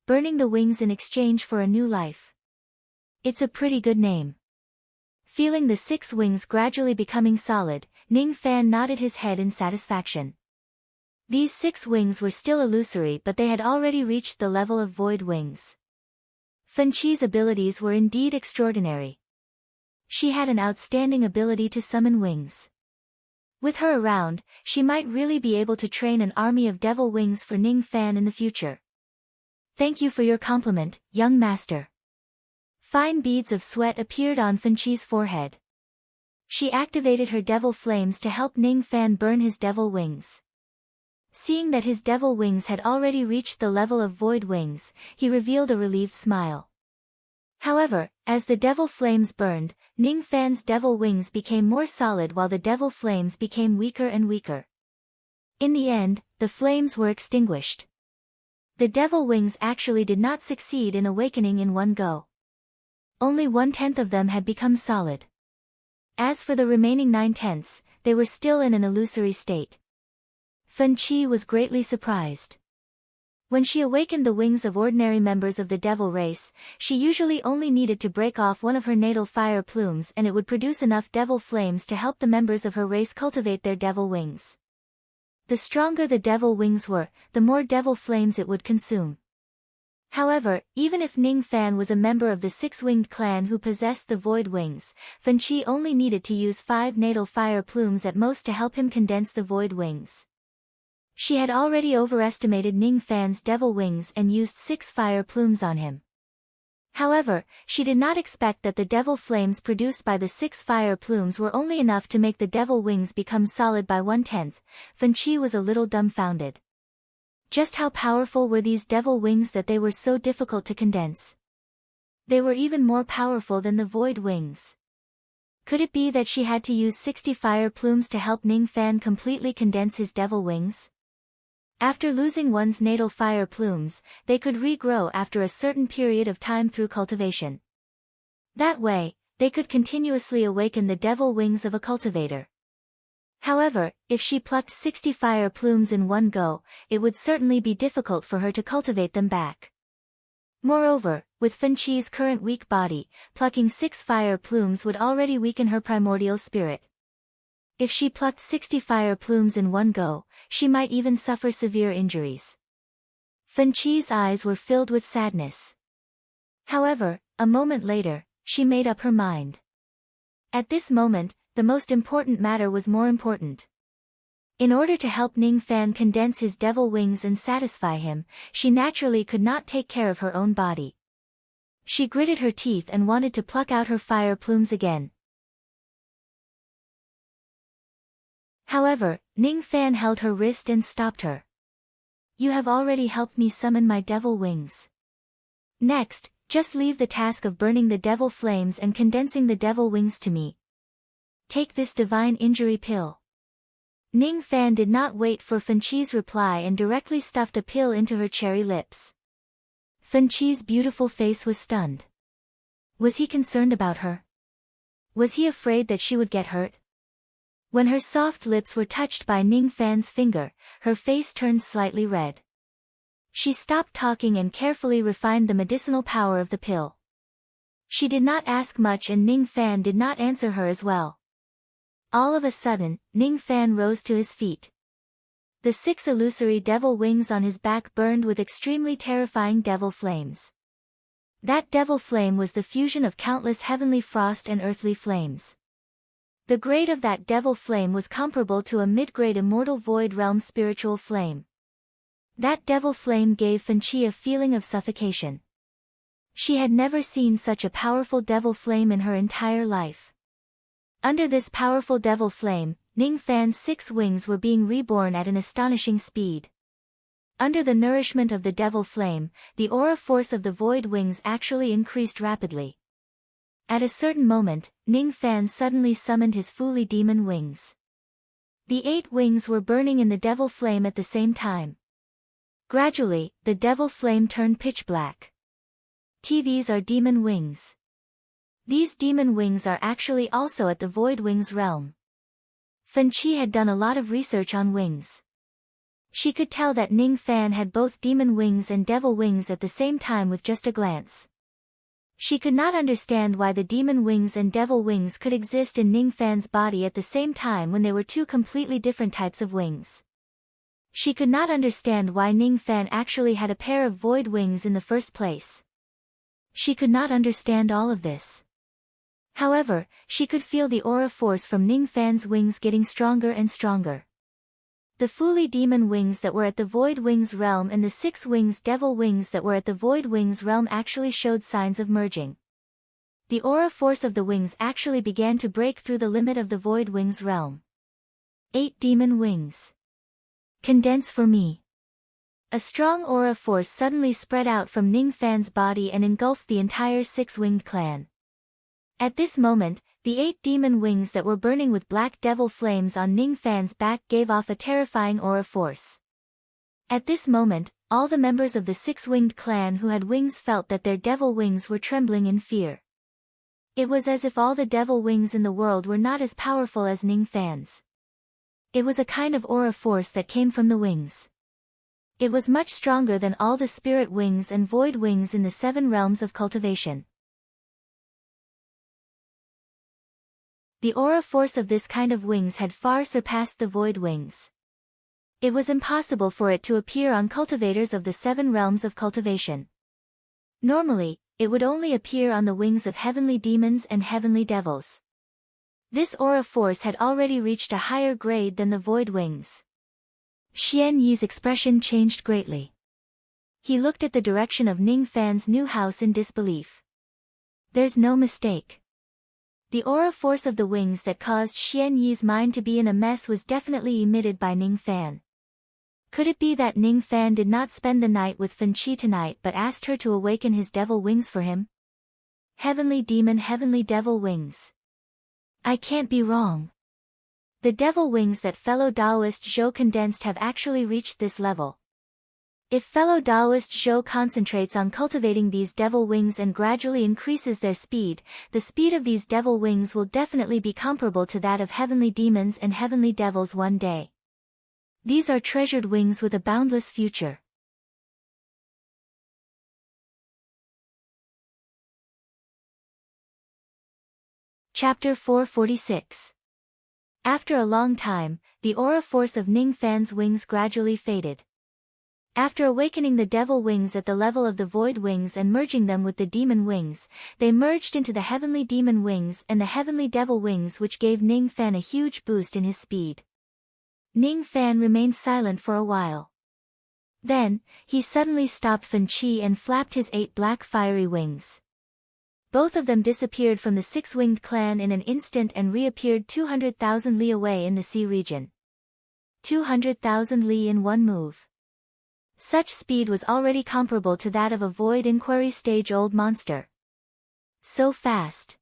Burning the wings in exchange for a new life. It's a pretty good name. Feeling the 6 wings gradually becoming solid, Ning Fan nodded his head in satisfaction. These 6 wings were still illusory but they had already reached the level of void wings. Fan Qi's abilities were indeed extraordinary. She had an outstanding ability to summon wings. With her around, she might really be able to train an army of devil wings for Ning Fan in the future. Thank you for your compliment, young master. Fine beads of sweat appeared on Fan Qi's forehead. She activated her devil flames to help Ning Fan burn his devil wings. Seeing that his devil wings had already reached the level of void wings, he revealed a relieved smile. However, as the devil flames burned, Ning Fan's devil wings became more solid while the devil flames became weaker and weaker. In the end, the flames were extinguished. The devil wings actually did not succeed in awakening in one go. Only 1/10 of them had become solid. As for the remaining 9/10, they were still in an illusory state. Fan Qi was greatly surprised. When she awakened the wings of ordinary members of the devil race, she usually only needed to break off one of her natal fire plumes and it would produce enough devil flames to help the members of her race cultivate their devil wings. The stronger the devil wings were, the more devil flames it would consume. However, even if Ning Fan was a member of the 6-winged clan who possessed the void wings, Fan Qi only needed to use 5 natal fire plumes at most to help him condense the void wings. She had already overestimated Ning Fan's devil wings and used 6 fire plumes on him. However, she did not expect that the devil flames produced by the 6 fire plumes were only enough to make the devil wings become solid by 1/10. Fan Qi was a little dumbfounded. Just how powerful were these devil wings that they were so difficult to condense? They were even more powerful than the void wings. Could it be that she had to use 60 fire plumes to help Ning Fan completely condense his devil wings? After losing one's natal fire plumes, they could regrow after a certain period of time through cultivation. That way, they could continuously awaken the devil wings of a cultivator. However, if she plucked 60 fire plumes in one go, it would certainly be difficult for her to cultivate them back. Moreover, with Fan Qi's current weak body, plucking 6 fire plumes would already weaken her primordial spirit. If she plucked 60 fire plumes in one go, she might even suffer severe injuries. Fan Qi's eyes were filled with sadness. However, a moment later, she made up her mind. At this moment, the most important matter was more important. In order to help Ning Fan condense his devil wings and satisfy him, she naturally could not take care of her own body. She gritted her teeth and wanted to pluck out her fire plumes again. However, Ning Fan held her wrist and stopped her. "You have already helped me summon my devil wings. Next, just leave the task of burning the devil flames and condensing the devil wings to me. Take this divine injury pill." Ning Fan did not wait for Fan Qi's reply and directly stuffed a pill into her cherry lips. Fan Qi's beautiful face was stunned. Was he concerned about her? Was he afraid that she would get hurt? When her soft lips were touched by Ning Fan's finger, her face turned slightly red. She stopped talking and carefully refined the medicinal power of the pill. She did not ask much and Ning Fan did not answer her as well. All of a sudden, Ning Fan rose to his feet. The 6 illusory devil wings on his back burned with extremely terrifying devil flames. That devil flame was the fusion of countless heavenly frost and earthly flames. The grade of that devil flame was comparable to a mid-grade immortal void realm spiritual flame. That devil flame gave Fan Qi a feeling of suffocation. She had never seen such a powerful devil flame in her entire life. Under this powerful devil flame, Ning Fan's 6 wings were being reborn at an astonishing speed. Under the nourishment of the devil flame, the aura force of the void wings actually increased rapidly. At a certain moment, Ning Fan suddenly summoned his fully demon wings. The 8 wings were burning in the devil flame at the same time. Gradually, the devil flame turned pitch black. These are demon wings. These demon wings are actually also at the Void Wings realm. Fan Qi had done a lot of research on wings. She could tell that Ning Fan had both demon wings and devil wings at the same time with just a glance. She could not understand why the demon wings and devil wings could exist in Ning Fan's body at the same time when they were 2 completely different types of wings. She could not understand why Ning Fan actually had a pair of void wings in the first place. She could not understand all of this. However, she could feel the aura force from Ning Fan's wings getting stronger and stronger. The fully demon wings that were at the Void Wings realm and the 6 wings devil wings that were at the Void Wings realm actually showed signs of merging. The aura force of the wings actually began to break through the limit of the Void Wings realm. 8 demon wings. Condense for me. A strong aura force suddenly spread out from Ning Fan's body and engulfed the entire 6-winged clan. At this moment, the 8 demon wings that were burning with black devil flames on Ning Fan's back gave off a terrifying aura force. At this moment, all the members of the 6-winged clan who had wings felt that their devil wings were trembling in fear. It was as if all the devil wings in the world were not as powerful as Ning Fan's. It was a kind of aura force that came from the wings. It was much stronger than all the spirit wings and void wings in the 7 realms of cultivation. The aura force of this kind of wings had far surpassed the void wings. It was impossible for it to appear on cultivators of the 7 realms of cultivation. Normally, it would only appear on the wings of heavenly demons and heavenly devils. This aura force had already reached a higher grade than the void wings. Xian Yi's expression changed greatly. He looked at the direction of Ning Fan's new house in disbelief. There's no mistake. The aura force of the wings that caused Xian Yi's mind to be in a mess was definitely emitted by Ning Fan. Could it be that Ning Fan did not spend the night with Fan Qi tonight but asked her to awaken his devil wings for him? Heavenly demon, heavenly devil wings. I can't be wrong. The devil wings that fellow Taoist Zhou condensed have actually reached this level. If fellow Taoist Zhou concentrates on cultivating these devil wings and gradually increases their speed, the speed of these devil wings will definitely be comparable to that of heavenly demons and heavenly devils one day. These are treasured wings with a boundless future. Chapter 446. After a long time, the aura force of Ning Fan's wings gradually faded. After awakening the devil wings at the level of the void wings and merging them with the demon wings, they merged into the heavenly demon wings and the heavenly devil wings, which gave Ning Fan a huge boost in his speed. Ning Fan remained silent for a while. Then, he suddenly stopped Fan Qi and flapped his 8 black fiery wings. Both of them disappeared from the six-winged clan in an instant and reappeared 200,000 li away in the sea region. 200,000 li in one move. Such speed was already comparable to that of a void inquiry stage-old monster. So fast.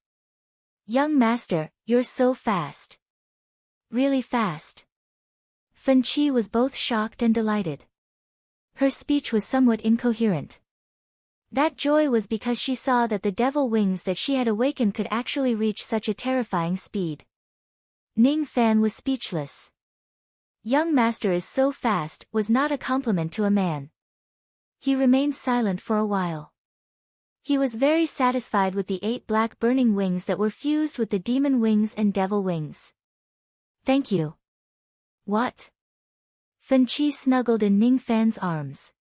Young master, you're so fast. Really fast. Fan Qi was both shocked and delighted. Her speech was somewhat incoherent. That joy was because she saw that the devil wings that she had awakened could actually reach such a terrifying speed. Ning Fan was speechless. Young master is so fast was not a compliment to a man. He remained silent for a while. He was very satisfied with the 8 black burning wings that were fused with the demon wings and devil wings. Thank you. What? Fan Qi snuggled in Ning Fan's arms.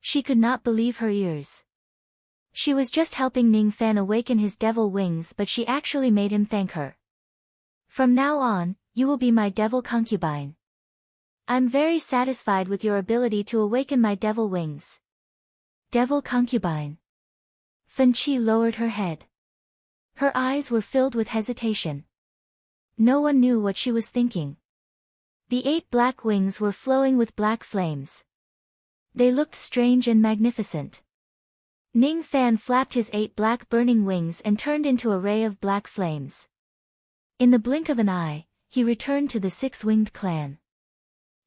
She could not believe her ears. She was just helping Ning Fan awaken his devil wings, but she actually made him thank her. From now on, you will be my devil concubine. I'm very satisfied with your ability to awaken my devil wings. Devil concubine. Fan Qi lowered her head. Her eyes were filled with hesitation. No one knew what she was thinking. The 8 black wings were flowing with black flames. They looked strange and magnificent. Ning Fan flapped his 8 black burning wings and turned into a ray of black flames. In the blink of an eye, he returned to the 6-winged clan.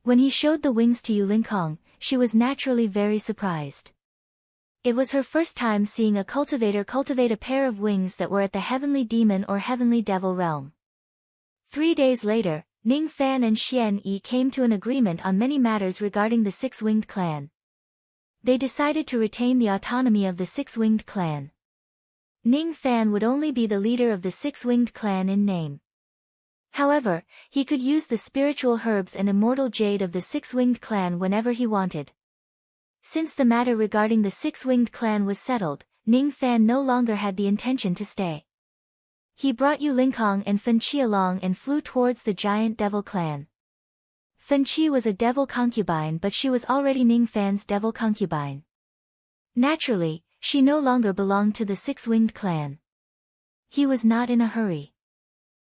When he showed the wings to Yu Linkong, she was naturally very surprised. It was her first time seeing a cultivator cultivate a pair of wings that were at the heavenly demon or heavenly devil realm. 3 days later, Ning Fan and Xian Yi came to an agreement on many matters regarding the 6-winged clan. They decided to retain the autonomy of the 6-winged clan. Ning Fan would only be the leader of the 6-winged clan in name. However, he could use the spiritual herbs and immortal jade of the 6-winged clan whenever he wanted. Since the matter regarding the 6-winged clan was settled, Ning Fan no longer had the intention to stay. He brought Yu Linkong and Fan Qi along and flew towards the giant devil clan. Fan Qi was a devil concubine, but she was already Ning Fan's devil concubine. Naturally, she no longer belonged to the 6-winged clan. He was not in a hurry.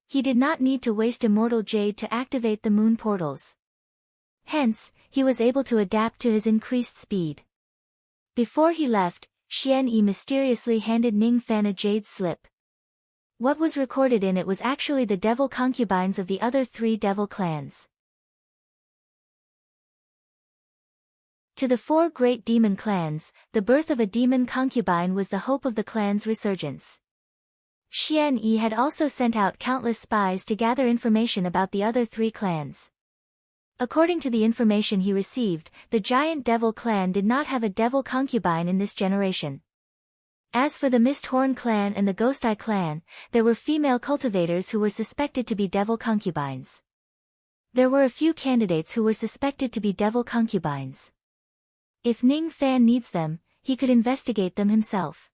He did not need to waste immortal jade to activate the moon portals. Hence, he was able to adapt to his increased speed. Before he left, Xian Yi mysteriously handed Ning Fan a jade slip. What was recorded in it was actually the devil concubines of the other 3 devil clans. To the 4 great demon clans, the birth of a demon concubine was the hope of the clan's resurgence. Xian Yi had also sent out countless spies to gather information about the other 3 clans. According to the information he received, the giant devil clan did not have a devil concubine in this generation. As for the Misthorn clan and the Ghost Eye clan, there were female cultivators who were suspected to be devil concubines. There were a few candidates who were suspected to be devil concubines. If Ning Fan needs them, he could investigate them himself.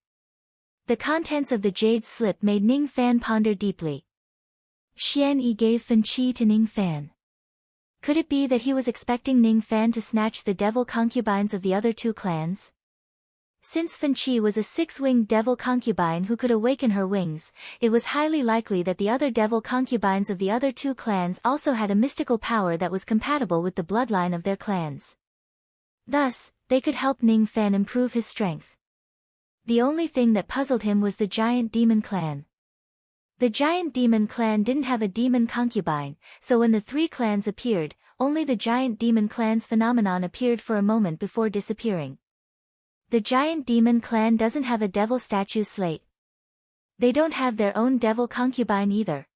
The contents of the jade slip made Ning Fan ponder deeply. Xian Yi gave Fan Qi to Ning Fan. Could it be that he was expecting Ning Fan to snatch the devil concubines of the other 2 clans? Since Fan Qi was a 6-winged devil concubine who could awaken her wings, it was highly likely that the other devil concubines of the other 2 clans also had a mystical power that was compatible with the bloodline of their clans. Thus, they could help Ning Fan improve his strength. The only thing that puzzled him was the giant demon clan. The giant demon clan didn't have a demon concubine, so when the three clans appeared, only the giant demon clan's phenomenon appeared for a moment before disappearing. The giant demon clan doesn't have a devil statue slate. They don't have their own devil concubine either.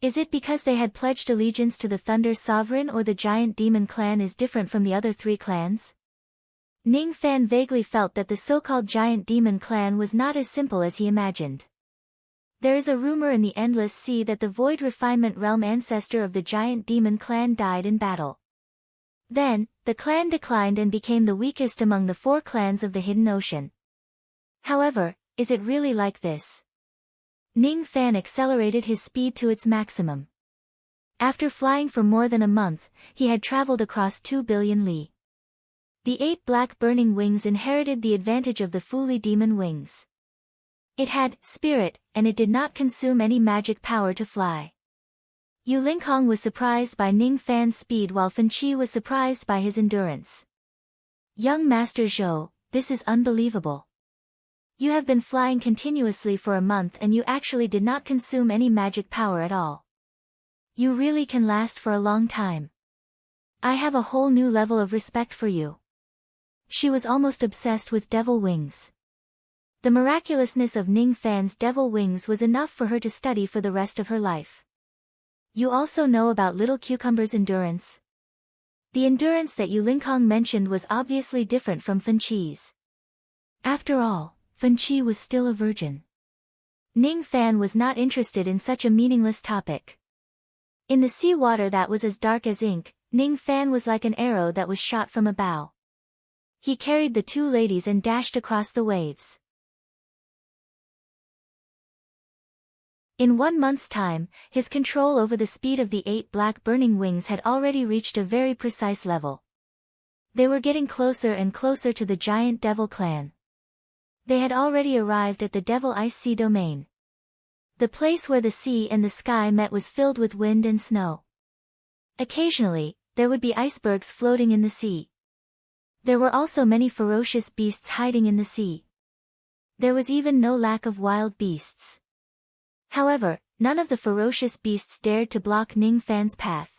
Is it because they had pledged allegiance to the Thunder Sovereign, or the giant demon clan is different from the other three clans? Ning Fan vaguely felt that the so-called giant demon clan was not as simple as he imagined. There is a rumor in the Endless Sea that the Void Refinement Realm ancestor of the giant demon clan died in battle. Then, the clan declined and became the weakest among the four clans of the Hidden Ocean. However, is it really like this? Ning Fan accelerated his speed to its maximum. After flying for more than a month, he had traveled across 2 billion li. The 8 black burning wings inherited the advantage of the Fuli demon wings. It had spirit, and it did not consume any magic power to fly. Yu Linkhong was surprised by Ning Fan's speed while Fan Qi was surprised by his endurance. Young Master Zhou, this is unbelievable. You have been flying continuously for a month and you actually did not consume any magic power at all. You really can last for a long time. I have a whole new level of respect for you. She was almost obsessed with devil wings. The miraculousness of Ning Fan's devil wings was enough for her to study for the rest of her life. You also know about Little Cucumber's endurance? The endurance that Yu Linkhong mentioned was obviously different from Fan Qi's. After all, Fan Qi was still a virgin. Ning Fan was not interested in such a meaningless topic. In the sea water that was as dark as ink, Ning Fan was like an arrow that was shot from a bow. He carried the two ladies and dashed across the waves. In 1 month's time, his control over the speed of the 8 black burning wings had already reached a very precise level. They were getting closer and closer to the giant devil clan. They had already arrived at the Devil Ice Sea domain. The place where the sea and the sky met was filled with wind and snow. Occasionally, there would be icebergs floating in the sea. There were also many ferocious beasts hiding in the sea. There was even no lack of wild beasts. However, none of the ferocious beasts dared to block Ning Fan's path.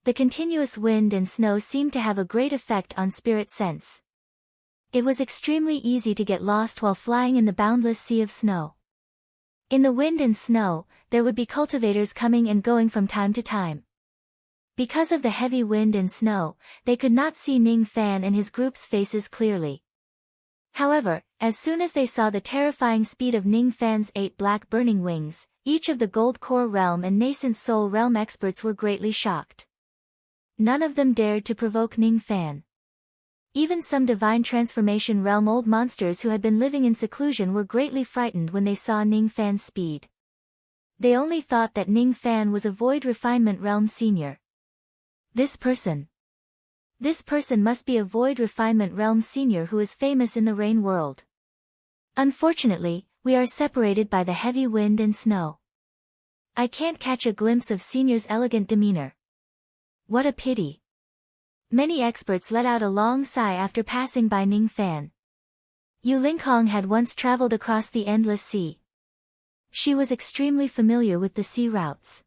The continuous wind and snow seemed to have a great effect on spirit sense. It was extremely easy to get lost while flying in the boundless sea of snow. In the wind and snow, there would be cultivators coming and going from time to time. Because of the heavy wind and snow, they could not see Ning Fan and his group's faces clearly. However, as soon as they saw the terrifying speed of Ning Fan's 8 black burning wings, each of the Gold Core Realm and Nascent Soul Realm experts were greatly shocked. None of them dared to provoke Ning Fan. Even some Divine Transformation Realm old monsters who had been living in seclusion were greatly frightened when they saw Ning Fan's speed. They only thought that Ning Fan was a Void Refinement Realm senior. This person must be a Void Refinement Realm senior who is famous in the Rain world. Unfortunately, we are separated by the heavy wind and snow. I can't catch a glimpse of senior's elegant demeanor. What a pity. Many experts let out a long sigh after passing by Ning Fan. Yu Linkhong had once traveled across the Endless Sea. She was extremely familiar with the sea routes.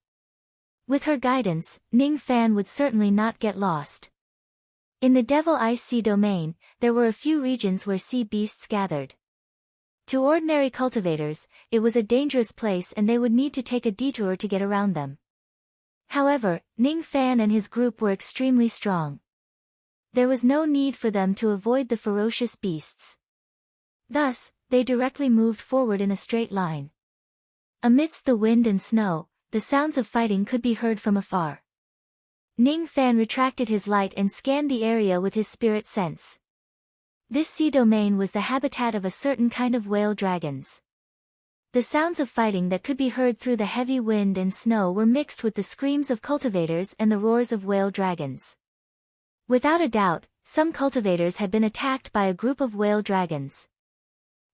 With her guidance, Ning Fan would certainly not get lost. In the Devil Ice Sea domain, there were a few regions where sea beasts gathered. To ordinary cultivators, it was a dangerous place and they would need to take a detour to get around them. However, Ning Fan and his group were extremely strong. There was no need for them to avoid the ferocious beasts. Thus, they directly moved forward in a straight line. Amidst the wind and snow, the sounds of fighting could be heard from afar. Ning Fan retracted his light and scanned the area with his spirit sense. This sea domain was the habitat of a certain kind of whale dragons. The sounds of fighting that could be heard through the heavy wind and snow were mixed with the screams of cultivators and the roars of whale dragons. Without a doubt, some cultivators had been attacked by a group of whale dragons.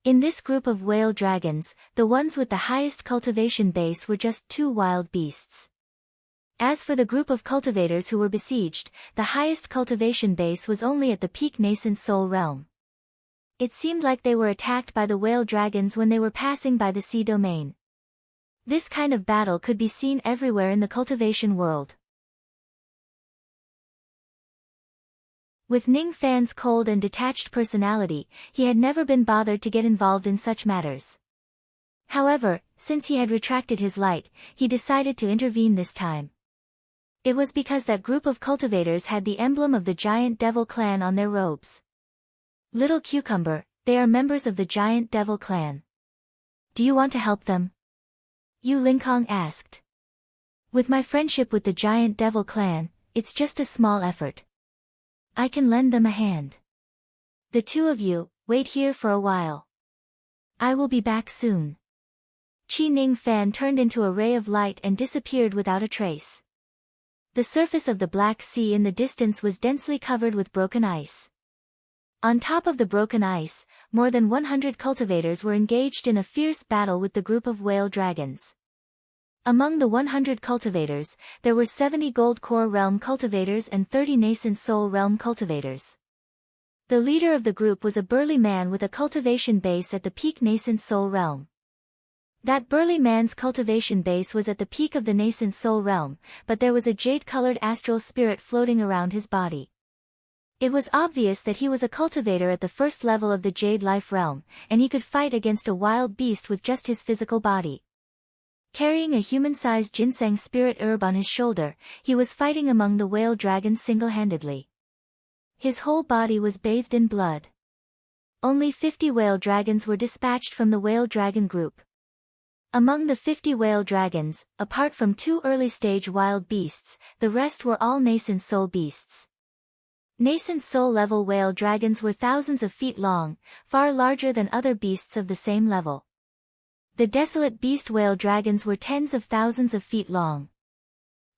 In this group of whale dragons, the ones with the highest cultivation base were just 2 wild beasts. As for the group of cultivators who were besieged, the highest cultivation base was only at the peak Nascent Soul Realm. It seemed like they were attacked by the whale dragons when they were passing by the sea domain. This kind of battle could be seen everywhere in the cultivation world. With Ning Fan's cold and detached personality, he had never been bothered to get involved in such matters. However, since he had retracted his light, he decided to intervene this time. It was because that group of cultivators had the emblem of the Giant Devil Clan on their robes. Little Cucumber, they are members of the Giant Devil Clan. Do you want to help them? Yu Lingkong asked. With my friendship with the Giant Devil Clan, it's just a small effort. I can lend them a hand. The two of you, wait here for a while. I will be back soon. Qi Ning Fan turned into a ray of light and disappeared without a trace. The surface of the Black Sea in the distance was densely covered with broken ice. On top of the broken ice, more than 100 cultivators were engaged in a fierce battle with the group of whale dragons. Among the 100 cultivators, there were 70 Gold Core Realm cultivators and 30 Nascent Soul Realm cultivators. The leader of the group was a burly man with a cultivation base at the peak Nascent Soul Realm. That burly man's cultivation base was at the peak of the Nascent Soul Realm, but there was a jade-colored astral spirit floating around his body. It was obvious that he was a cultivator at the first level of the Jade Life Realm, and he could fight against a wild beast with just his physical body. Carrying a human-sized ginseng spirit herb on his shoulder, he was fighting among the whale dragons single-handedly. His whole body was bathed in blood. Only 50 whale dragons were dispatched from the whale dragon group. Among the 50 whale dragons, apart from 2 early-stage wild beasts, the rest were all nascent soul beasts. Nascent soul-level whale dragons were thousands of feet long, far larger than other beasts of the same level. The desolate beast whale dragons were tens of thousands of feet long.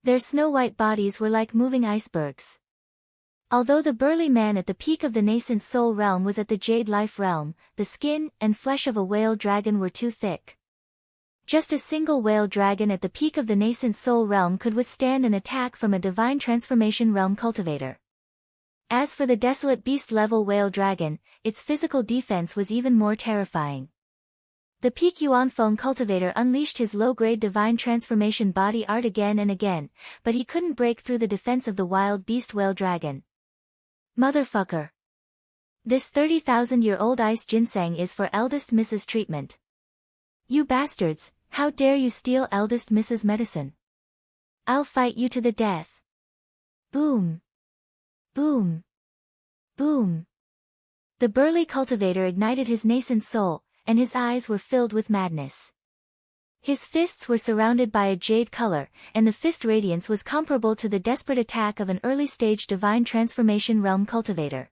Their snow-white bodies were like moving icebergs. Although the burly man at the peak of the Nascent Soul Realm was at the Jade Life Realm, the skin and flesh of a whale dragon were too thick. Just a single whale dragon at the peak of the Nascent Soul Realm could withstand an attack from a Divine Transformation Realm cultivator. As for the desolate beast-level whale dragon, its physical defense was even more terrifying. The peak Yuanfeng cultivator unleashed his low-grade Divine Transformation body art again and again, but he couldn't break through the defense of the wild beast whale dragon. Motherfucker! This 30,000-year-old ice ginseng is for eldest Mrs. treatment. You bastards, how dare you steal eldest Mrs. medicine? I'll fight you to the death. Boom! Boom! Boom! The burly cultivator ignited his nascent soul, and his eyes were filled with madness. His fists were surrounded by a jade color, and the fist radiance was comparable to the desperate attack of an early-stage Divine Transformation Realm cultivator.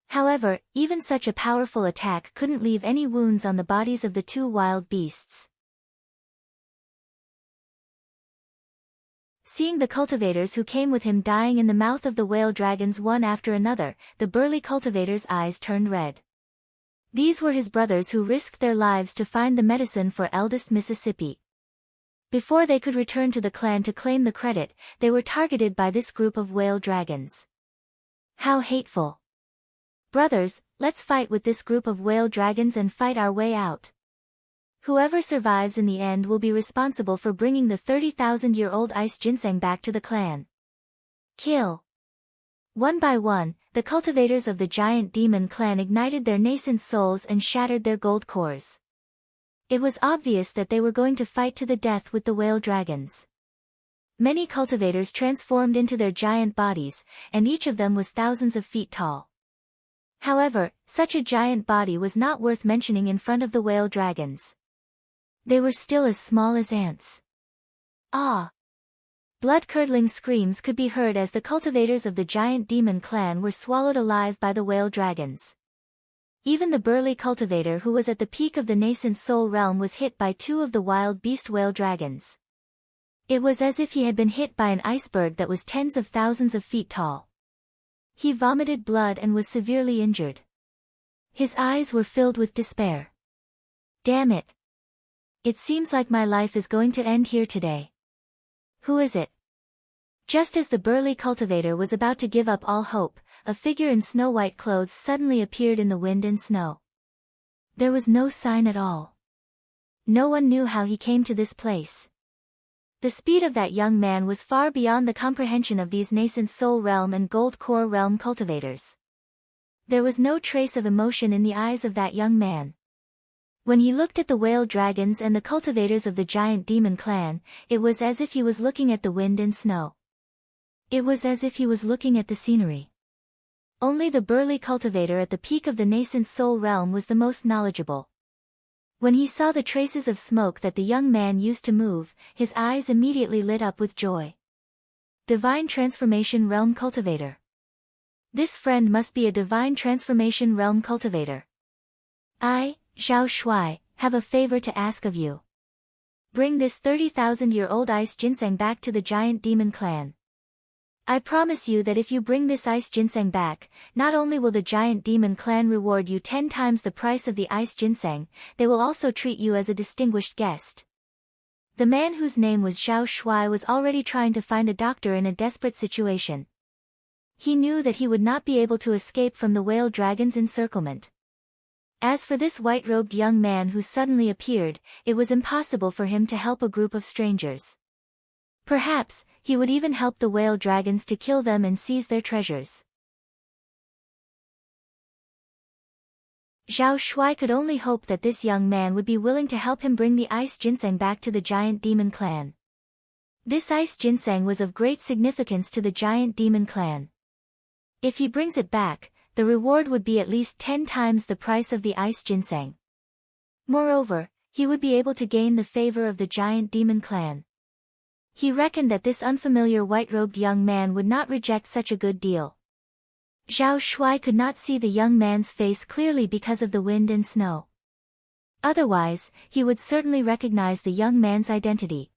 However, even such a powerful attack couldn't leave any wounds on the bodies of the 2 wild beasts. Seeing the cultivators who came with him dying in the mouth of the whale dragons one after another, the burly cultivator's eyes turned red. These were his brothers who risked their lives to find the medicine for eldest Mississippi. Before they could return to the clan to claim the credit, they were targeted by this group of whale dragons. How hateful! Brothers, let's fight with this group of whale dragons and fight our way out. Whoever survives in the end will be responsible for bringing the 30,000-year-old ice ginseng back to the clan. Kill! One by one, the cultivators of the giant demon clan ignited their nascent souls and shattered their gold cores. It was obvious that they were going to fight to the death with the whale dragons. Many cultivators transformed into their giant bodies, and each of them was thousands of feet tall. However, such a giant body was not worth mentioning in front of the whale dragons. They were still as small as ants. Ah! Blood-curdling screams could be heard as the cultivators of the giant demon clan were swallowed alive by the whale dragons. Even the burly cultivator who was at the peak of the nascent soul realm was hit by 2 of the wild beast whale dragons. It was as if he had been hit by an iceberg that was tens of thousands of feet tall. He vomited blood and was severely injured. His eyes were filled with despair. Damn it! It seems like my life is going to end here today. Who is it? Just as the burly cultivator was about to give up all hope, a figure in snow-white clothes suddenly appeared in the wind and snow. There was no sign at all. no one knew how he came to this place. The speed of that young man was far beyond the comprehension of these nascent Soul Realm and Gold Core Realm cultivators. There was no trace of emotion in the eyes of that young man. When he looked at the whale dragons and the cultivators of the giant demon clan, it was as if he was looking at the wind and snow. It was as if he was looking at the scenery. Only the burly cultivator at the peak of the nascent Soul Realm was the most knowledgeable. When he saw the traces of smoke that the young man used to move, his eyes immediately lit up with joy. Divine Transformation Realm Cultivator. This friend must be a Divine Transformation Realm Cultivator. I, Zhao Shuai, have a favor to ask of you. Bring this 30,000-year-old ice ginseng back to the giant demon clan. I promise you that if you bring this ice ginseng back, not only will the giant demon clan reward you 10 times the price of the ice ginseng, they will also treat you as a distinguished guest. The man whose name was Zhao Shuai was already trying to find a doctor in a desperate situation. He knew that he would not be able to escape from the whale dragon's encirclement. As for this white-robed young man who suddenly appeared, it was impossible for him to help a group of strangers. Perhaps, he would even help the whale dragons to kill them and seize their treasures. Zhao Shuai could only hope that this young man would be willing to help him bring the ice ginseng back to the giant demon clan. This ice ginseng was of great significance to the giant demon clan. If he brings it back, the reward would be at least 10 times the price of the ice ginseng. Moreover, he would be able to gain the favor of the giant demon clan. He reckoned that this unfamiliar white-robed young man would not reject such a good deal. Zhao Shuai could not see the young man's face clearly because of the wind and snow. Otherwise, he would certainly recognize the young man's identity.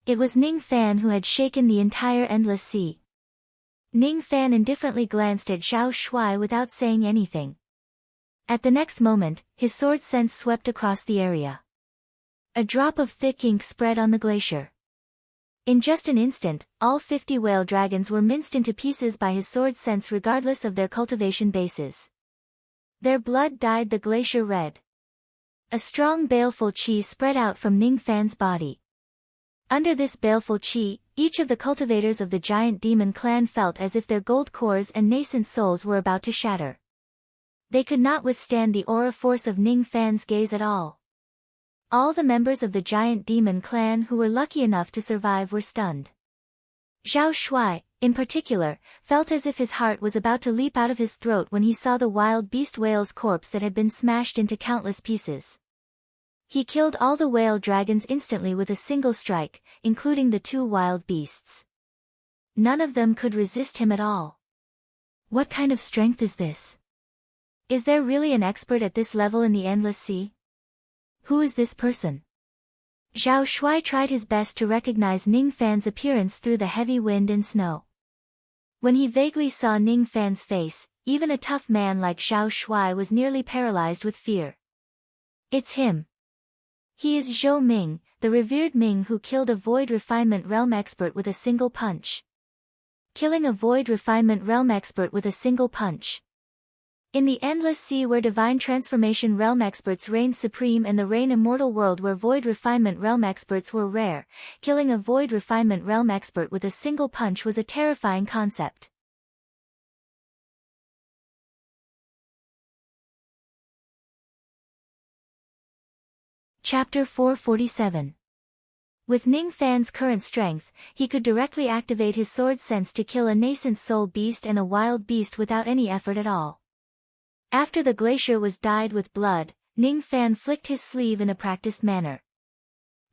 It was Ning Fan who had shaken the entire endless sea. Ning Fan indifferently glanced at Zhao Shuai without saying anything. At the next moment, his sword sense swept across the area. A drop of thick ink spread on the glacier. In just an instant, all 50 whale dragons were minced into pieces by his sword sense regardless of their cultivation bases. Their blood dyed the glacier red. A strong baleful qi spread out from Ning Fan's body. Under this baleful qi, each of the cultivators of the giant demon clan felt as if their gold cores and nascent souls were about to shatter. They could not withstand the aura force of Ning Fan's gaze at all. All the members of the giant demon clan who were lucky enough to survive were stunned. Zhao Shuai, in particular, felt as if his heart was about to leap out of his throat when he saw the wild beast whale's corpse that had been smashed into countless pieces. He killed all the whale dragons instantly with a single strike, including the 2 wild beasts. None of them could resist him at all. What kind of strength is this? Is there really an expert at this level in the Endless Sea? Who is this person? Zhao Shuai tried his best to recognize Ning Fan's appearance through the heavy wind and snow. When he vaguely saw Ning Fan's face, even a tough man like Zhao Shuai was nearly paralyzed with fear. It's him. He is Zhou Ming, the revered Ming who killed a Void Refinement Realm expert with a single punch. Killing a Void Refinement Realm expert with a single punch. In the Endless Sea where Divine Transformation Realm experts reigned supreme and the Reign Immortal world where Void Refinement Realm experts were rare, killing a Void Refinement Realm expert with a single punch was a terrifying concept. Chapter 447. With Ning Fan's current strength, he could directly activate his sword sense to kill a nascent soul beast and a wild beast without any effort at all. After the glacier was dyed with blood, Ning Fan flicked his sleeve in a practiced manner.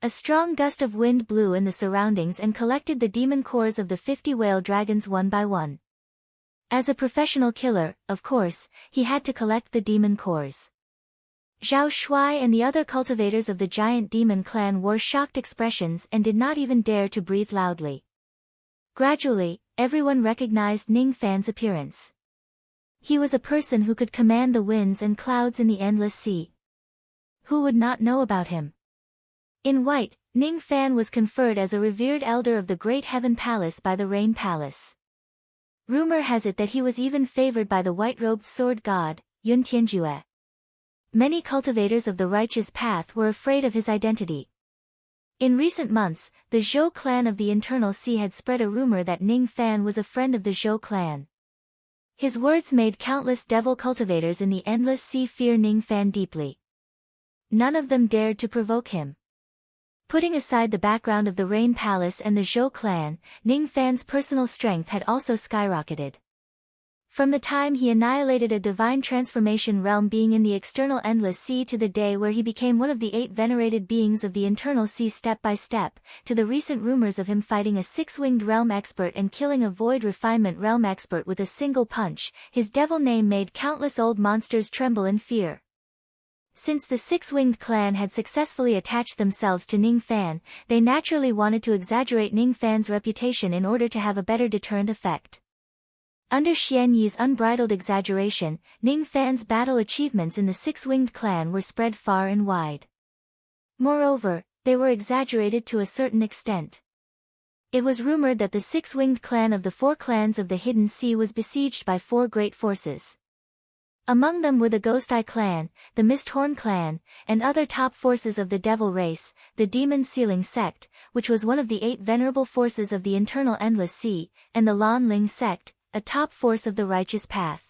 A strong gust of wind blew in the surroundings and collected the demon cores of the 50 whale dragons one by one. As a professional killer, of course, he had to collect the demon cores. Zhao Shuai and the other cultivators of the giant demon clan wore shocked expressions and did not even dare to breathe loudly. Gradually, everyone recognized Ning Fan's appearance. He was a person who could command the winds and clouds in the Endless Sea. Who would not know about him? In white, Ning Fan was conferred as a revered elder of the Great Heaven Palace by the Rain Palace. Rumor has it that he was even favored by the white-robed sword god, Yun Tianjue. Many cultivators of the righteous path were afraid of his identity. In recent months, the Zhou clan of the Internal Sea had spread a rumor that Ning Fan was a friend of the Zhou clan. His words made countless devil cultivators in the Endless Sea fear Ning Fan deeply. None of them dared to provoke him. Putting aside the background of the Rain Palace and the Zhou clan, Ning Fan's personal strength had also skyrocketed. From the time he annihilated a divine transformation realm being in the external Endless Sea to the day where he became one of the 8 venerated beings of the Internal Sea step by step, to the recent rumors of him fighting a 6-winged realm expert and killing a void refinement realm expert with a single punch, his devil name made countless old monsters tremble in fear. Since the 6-winged clan had successfully attached themselves to Ning Fan, they naturally wanted to exaggerate Ning Fan's reputation in order to have a better deterrent effect. Under Xian Yi's unbridled exaggeration, Ning Fan's battle achievements in the 6-winged clan were spread far and wide. Moreover, they were exaggerated to a certain extent. It was rumored that the 6-winged clan of the 4 clans of the Hidden Sea was besieged by 4 great forces. Among them were the Ghost Eye clan, the Misthorn clan, and other top forces of the Devil race, the Demon Sealing sect, which was one of the 8 venerable forces of the Internal Endless Sea, and the Lan Ling sect, a top force of the righteous path.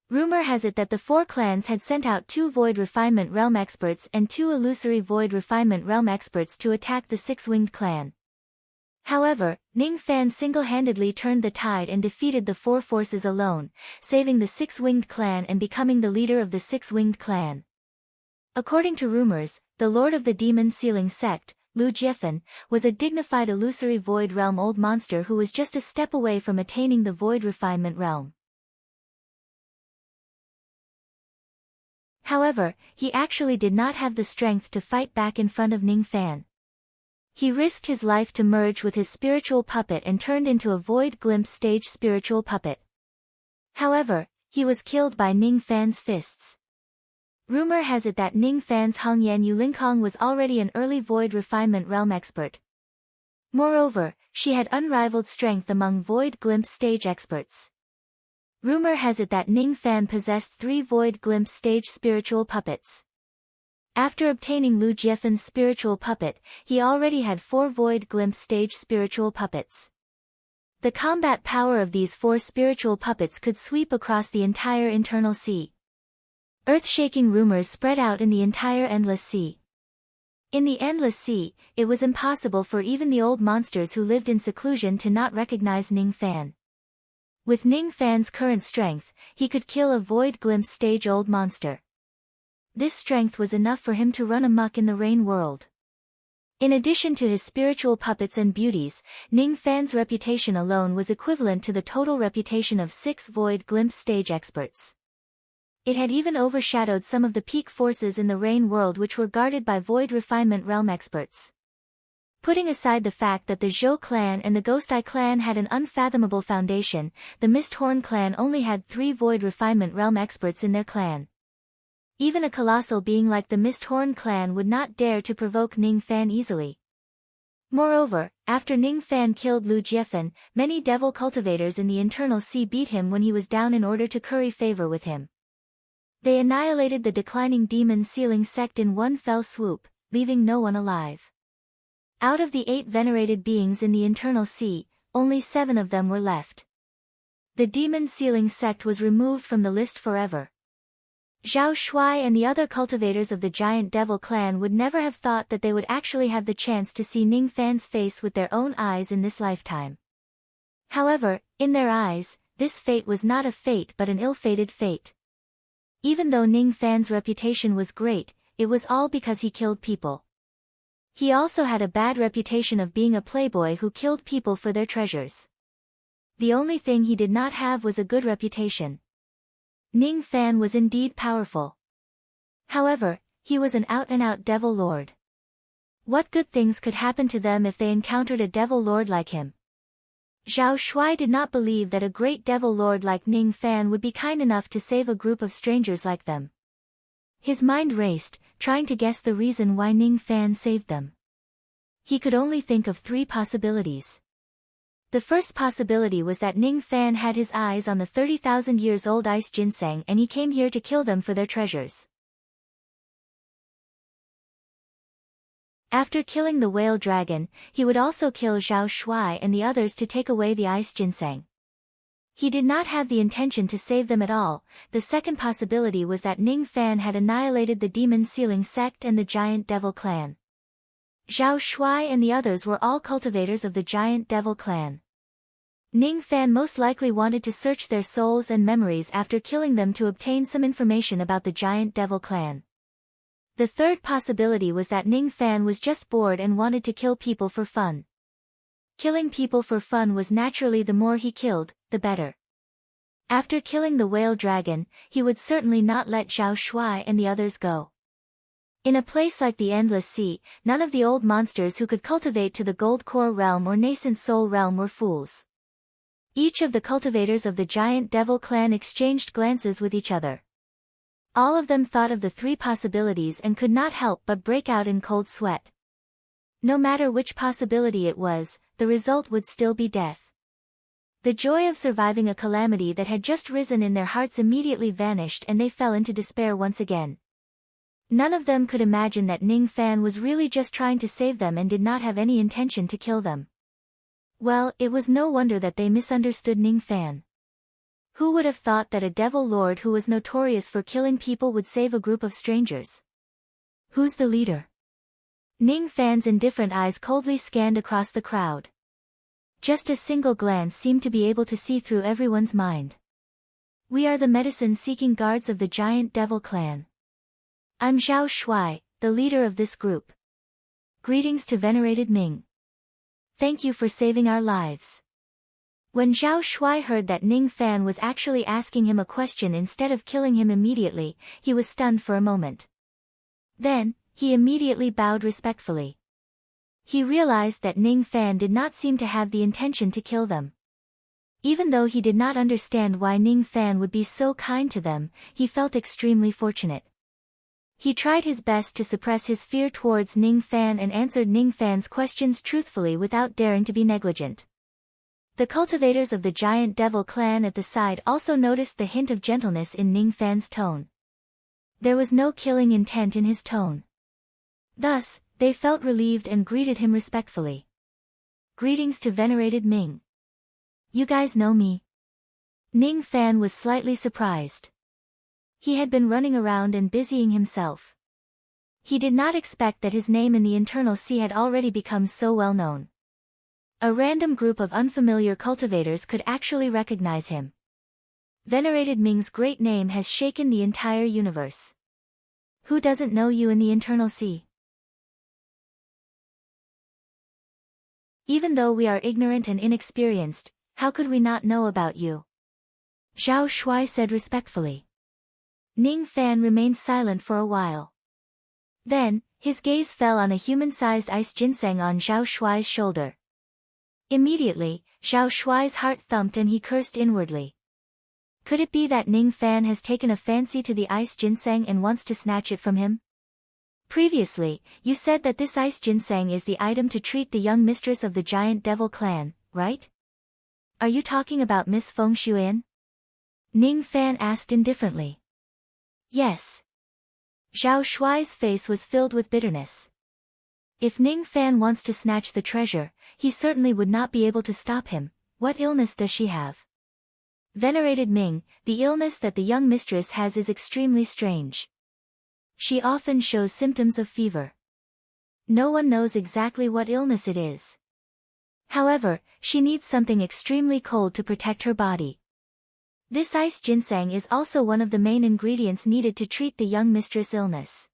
Rumor has it that the 4 clans had sent out 2 Void Refinement Realm experts and 2 Illusory Void Refinement Realm experts to attack the 6-winged clan. However, Ning Fan single-handedly turned the tide and defeated the 4 forces alone, saving the 6-winged clan and becoming the leader of the 6-winged clan. According to rumors, the Lord of the Demon Sealing sect, Lu Jiefan, was a dignified illusory void realm old monster who was just a step away from attaining the void refinement realm. However, he actually did not have the strength to fight back in front of Ning Fan. He risked his life to merge with his spiritual puppet and turned into a void glimpse stage spiritual puppet. However, he was killed by Ning Fan's fists. Rumor has it that Ning Fan's Hongyan Yulinkong was already an early void refinement realm expert. Moreover, she had unrivaled strength among void glimpse stage experts. Rumor has it that Ning Fan possessed 3 void glimpse stage spiritual puppets. After obtaining Lu Jiefan's spiritual puppet, he already had 4 void glimpse stage spiritual puppets. The combat power of these 4 spiritual puppets could sweep across the entire Internal Sea. Earth-shaking rumors spread out in the entire Endless Sea. In the Endless Sea, it was impossible for even the old monsters who lived in seclusion to not recognize Ning Fan. With Ning Fan's current strength, he could kill a void glimpse stage old monster. This strength was enough for him to run amok in the Rain world. In addition to his spiritual puppets and beauties, Ning Fan's reputation alone was equivalent to the total reputation of 6 void glimpse stage experts. It had even overshadowed some of the peak forces in the Rain world which were guarded by void refinement realm experts. Putting aside the fact that the Zhou clan and the Ghost Eye clan had an unfathomable foundation, the Misthorn clan only had 3 void refinement realm experts in their clan. Even a colossal being like the Misthorn clan would not dare to provoke Ning Fan easily. Moreover, after Ning Fan killed Lu Jiefan, many devil cultivators in the Internal Sea beat him when he was down in order to curry favor with him. They annihilated the declining Demon Sealing sect in one fell swoop, leaving no one alive. Out of the 8 venerated beings in the Internal Sea, only 7 of them were left. The Demon Sealing sect was removed from the list forever. Zhao Shuai and the other cultivators of the giant devil clan would never have thought that they would actually have the chance to see Ning Fan's face with their own eyes in this lifetime. However, in their eyes, this fate was not a fate but an ill-fated fate. Even though Ning Fan's reputation was great, it was all because he killed people. He also had a bad reputation of being a playboy who killed people for their treasures. The only thing he did not have was a good reputation. Ning Fan was indeed powerful. However, he was an out-and-out devil lord. What good things could happen to them if they encountered a devil lord like him? Zhao Shuai did not believe that a great devil lord like Ning Fan would be kind enough to save a group of strangers like them. His mind raced, trying to guess the reason why Ning Fan saved them. He could only think of 3 possibilities. The first possibility was that Ning Fan had his eyes on the 30,000 years old ice ginseng and he came here to kill them for their treasures. After killing the whale dragon, he would also kill Zhao Shuai and the others to take away the ice ginseng. He did not have the intention to save them at all. The second possibility was that Ning Fan had annihilated the demon sealing sect and the giant devil clan. Zhao Shuai and the others were all cultivators of the giant devil clan. Ning Fan most likely wanted to search their souls and memories after killing them to obtain some information about the giant devil clan. The third possibility was that Ning Fan was just bored and wanted to kill people for fun. Killing people for fun was naturally the more he killed, the better. After killing the whale dragon, he would certainly not let Zhao Shuai and the others go. In a place like the Endless Sea, none of the old monsters who could cultivate to the Gold Core realm or Nascent Soul realm were fools. Each of the cultivators of the giant devil clan exchanged glances with each other. All of them thought of the three possibilities and could not help but break out in cold sweat. No matter which possibility it was, the result would still be death. The joy of surviving a calamity that had just risen in their hearts immediately vanished and they fell into despair once again. None of them could imagine that Ning Fan was really just trying to save them and did not have any intention to kill them. Well, it was no wonder that they misunderstood Ning Fan. Who would have thought that a devil lord who was notorious for killing people would save a group of strangers? Who's the leader? Ning Fan's indifferent eyes coldly scanned across the crowd. Just a single glance seemed to be able to see through everyone's mind. We are the medicine-seeking guards of the giant devil clan. I'm Zhao Shuai, the leader of this group. Greetings to venerated Ming. Thank you for saving our lives. When Zhao Shuai heard that Ning Fan was actually asking him a question instead of killing him immediately, he was stunned for a moment. Then, he immediately bowed respectfully. He realized that Ning Fan did not seem to have the intention to kill them. Even though he did not understand why Ning Fan would be so kind to them, he felt extremely fortunate. He tried his best to suppress his fear towards Ning Fan and answered Ning Fan's questions truthfully without daring to be negligent. The cultivators of the giant devil clan at the side also noticed the hint of gentleness in Ning Fan's tone. There was no killing intent in his tone. Thus, they felt relieved and greeted him respectfully. Greetings to venerated Ming. You guys know me? Ning Fan was slightly surprised. He had been running around and busying himself. He did not expect that his name in the Internal Sea had already become so well known. A random group of unfamiliar cultivators could actually recognize him. Venerated Ming's great name has shaken the entire universe. Who doesn't know you in the Internal Sea? Even though we are ignorant and inexperienced, how could we not know about you? Zhao Shuai said respectfully. Ning Fan remained silent for a while. Then, his gaze fell on a human-sized ice ginseng on Zhao Shuai's shoulder. Immediately, Zhao Shuai's heart thumped and he cursed inwardly. Could it be that Ning Fan has taken a fancy to the ice ginseng and wants to snatch it from him? Previously, you said that this ice ginseng is the item to treat the young mistress of the giant devil clan, right? Are you talking about Miss Feng Xuan? Ning Fan asked indifferently. Yes. Zhao Shuai's face was filled with bitterness. If Ning Fan wants to snatch the treasure, he certainly would not be able to stop him. What illness does she have? Venerated Ming, the illness that the young mistress has is extremely strange. She often shows symptoms of fever. No one knows exactly what illness it is. However, she needs something extremely cold to protect her body. This ice ginseng is also one of the main ingredients needed to treat the young mistress' illness.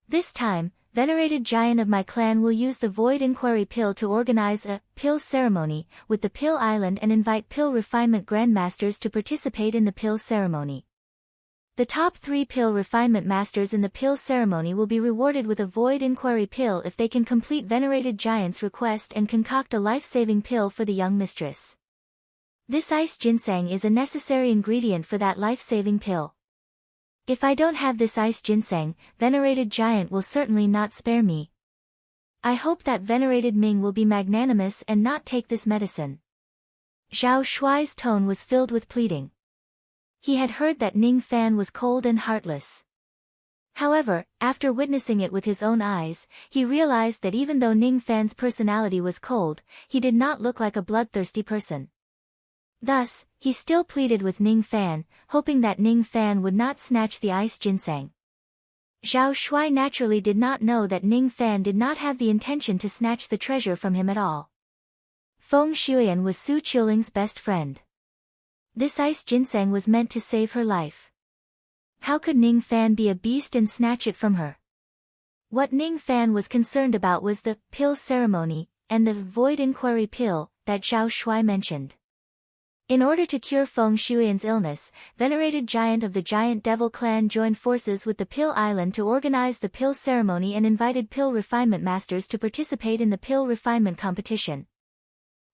This time, venerated giant of my clan will use the Void Inquiry Pill to organize a pill ceremony with the Pill Island and invite pill refinement grandmasters to participate in the pill ceremony. The top 3 pill refinement masters in the pill ceremony will be rewarded with a Void Inquiry Pill if they can complete venerated giant's request and concoct a life-saving pill for the young mistress. This ice ginseng is a necessary ingredient for that life-saving pill. If I don't have this ice ginseng, venerated giant will certainly not spare me. I hope that venerated Ming will be magnanimous and not take this medicine. Zhao Shuai's tone was filled with pleading. He had heard that Ning Fan was cold and heartless. However, after witnessing it with his own eyes, he realized that even though Ning Fan's personality was cold, he did not look like a bloodthirsty person. Thus, he still pleaded with Ning Fan, hoping that Ning Fan would not snatch the ice ginseng. Zhao Shuai naturally did not know that Ning Fan did not have the intention to snatch the treasure from him at all. Feng Shuyan was Su Qiuling's best friend. This ice ginseng was meant to save her life. How could Ning Fan be a beast and snatch it from her? What Ning Fan was concerned about was the pill ceremony and the void inquiry pill that Zhao Shuai mentioned. In order to cure Feng Shuyan's illness, venerated giant of the giant devil clan joined forces with the Pill Island to organize the pill ceremony and invited pill refinement masters to participate in the pill refinement competition.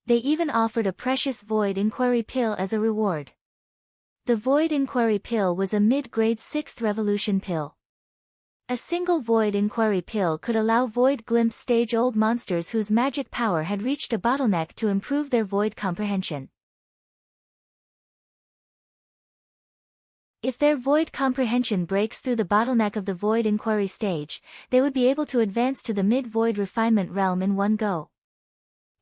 They even offered a precious void inquiry pill as a reward. The void inquiry pill was a mid-grade 6th revolution pill. A single void inquiry pill could allow void glimpse stage-old monsters whose magic power had reached a bottleneck to improve their void comprehension. If their void comprehension breaks through the bottleneck of the void inquiry stage, they would be able to advance to the mid-void refinement realm in one go.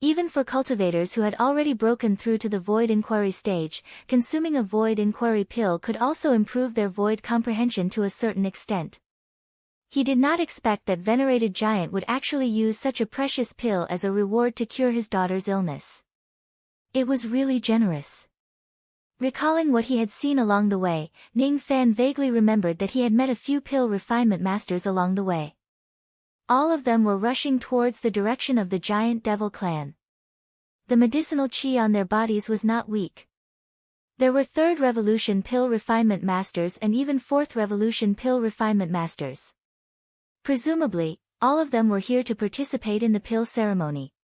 Even for cultivators who had already broken through to the void inquiry stage, consuming a void inquiry pill could also improve their void comprehension to a certain extent. He did not expect that venerated giant would actually use such a precious pill as a reward to cure his daughter's illness. It was really generous. Recalling what he had seen along the way, Ning Fan vaguely remembered that he had met a few pill refinement masters along the way. All of them were rushing towards the direction of the giant devil clan. The medicinal qi on their bodies was not weak. There were 3rd revolution pill refinement masters and even 4th revolution pill refinement masters. Presumably, all of them were here to participate in the pill ceremony.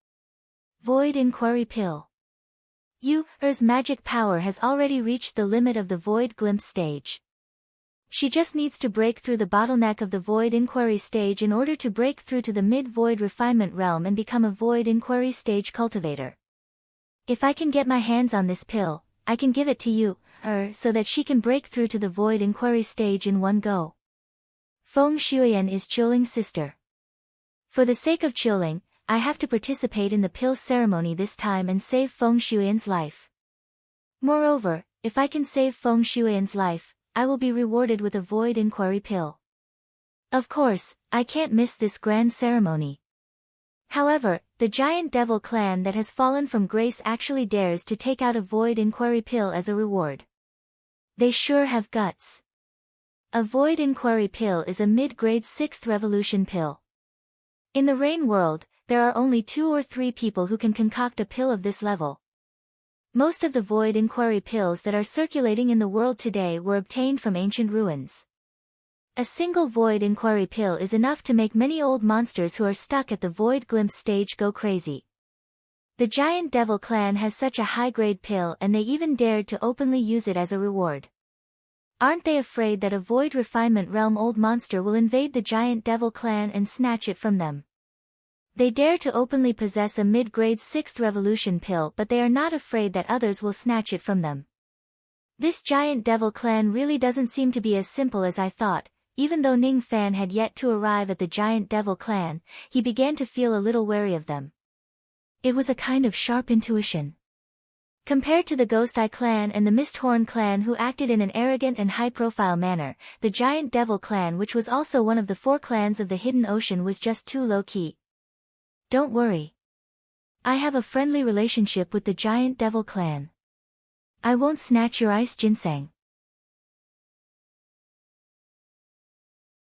Void inquiry pill. Er's magic power has already reached the limit of the void glimpse stage. She just needs to break through the bottleneck of the void inquiry stage in order to break through to the mid-void refinement realm and become a void inquiry stage cultivator. If I can get my hands on this pill, I can give it to so that she can break through to the void inquiry stage in one go. Feng Shuyan is Qiuling's sister. For the sake of Qiuling, I have to participate in the pill ceremony this time and save Feng Shuyan's life. Moreover, if I can save Feng Shuyan's life, I will be rewarded with a void inquiry pill. Of course, I can't miss this grand ceremony. However, the giant devil clan that has fallen from grace actually dares to take out a void inquiry pill as a reward. They sure have guts. A void inquiry pill is a mid-grade 6th revolution pill. In the Rain world, there are only 2 or 3 people who can concoct a pill of this level. Most of the void inquiry pills that are circulating in the world today were obtained from ancient ruins. A single void inquiry pill is enough to make many old monsters who are stuck at the void glimpse stage go crazy. The giant devil clan has such a high-grade pill and they even dared to openly use it as a reward. Aren't they afraid that a void refinement realm old monster will invade the giant devil clan and snatch it from them? They dare to openly possess a mid-grade 6th revolution pill, but they are not afraid that others will snatch it from them. This giant devil clan really doesn't seem to be as simple as I thought. Even though Ning Fan had yet to arrive at the giant devil clan, he began to feel a little wary of them. It was a kind of sharp intuition. Compared to the Ghost Eye clan and the Misthorn clan who acted in an arrogant and high-profile manner, the giant devil clan, which was also one of the 4 clans of the Hidden Ocean, was just too low-key. Don't worry. I have a friendly relationship with the giant devil clan. I won't snatch your ice ginseng.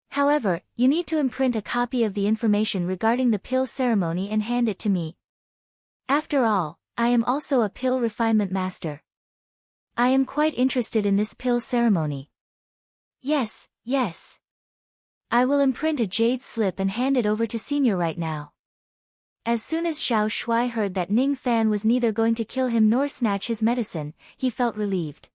However, you need to imprint a copy of the information regarding the pill ceremony and hand it to me. After all, I am also a pill refinement master. I am quite interested in this pill ceremony. Yes. I will imprint a jade slip and hand it over to Senior right now. As soon as Zhao Shuai heard that Ning Fan was neither going to kill him nor snatch his medicine, he felt relieved.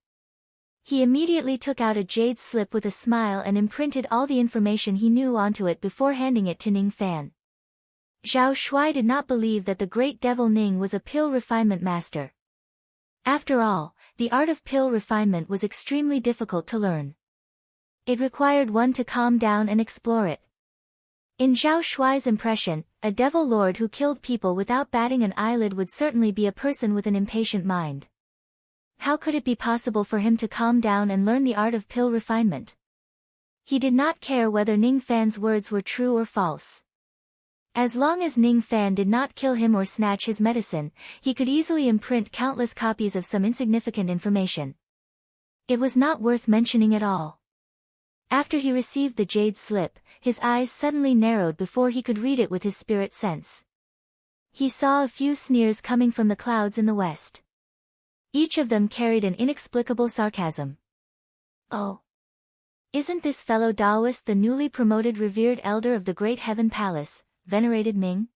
He immediately took out a jade slip with a smile and imprinted all the information he knew onto it before handing it to Ning Fan. Zhao Shuai did not believe that the great devil Ning was a pill refinement master. After all, the art of pill refinement was extremely difficult to learn. It required one to calm down and explore it. In Zhao Shuai's impression, a devil lord who killed people without batting an eyelid would certainly be a person with an impatient mind. How could it be possible for him to calm down and learn the art of pill refinement? He did not care whether Ning Fan's words were true or false. As long as Ning Fan did not kill him or snatch his medicine, he could easily imprint countless copies of some insignificant information. It was not worth mentioning at all. After he received the jade slip, his eyes suddenly narrowed before he could read it with his spirit sense. He saw a few sneers coming from the clouds in the west. Each of them carried an inexplicable sarcasm. Oh! Isn't this fellow Taoist the newly promoted revered elder of the Great Heaven Palace, venerated Ming?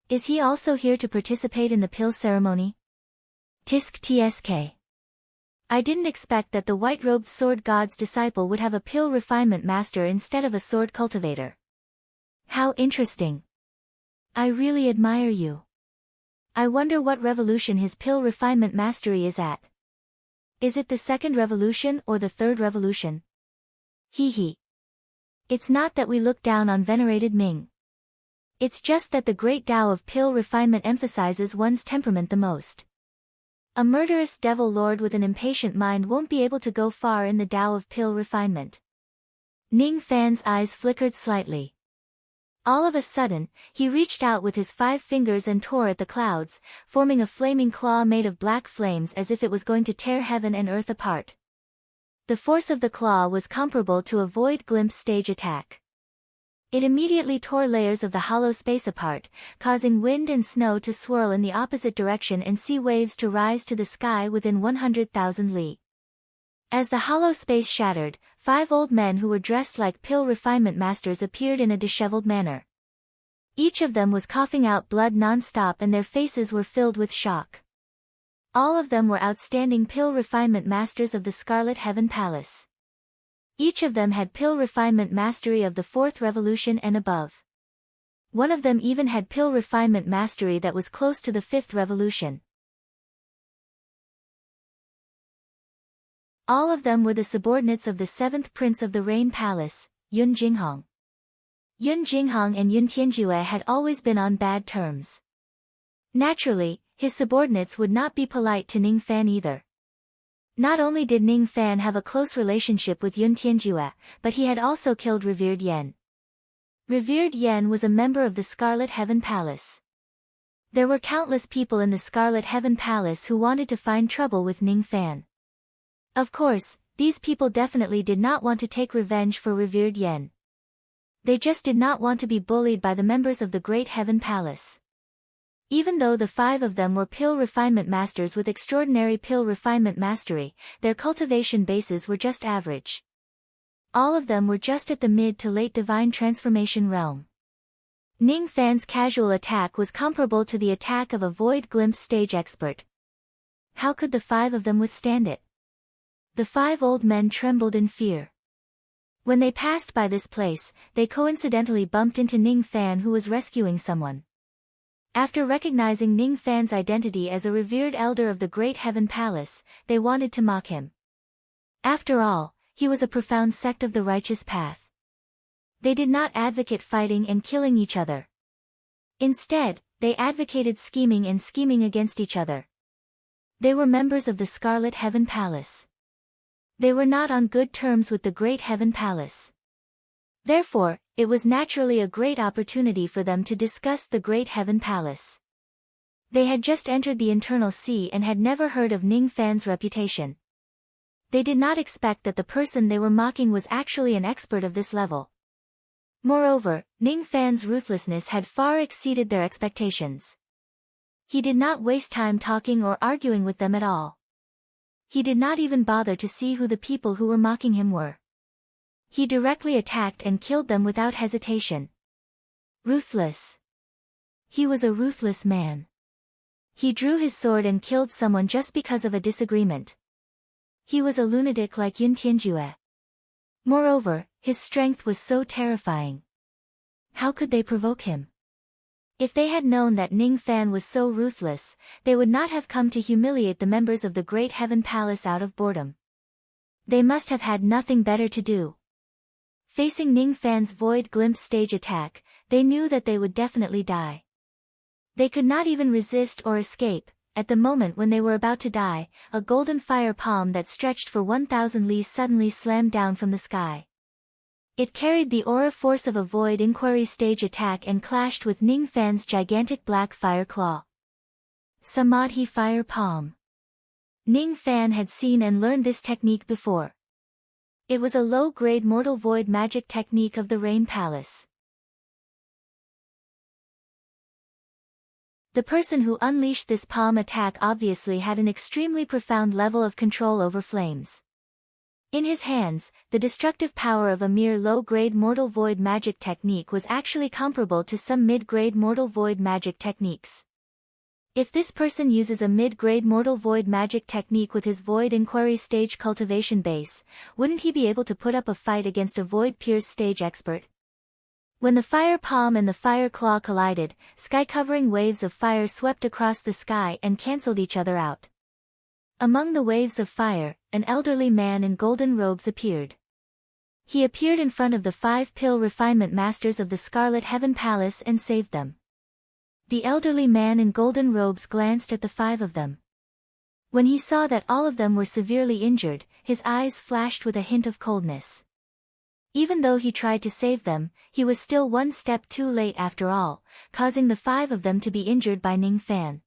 Is he also here to participate in the pill ceremony? Tisk tsk. I didn't expect that the white-robed sword god's disciple would have a pill refinement master instead of a sword cultivator. How interesting. I really admire you. I wonder what revolution his pill refinement mastery is at. Is it the second revolution or the third revolution? Hee hee. It's not that we look down on venerated Ming. It's just that the great Tao of pill refinement emphasizes one's temperament the most. A murderous devil lord with an impatient mind won't be able to go far in the Tao of pill refinement. Ning Fan's eyes flickered slightly. All of a sudden, he reached out with his 5 fingers and tore at the clouds, forming a flaming claw made of black flames as if it was going to tear heaven and earth apart. The force of the claw was comparable to a void glimpse stage attack. It immediately tore layers of the hollow space apart, causing wind and snow to swirl in the opposite direction and sea waves to rise to the sky within 100,000 li. As the hollow space shattered, 5 old men who were dressed like pill refinement masters appeared in a disheveled manner. Each of them was coughing out blood non-stop and their faces were filled with shock. All of them were outstanding pill refinement masters of the Scarlet Heaven Palace. Each of them had pill refinement mastery of the 4th revolution and above. One of them even had pill refinement mastery that was close to the 5th revolution. All of them were the subordinates of the 7th Prince of the Rain Palace, Yun Jinghong. Yun Jinghong and Yun Tianjue had always been on bad terms. Naturally, his subordinates would not be polite to Ning Fan either. Not only did Ning Fan have a close relationship with Yun Tianjue, but he had also killed Revered Yen. Revered Yen was a member of the Scarlet Heaven Palace. There were countless people in the Scarlet Heaven Palace who wanted to find trouble with Ning Fan. Of course, these people definitely did not want to take revenge for Revered Yen. They just did not want to be bullied by the members of the Great Heaven Palace. Even though the 5 of them were pill refinement masters with extraordinary pill refinement mastery, their cultivation bases were just average. All of them were just at the mid to late divine transformation realm. Ning Fan's casual attack was comparable to the attack of a void glimpse stage expert. How could the 5 of them withstand it? The 5 old men trembled in fear. When they passed by this place, they coincidentally bumped into Ning Fan who was rescuing someone. After recognizing Ning Fan's identity as a revered elder of the Great Heaven Palace, they wanted to mock him. After all, he was a profound sect of the righteous path. They did not advocate fighting and killing each other. Instead, they advocated scheming and scheming against each other. They were members of the Scarlet Heaven Palace. They were not on good terms with the Great Heaven Palace. Therefore, it was naturally a great opportunity for them to discuss the Great Heaven Palace. They had just entered the Internal Sea and had never heard of Ning Fan's reputation. They did not expect that the person they were mocking was actually an expert of this level. Moreover, Ning Fan's ruthlessness had far exceeded their expectations. He did not waste time talking or arguing with them at all. He did not even bother to see who the people who were mocking him were. He directly attacked and killed them without hesitation. Ruthless. He was a ruthless man. He drew his sword and killed someone just because of a disagreement. He was a lunatic like Yun Tianjue. Moreover, his strength was so terrifying. How could they provoke him? If they had known that Ning Fan was so ruthless, they would not have come to humiliate the members of the Great Heaven Palace out of boredom. They must have had nothing better to do. facing Ning Fan's void glimpse stage attack, they knew that they would definitely die. They could not even resist or escape. At the moment when they were about to die, a golden fire palm that stretched for 1,000 li suddenly slammed down from the sky. It carried the aura force of a void inquiry stage attack and clashed with Ning Fan's gigantic black fire claw. Samadhi Fire Palm. Ning Fan had seen and learned this technique before. It was a low-grade mortal void magic technique of the Rain Palace. The person who unleashed this palm attack obviously had an extremely profound level of control over flames. In his hands, the destructive power of a mere low-grade mortal void magic technique was actually comparable to some mid-grade mortal void magic techniques. If this person uses a mid-grade mortal void magic technique with his void inquiry stage cultivation base, wouldn't he be able to put up a fight against a void pierce stage expert? When the fire palm and the fire claw collided, sky-covering waves of fire swept across the sky and cancelled each other out. Among the waves of fire, an elderly man in golden robes appeared. He appeared in front of the 5 pill refinement masters of the Scarlet Heaven Palace and saved them. The elderly man in golden robes glanced at the 5 of them. When he saw that all of them were severely injured, his eyes flashed with a hint of coldness. Even though he tried to save them, he was still one step too late after all, causing the 5 of them to be injured by Ning Fan.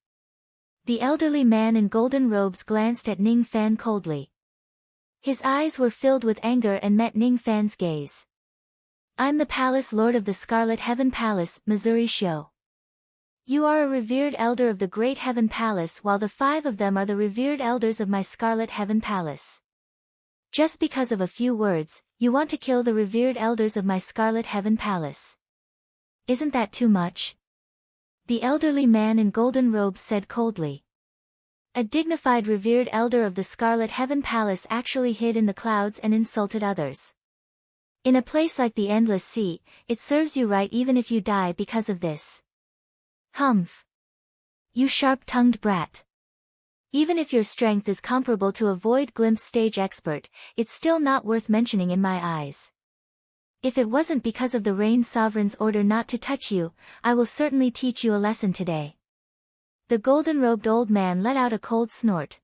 The elderly man in golden robes glanced at Ning Fan coldly. His eyes were filled with anger and met Ning Fan's gaze. "I'm the Palace Lord of the Scarlet Heaven Palace, Missouri Show. You are a revered elder of the Great Heaven Palace while the 5 of them are the revered elders of my Scarlet Heaven Palace. Just because of a few words, you want to kill the revered elders of my Scarlet Heaven Palace. Isn't that too much?" The elderly man in golden robes said coldly. A dignified revered elder of the Scarlet Heaven Palace actually hid in the clouds and insulted others. In a place like the Endless Sea, it serves you right even if you die because of this. Humph. You sharp-tongued brat. Even if your strength is comparable to a void glimpse stage expert, it's still not worth mentioning in my eyes. If it wasn't because of the Rain Sovereign's order not to touch you, I will certainly teach you a lesson today. The golden-robed old man let out a cold snort.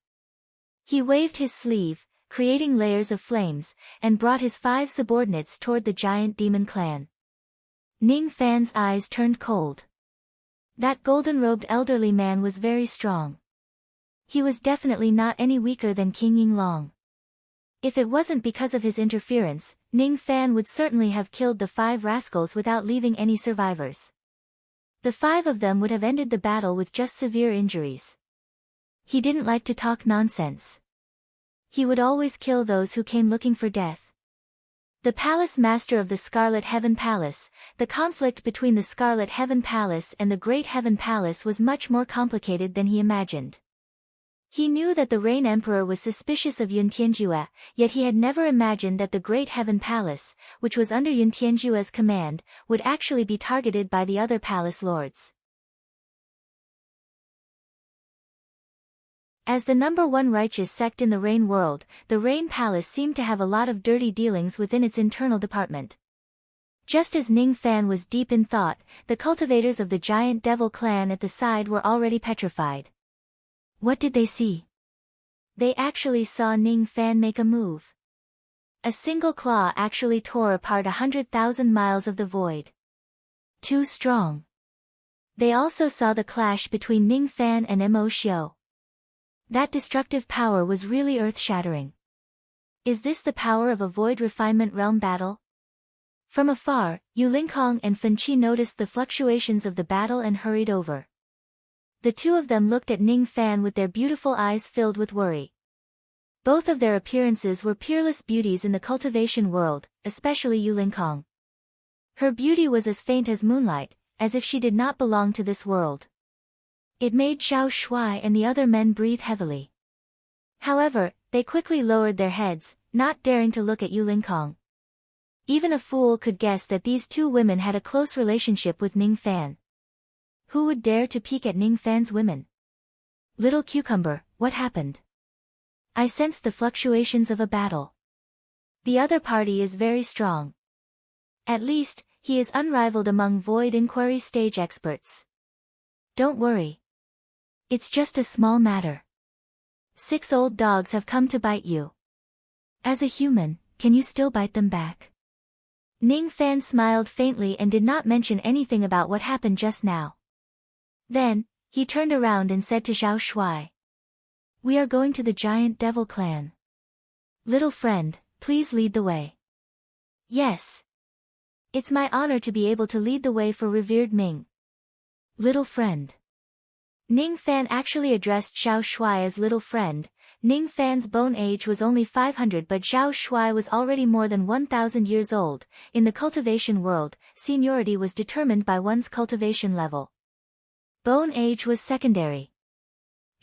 He waved his sleeve, creating layers of flames, and brought his 5 subordinates toward the giant demon clan. Ning Fan's eyes turned cold. That golden-robed elderly man was very strong. He was definitely not any weaker than King Yinglong. If it wasn't because of his interference, Ning Fan would certainly have killed the 5 rascals without leaving any survivors. The 5 of them would have ended the battle with just severe injuries. He didn't like to talk nonsense. He would always kill those who came looking for death. The Palace Master of the Scarlet Heaven Palace, the conflict between the Scarlet Heaven Palace and the Great Heaven Palace was much more complicated than he imagined. He knew that the Rain Emperor was suspicious of Yun Tianjue, yet he had never imagined that the Great Heaven Palace, which was under Yun Tianjue's command, would actually be targeted by the other palace lords. As the #1 righteous sect in the Rain world, the Rain Palace seemed to have a lot of dirty dealings within its internal department. Just as Ning Fan was deep in thought, the cultivators of the giant devil clan at the side were already petrified. What did they see? They actually saw Ning Fan make a move. A single claw actually tore apart 100,000 miles of the void. Too strong. They also saw the clash between Ning Fan and Mo Xiu. That destructive power was really earth-shattering. Is this the power of a void refinement realm battle? From afar, Yu Lingkong and Fen Qi noticed the fluctuations of the battle and hurried over. The 2 of them looked at Ning Fan with their beautiful eyes filled with worry. Both of their appearances were peerless beauties in the cultivation world, especially Yu Lingkong. Her beauty was as faint as moonlight, as if she did not belong to this world. It made Zhao Shuai and the other men breathe heavily. However, they quickly lowered their heads, not daring to look at Yu Lingkong. Even a fool could guess that these 2 women had a close relationship with Ning Fan. Who would dare to peek at Ning Fan's women? Little Cucumber, what happened? I sensed the fluctuations of a battle. The other party is very strong. At least, he is unrivaled among void inquiry stage experts. Don't worry. It's just a small matter. 6 old dogs have come to bite you. As a human, can you still bite them back? Ning Fan smiled faintly and did not mention anything about what happened just now. Then, he turned around and said to Zhao Shuai. We are going to the giant devil clan. Little friend, please lead the way. Yes. It's my honor to be able to lead the way for revered Ming. Little friend. Ning Fan actually addressed Zhao Shuai as little friend. Ning Fan's bone age was only 500 but Zhao Shuai was already more than 1,000 years old. In the cultivation world, seniority was determined by one's cultivation level. Bone age was secondary.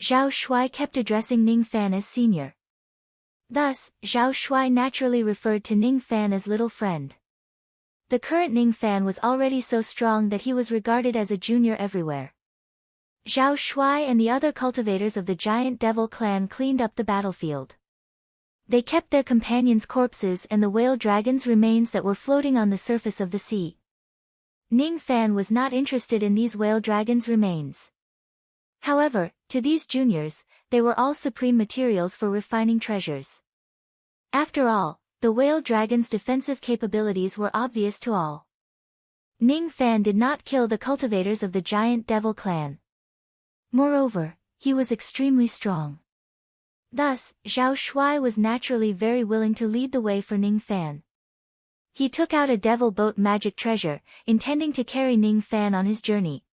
Zhao Shuai kept addressing Ning Fan as senior. Thus, Zhao Shuai naturally referred to Ning Fan as little friend. The current Ning Fan was already so strong that he was regarded as a junior everywhere. Zhao Shuai and the other cultivators of the giant devil clan cleaned up the battlefield. They kept their companions' corpses and the whale dragon's remains that were floating on the surface of the sea. Ning Fan was not interested in these whale dragons' remains. However, to these juniors, they were all supreme materials for refining treasures. After all, the whale dragon's defensive capabilities were obvious to all. Ning Fan did not kill the cultivators of the giant devil clan. Moreover, he was extremely strong. Thus, Zhao Shuai was naturally very willing to lead the way for Ning Fan. He took out a devil boat magic treasure, intending to carry Ning Fan on his journey.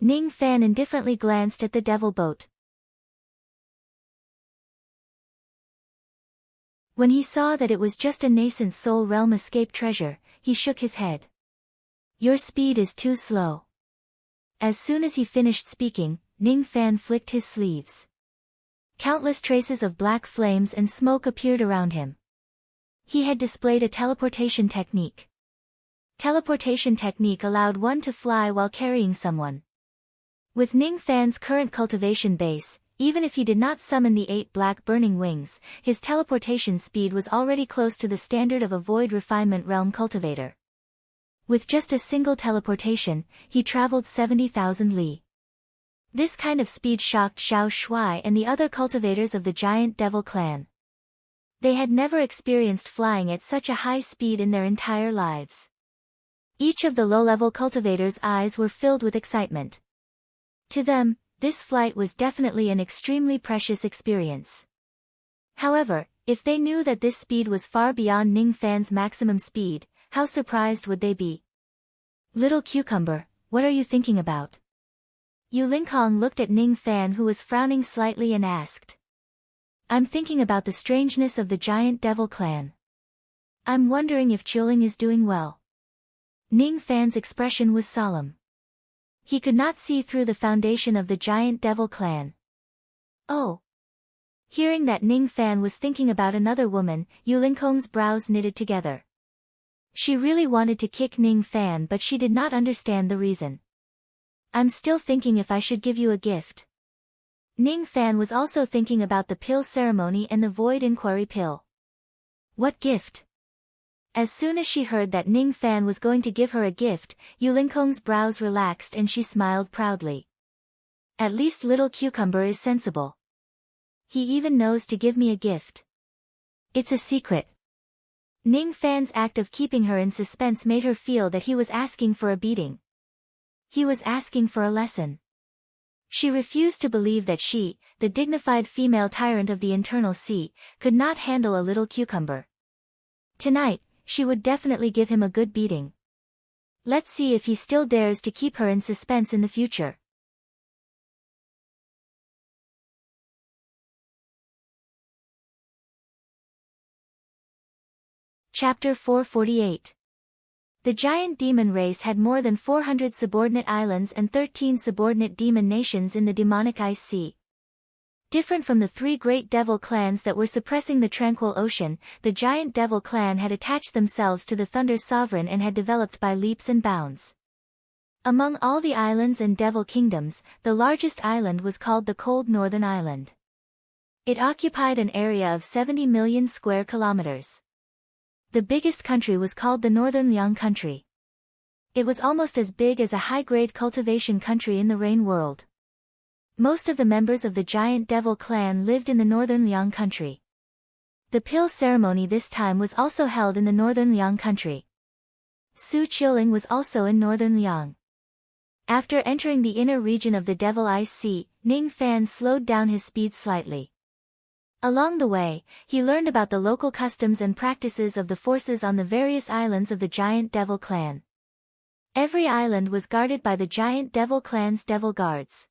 Ning Fan indifferently glanced at the devil boat. When he saw that it was just a nascent soul realm escape treasure, he shook his head. Your speed is too slow. As soon as he finished speaking, Ning Fan flicked his sleeves. Countless traces of black flames and smoke appeared around him. He had displayed a teleportation technique. Teleportation technique allowed one to fly while carrying someone. With Ning Fan's current cultivation base, even if he did not summon the 8 black burning wings, his teleportation speed was already close to the standard of a void refinement realm cultivator. With just a single teleportation, he traveled 70,000 li. This kind of speed shocked Zhao Shuai and the other cultivators of the giant devil clan. They had never experienced flying at such a high speed in their entire lives. Each of the low-level cultivators' eyes were filled with excitement. To them, this flight was definitely an extremely precious experience. However, if they knew that this speed was far beyond Ning Fan's maximum speed, how surprised would they be? Little cucumber, what are you thinking about? Yu Lingkong looked at Ning Fan who was frowning slightly and asked. I'm thinking about the strangeness of the giant devil clan. I'm wondering if Chilling is doing well. Ning Fan's expression was solemn. He could not see through the foundation of the giant devil clan. Oh. Hearing that Ning Fan was thinking about another woman, Yu Lingkong's brows knitted together. She really wanted to kick Ning Fan but she did not understand the reason. I'm still thinking if I should give you a gift. Ning Fan was also thinking about the pill ceremony and the void inquiry pill. What gift? As soon as she heard that Ning Fan was going to give her a gift, Yu Lingkong's brows relaxed and she smiled proudly. At least little cucumber is sensible. He even knows to give me a gift. It's a secret. Ning Fan's act of keeping her in suspense made her feel that he was asking for a beating. He was asking for a lesson. She refused to believe that she, the dignified female tyrant of the internal sea, could not handle a little cucumber. Tonight, she would definitely give him a good beating. Let's see if he still dares to keep her in suspense in the future. Chapter 448. The giant demon race had more than 400 subordinate islands and 13 subordinate demon nations in the demonic ice sea. Different from the 3 great devil clans that were suppressing the tranquil ocean, the giant devil clan had attached themselves to the Thunder Sovereign and had developed by leaps and bounds. Among all the islands and devil kingdoms, the largest island was called the Cold Northern Island. It occupied an area of 70 million square kilometers. The biggest country was called the Northern Liang country. It was almost as big as a high-grade cultivation country in the Rain world. Most of the members of the giant devil clan lived in the Northern Liang country. The pill ceremony this time was also held in the Northern Liang country. Su Qiuling was also in Northern Liang. After entering the inner region of the Devil Ice Sea, Ning Fan slowed down his speed slightly. Along the way, he learned about the local customs and practices of the forces on the various islands of the giant devil clan. Every island was guarded by the giant devil clan's devil guards.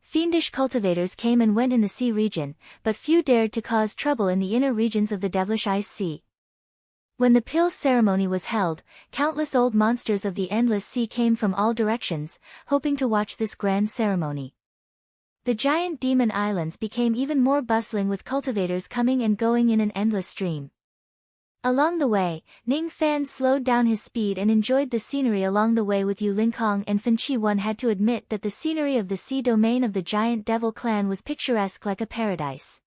Fiendish cultivators came and went in the sea region, but few dared to cause trouble in the inner regions of the devilish ice sea. When the pill ceremony was held, countless old monsters of the endless sea came from all directions, hoping to watch this grand ceremony. The giant demon islands became even more bustling with cultivators coming and going in an endless stream. Along the way, Ning Fan slowed down his speed and enjoyed the scenery along the way with Yu Linkong and Fen Qi. One had to admit that the scenery of the sea domain of the giant devil clan was picturesque like a paradise.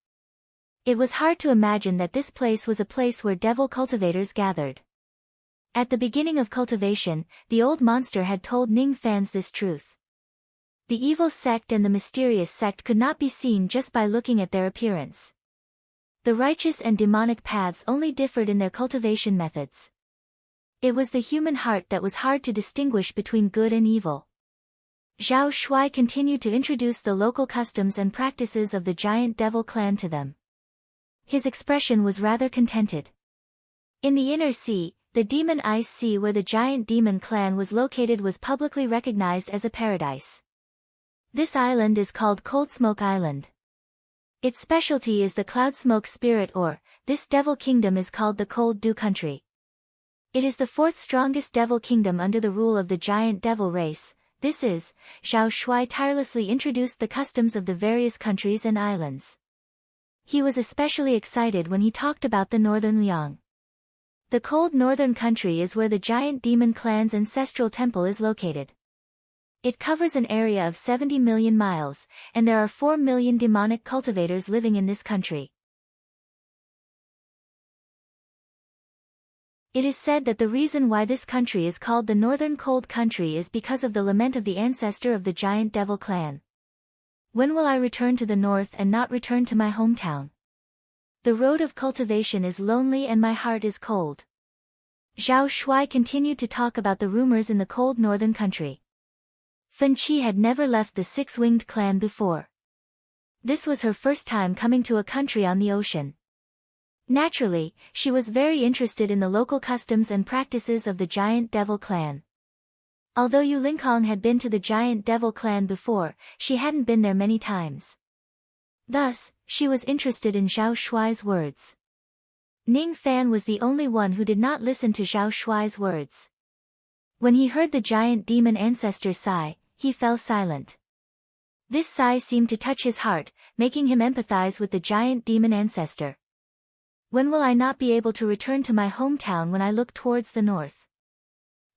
It was hard to imagine that this place was a place where devil cultivators gathered. At the beginning of cultivation, the old monster had told Ning Fans this truth. The evil sect and the mysterious sect could not be seen just by looking at their appearance. The righteous and demonic paths only differed in their cultivation methods. It was the human heart that was hard to distinguish between good and evil. Zhao Shuai continued to introduce the local customs and practices of the giant devil clan to them. His expression was rather contented. In the inner sea, the demon ice sea where the giant demon clan was located was publicly recognized as a paradise. This island is called Cold Smoke Island. Its specialty is the cloud smoke spirit, or, this devil kingdom is called the Cold Dew Country. It is the fourth strongest devil kingdom under the rule of the giant devil race. This is, Zhao Shuai tirelessly introduced the customs of the various countries and islands. He was especially excited when he talked about the Northern Liang. The cold northern country is where the giant demon clan's ancestral temple is located. It covers an area of 70 million miles, and there are 4 million demonic cultivators living in this country. It is said that the reason why this country is called the Northern Cold Country is because of the lament of the ancestor of the giant devil clan. When will I return to the north and not return to my hometown? The road of cultivation is lonely and my heart is cold. Zhao Shuai continued to talk about the rumors in the cold northern country. Fen Qi had never left the six-winged clan before. This was her first time coming to a country on the ocean. Naturally, she was very interested in the local customs and practices of the giant devil clan. Although Yu Linkong had been to the giant devil clan before, she hadn't been there many times. Thus, she was interested in Zhao Shuai's words. Ning Fan was the only one who did not listen to Zhao Shuai's words. When he heard the giant demon ancestor sigh, he fell silent. This sigh seemed to touch his heart, making him empathize with the giant demon ancestor. When will I not be able to return to my hometown when I look towards the north?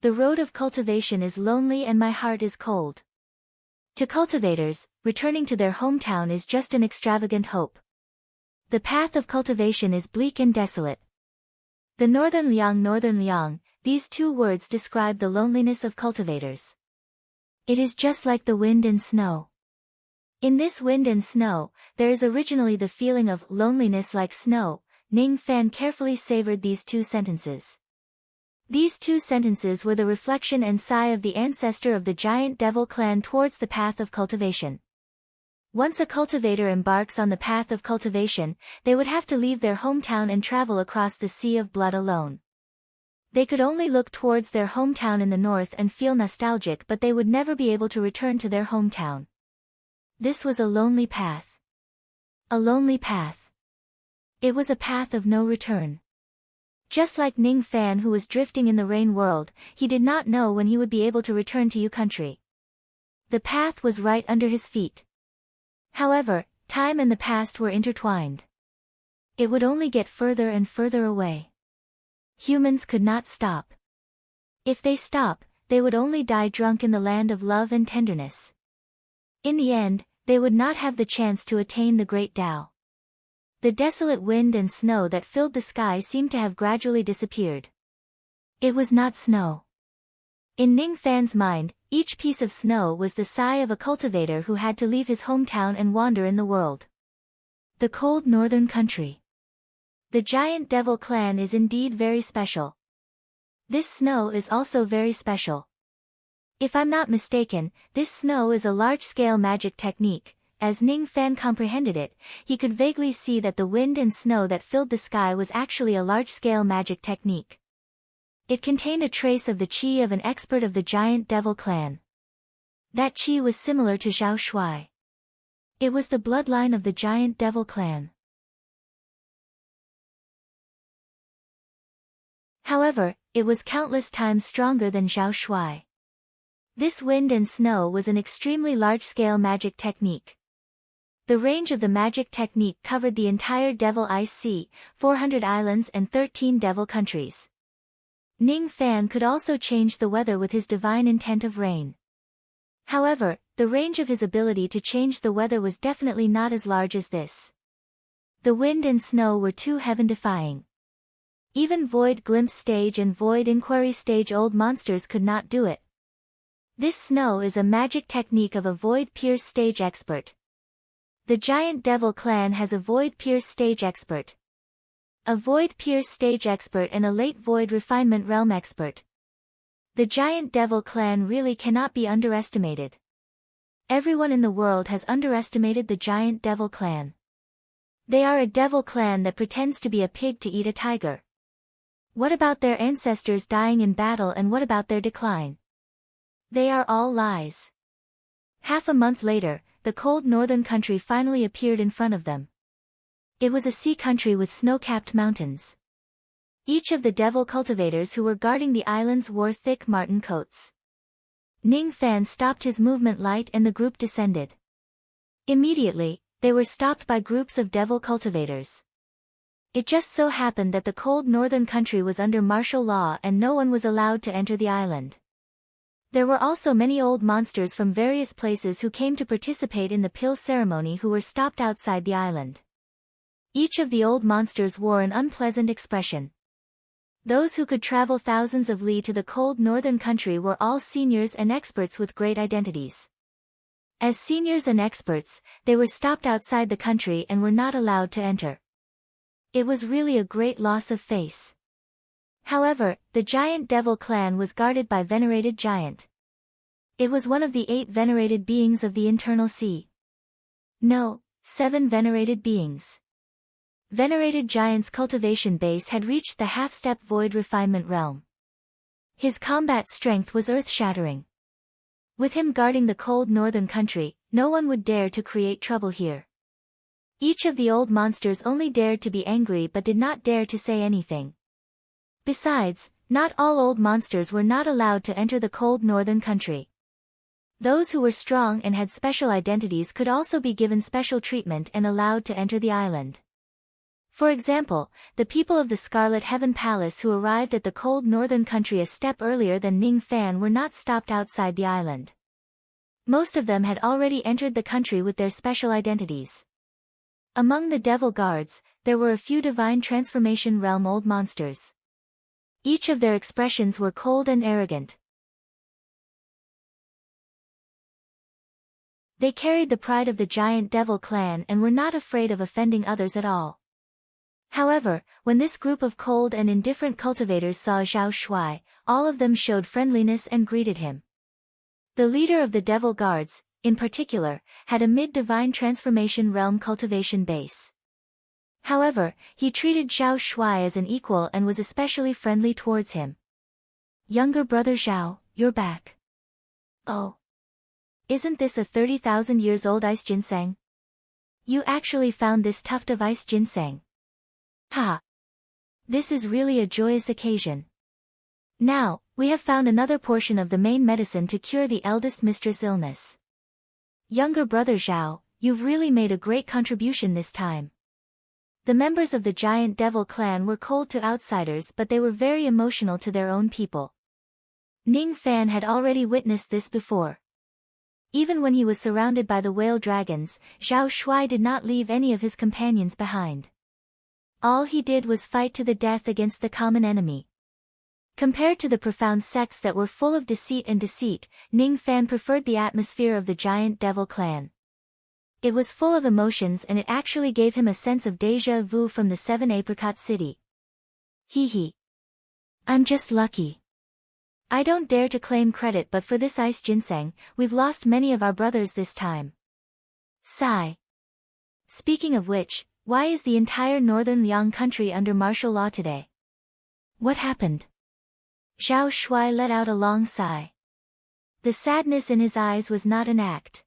The road of cultivation is lonely and my heart is cold. To cultivators, returning to their hometown is just an extravagant hope. The path of cultivation is bleak and desolate. The Northern Liang, these two words describe the loneliness of cultivators. It is just like the wind and snow. In this wind and snow, there is originally the feeling of loneliness like snow. Ning Fan carefully savored these two sentences. These two sentences were the reflection and sigh of the ancestor of the giant devil clan towards the path of cultivation. Once a cultivator embarks on the path of cultivation, they would have to leave their hometown and travel across the sea of blood alone. They could only look towards their hometown in the north and feel nostalgic, but they would never be able to return to their hometown. This was a lonely path. A lonely path. It was a path of no return. Just like Ning Fan, who was drifting in the rain world, he did not know when he would be able to return to Yu country. The path was right under his feet. However, time and the past were intertwined. It would only get further and further away. Humans could not stop. If they stop, they would only die drunk in the land of love and tenderness. In the end, they would not have the chance to attain the great Tao. The desolate wind and snow that filled the sky seemed to have gradually disappeared. It was not snow. In Ning Fan's mind, each piece of snow was the sigh of a cultivator who had to leave his hometown and wander in the world. The cold northern country. The giant devil clan is indeed very special. This snow is also very special. If I'm not mistaken, this snow is a large-scale magic technique. As Ning Fan comprehended it, he could vaguely see that the wind and snow that filled the sky was actually a large-scale magic technique. It contained a trace of the qi of an expert of the giant devil clan. That qi was similar to Zhao Shuai. It was the bloodline of the giant devil clan. However, it was countless times stronger than Zhao Shuai. This wind and snow was an extremely large-scale magic technique. The range of the magic technique covered the entire Devil Ice Sea, 400 islands and 13 devil countries. Ning Fan could also change the weather with his divine intent of rain. However, the range of his ability to change the weather was definitely not as large as this. The wind and snow were too heaven-defying. Even Void Glimpse stage and Void Inquiry stage old monsters could not do it. This snow is a magic technique of a Void Pierce stage expert. The Giant Devil clan has a Void Pierce stage expert, a Void Pierce stage expert and a late Void Refinement realm expert. The Giant Devil clan really cannot be underestimated. Everyone in the world has underestimated the Giant Devil clan. They are a devil clan that pretends to be a pig to eat a tiger. What about their ancestors dying in battle, and what about their decline? They are all lies. Half a month later, the cold northern country finally appeared in front of them. It was a sea country with snow-capped mountains. Each of the devil cultivators who were guarding the islands wore thick marten coats. Ning Fan stopped his movement light and the group descended. Immediately, they were stopped by groups of devil cultivators. It just so happened that the cold northern country was under martial law and no one was allowed to enter the island. There were also many old monsters from various places who came to participate in the pill ceremony who were stopped outside the island. Each of the old monsters wore an unpleasant expression. Those who could travel thousands of li to the cold northern country were all seniors and experts with great identities. As seniors and experts, they were stopped outside the country and were not allowed to enter. It was really a great loss of face. However, the Giant Devil clan was guarded by Venerated Giant. It was one of the 8 venerated beings of the internal sea. No, 7 venerated beings. Venerated Giant's cultivation base had reached the half-step Void Refinement realm. His combat strength was earth-shattering. With him guarding the cold northern country, no one would dare to create trouble here. Each of the old monsters only dared to be angry but did not dare to say anything. Besides, not all old monsters were not allowed to enter the cold northern country. Those who were strong and had special identities could also be given special treatment and allowed to enter the island. For example, the people of the Scarlet Heaven Palace who arrived at the cold northern country a step earlier than Ning Fan were not stopped outside the island. Most of them had already entered the country with their special identities. Among the devil guards, there were a few divine transformation realm old monsters. Each of their expressions were cold and arrogant. They carried the pride of the Giant Devil clan and were not afraid of offending others at all. However, when this group of cold and indifferent cultivators saw Zhao Shuai, all of them showed friendliness and greeted him. The leader of the devil guards, in particular, had a mid-divine transformation realm cultivation base. However, he treated Zhao Shuai as an equal and was especially friendly towards him. "Younger brother Zhao, you're back. Oh. Isn't this a 30,000 years old ice ginseng? You actually found this tuft of ice ginseng. Ha! This is really a joyous occasion. Now, we have found another portion of the main medicine to cure the eldest mistress' illness. Younger brother Zhao, you've really made a great contribution this time." The members of the Giant Devil clan were cold to outsiders but they were very emotional to their own people. Ning Fan had already witnessed this before. Even when he was surrounded by the whale dragons, Zhao Shuai did not leave any of his companions behind. All he did was fight to the death against the common enemy. Compared to the profound sects that were full of deceit, Ning Fan preferred the atmosphere of the giant devil clan. It was full of emotions and it actually gave him a sense of déjà vu from the 7 Apricot City. Hee. I'm just lucky. I don't dare to claim credit, but for this ice ginseng, we've lost many of our brothers this time. Sigh. Speaking of which, why is the entire northern Liang country under martial law today? What happened? Zhao Shuai let out a long sigh. The sadness in his eyes was not an act.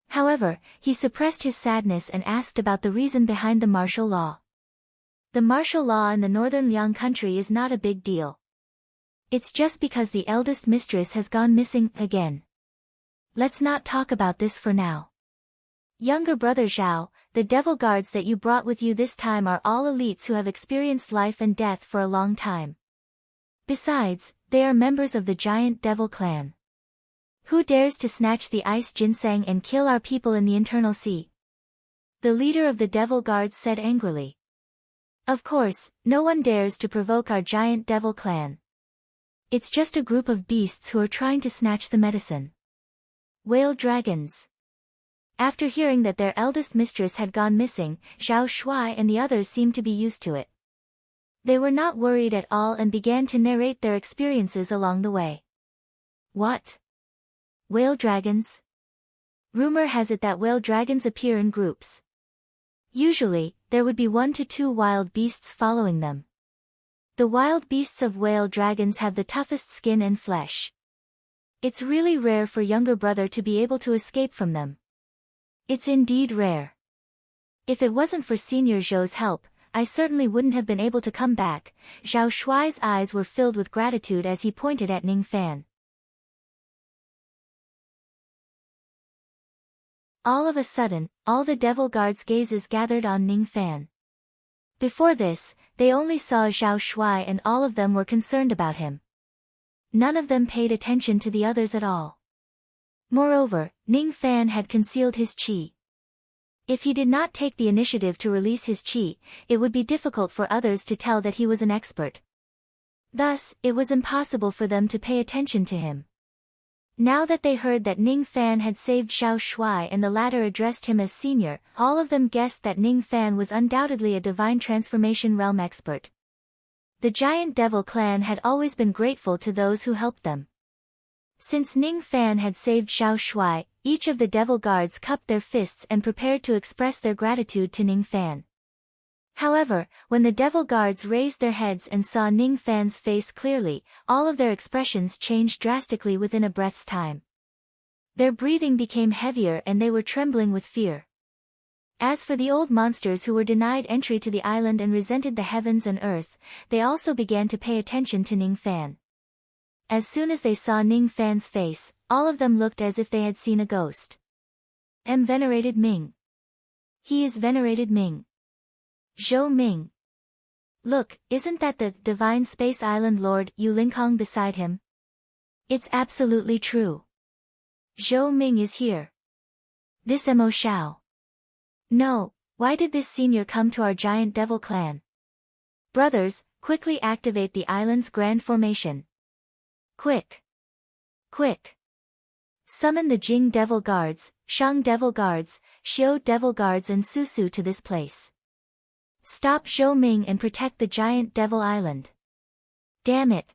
However, he suppressed his sadness and asked about the reason behind the martial law. The martial law in the northern Liang country is not a big deal. It's just because the eldest mistress has gone missing again. Let's not talk about this for now. Younger brother Zhao, the devil guards that you brought with you this time are all elites who have experienced life and death for a long time. Besides, they are members of the giant devil clan. Who dares to snatch the ice ginseng and kill our people in the internal sea? The leader of the devil guards said angrily. Of course, no one dares to provoke our giant devil clan. It's just a group of beasts who are trying to snatch the medicine. Wailed dragons. After hearing that their eldest mistress had gone missing, Zhao Shuai and the others seemed to be used to it. They were not worried at all and began to narrate their experiences along the way. What? Whale dragons? Rumor has it that whale dragons appear in groups. Usually, there would be 1 to 2 wild beasts following them. The wild beasts of whale dragons have the toughest skin and flesh. It's really rare for younger brother to be able to escape from them. It's indeed rare. If it wasn't for Senior Zhou's help, I certainly wouldn't have been able to come back. Zhao Shuai's eyes were filled with gratitude as he pointed at Ning Fan. All of a sudden, all the devil guards' gazes gathered on Ning Fan. Before this, they only saw Zhao Shuai and all of them were concerned about him. None of them paid attention to the others at all. Moreover, Ning Fan had concealed his qi. If he did not take the initiative to release his qi, it would be difficult for others to tell that he was an expert. Thus, it was impossible for them to pay attention to him. Now that they heard that Ning Fan had saved Zhao Shuai and the latter addressed him as senior, all of them guessed that Ning Fan was undoubtedly a divine transformation realm expert. The giant devil clan had always been grateful to those who helped them. Since Ning Fan had saved Zhao Shuai, each of the devil guards cupped their fists and prepared to express their gratitude to Ning Fan. However, when the devil guards raised their heads and saw Ning Fan's face clearly, all of their expressions changed drastically within a breath's time. Their breathing became heavier and they were trembling with fear. As for the old monsters who were denied entry to the island and resented the heavens and earth, they also began to pay attention to Ning Fan. As soon as they saw Ning Fan's face, all of them looked as if they had seen a ghost. Venerated Ming. He is venerated Ming. Zhou Ming. Look, isn't that the Divine Space Island Lord Yu Lingkong beside him? It's absolutely true. Zhou Ming is here. This Mo Xiao. No, why did this senior come to our giant devil clan? Brothers, quickly activate the island's grand formation. Quick. Quick. Summon the Jing devil guards, Shang devil guards, Xiao devil guards and Susu to this place. Stop Zhou Ming and protect the giant devil island. Damn it.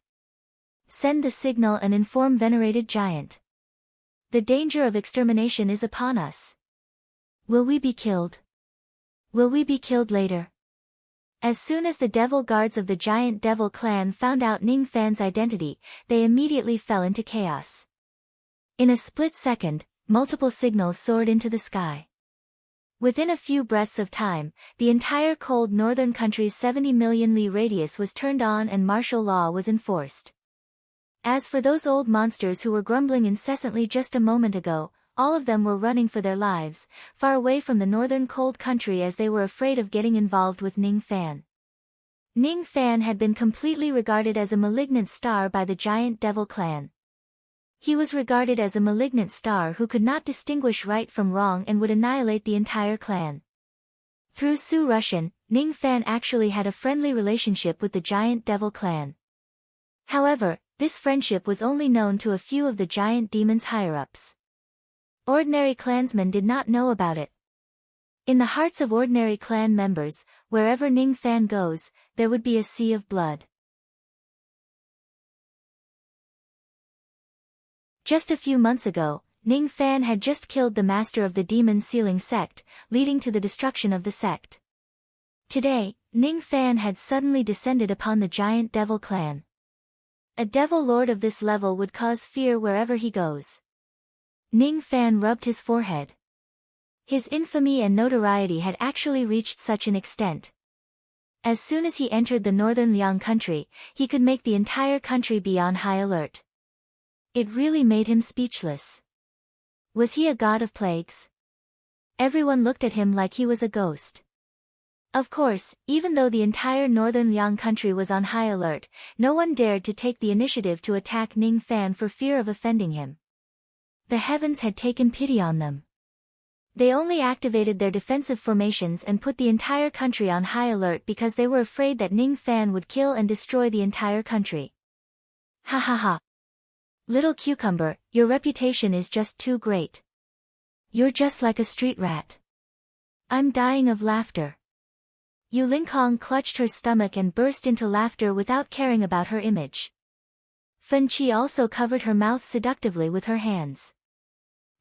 Send the signal and inform venerated giant. The danger of extermination is upon us. Will we be killed? Will we be killed later? As soon as the devil guards of the giant devil clan found out Ning Fan's identity, they immediately fell into chaos. In a split second, multiple signals soared into the sky. Within a few breaths of time, the entire cold northern country's 70 million li radius was turned on and martial law was enforced. As for those old monsters who were grumbling incessantly just a moment ago, all of them were running for their lives, far away from the northern cold country as they were afraid of getting involved with Ning Fan. Ning Fan had been completely regarded as a malignant star by the giant devil clan. He was regarded as a malignant star who could not distinguish right from wrong and would annihilate the entire clan. Through Su Russian, Ning Fan actually had a friendly relationship with the giant devil clan. However, this friendship was only known to a few of the giant demon's higher-ups. Ordinary clansmen did not know about it. In the hearts of ordinary clan members, wherever Ning Fan goes, there would be a sea of blood. Just a few months ago, Ning Fan had just killed the master of the demon sealing sect, leading to the destruction of the sect. Today, Ning Fan had suddenly descended upon the giant devil clan. A devil lord of this level would cause fear wherever he goes. Ning Fan rubbed his forehead. His infamy and notoriety had actually reached such an extent. As soon as he entered the northern Liang country, he could make the entire country be on high alert. It really made him speechless. Was he a god of plagues? Everyone looked at him like he was a ghost. Of course, even though the entire northern Liang country was on high alert, no one dared to take the initiative to attack Ning Fan for fear of offending him. The heavens had taken pity on them. They only activated their defensive formations and put the entire country on high alert because they were afraid that Ning Fan would kill and destroy the entire country. Ha ha ha. Little cucumber, your reputation is just too great. You're just like a street rat. I'm dying of laughter. Yu Lingkong clutched her stomach and burst into laughter without caring about her image. Fen Qi also covered her mouth seductively with her hands.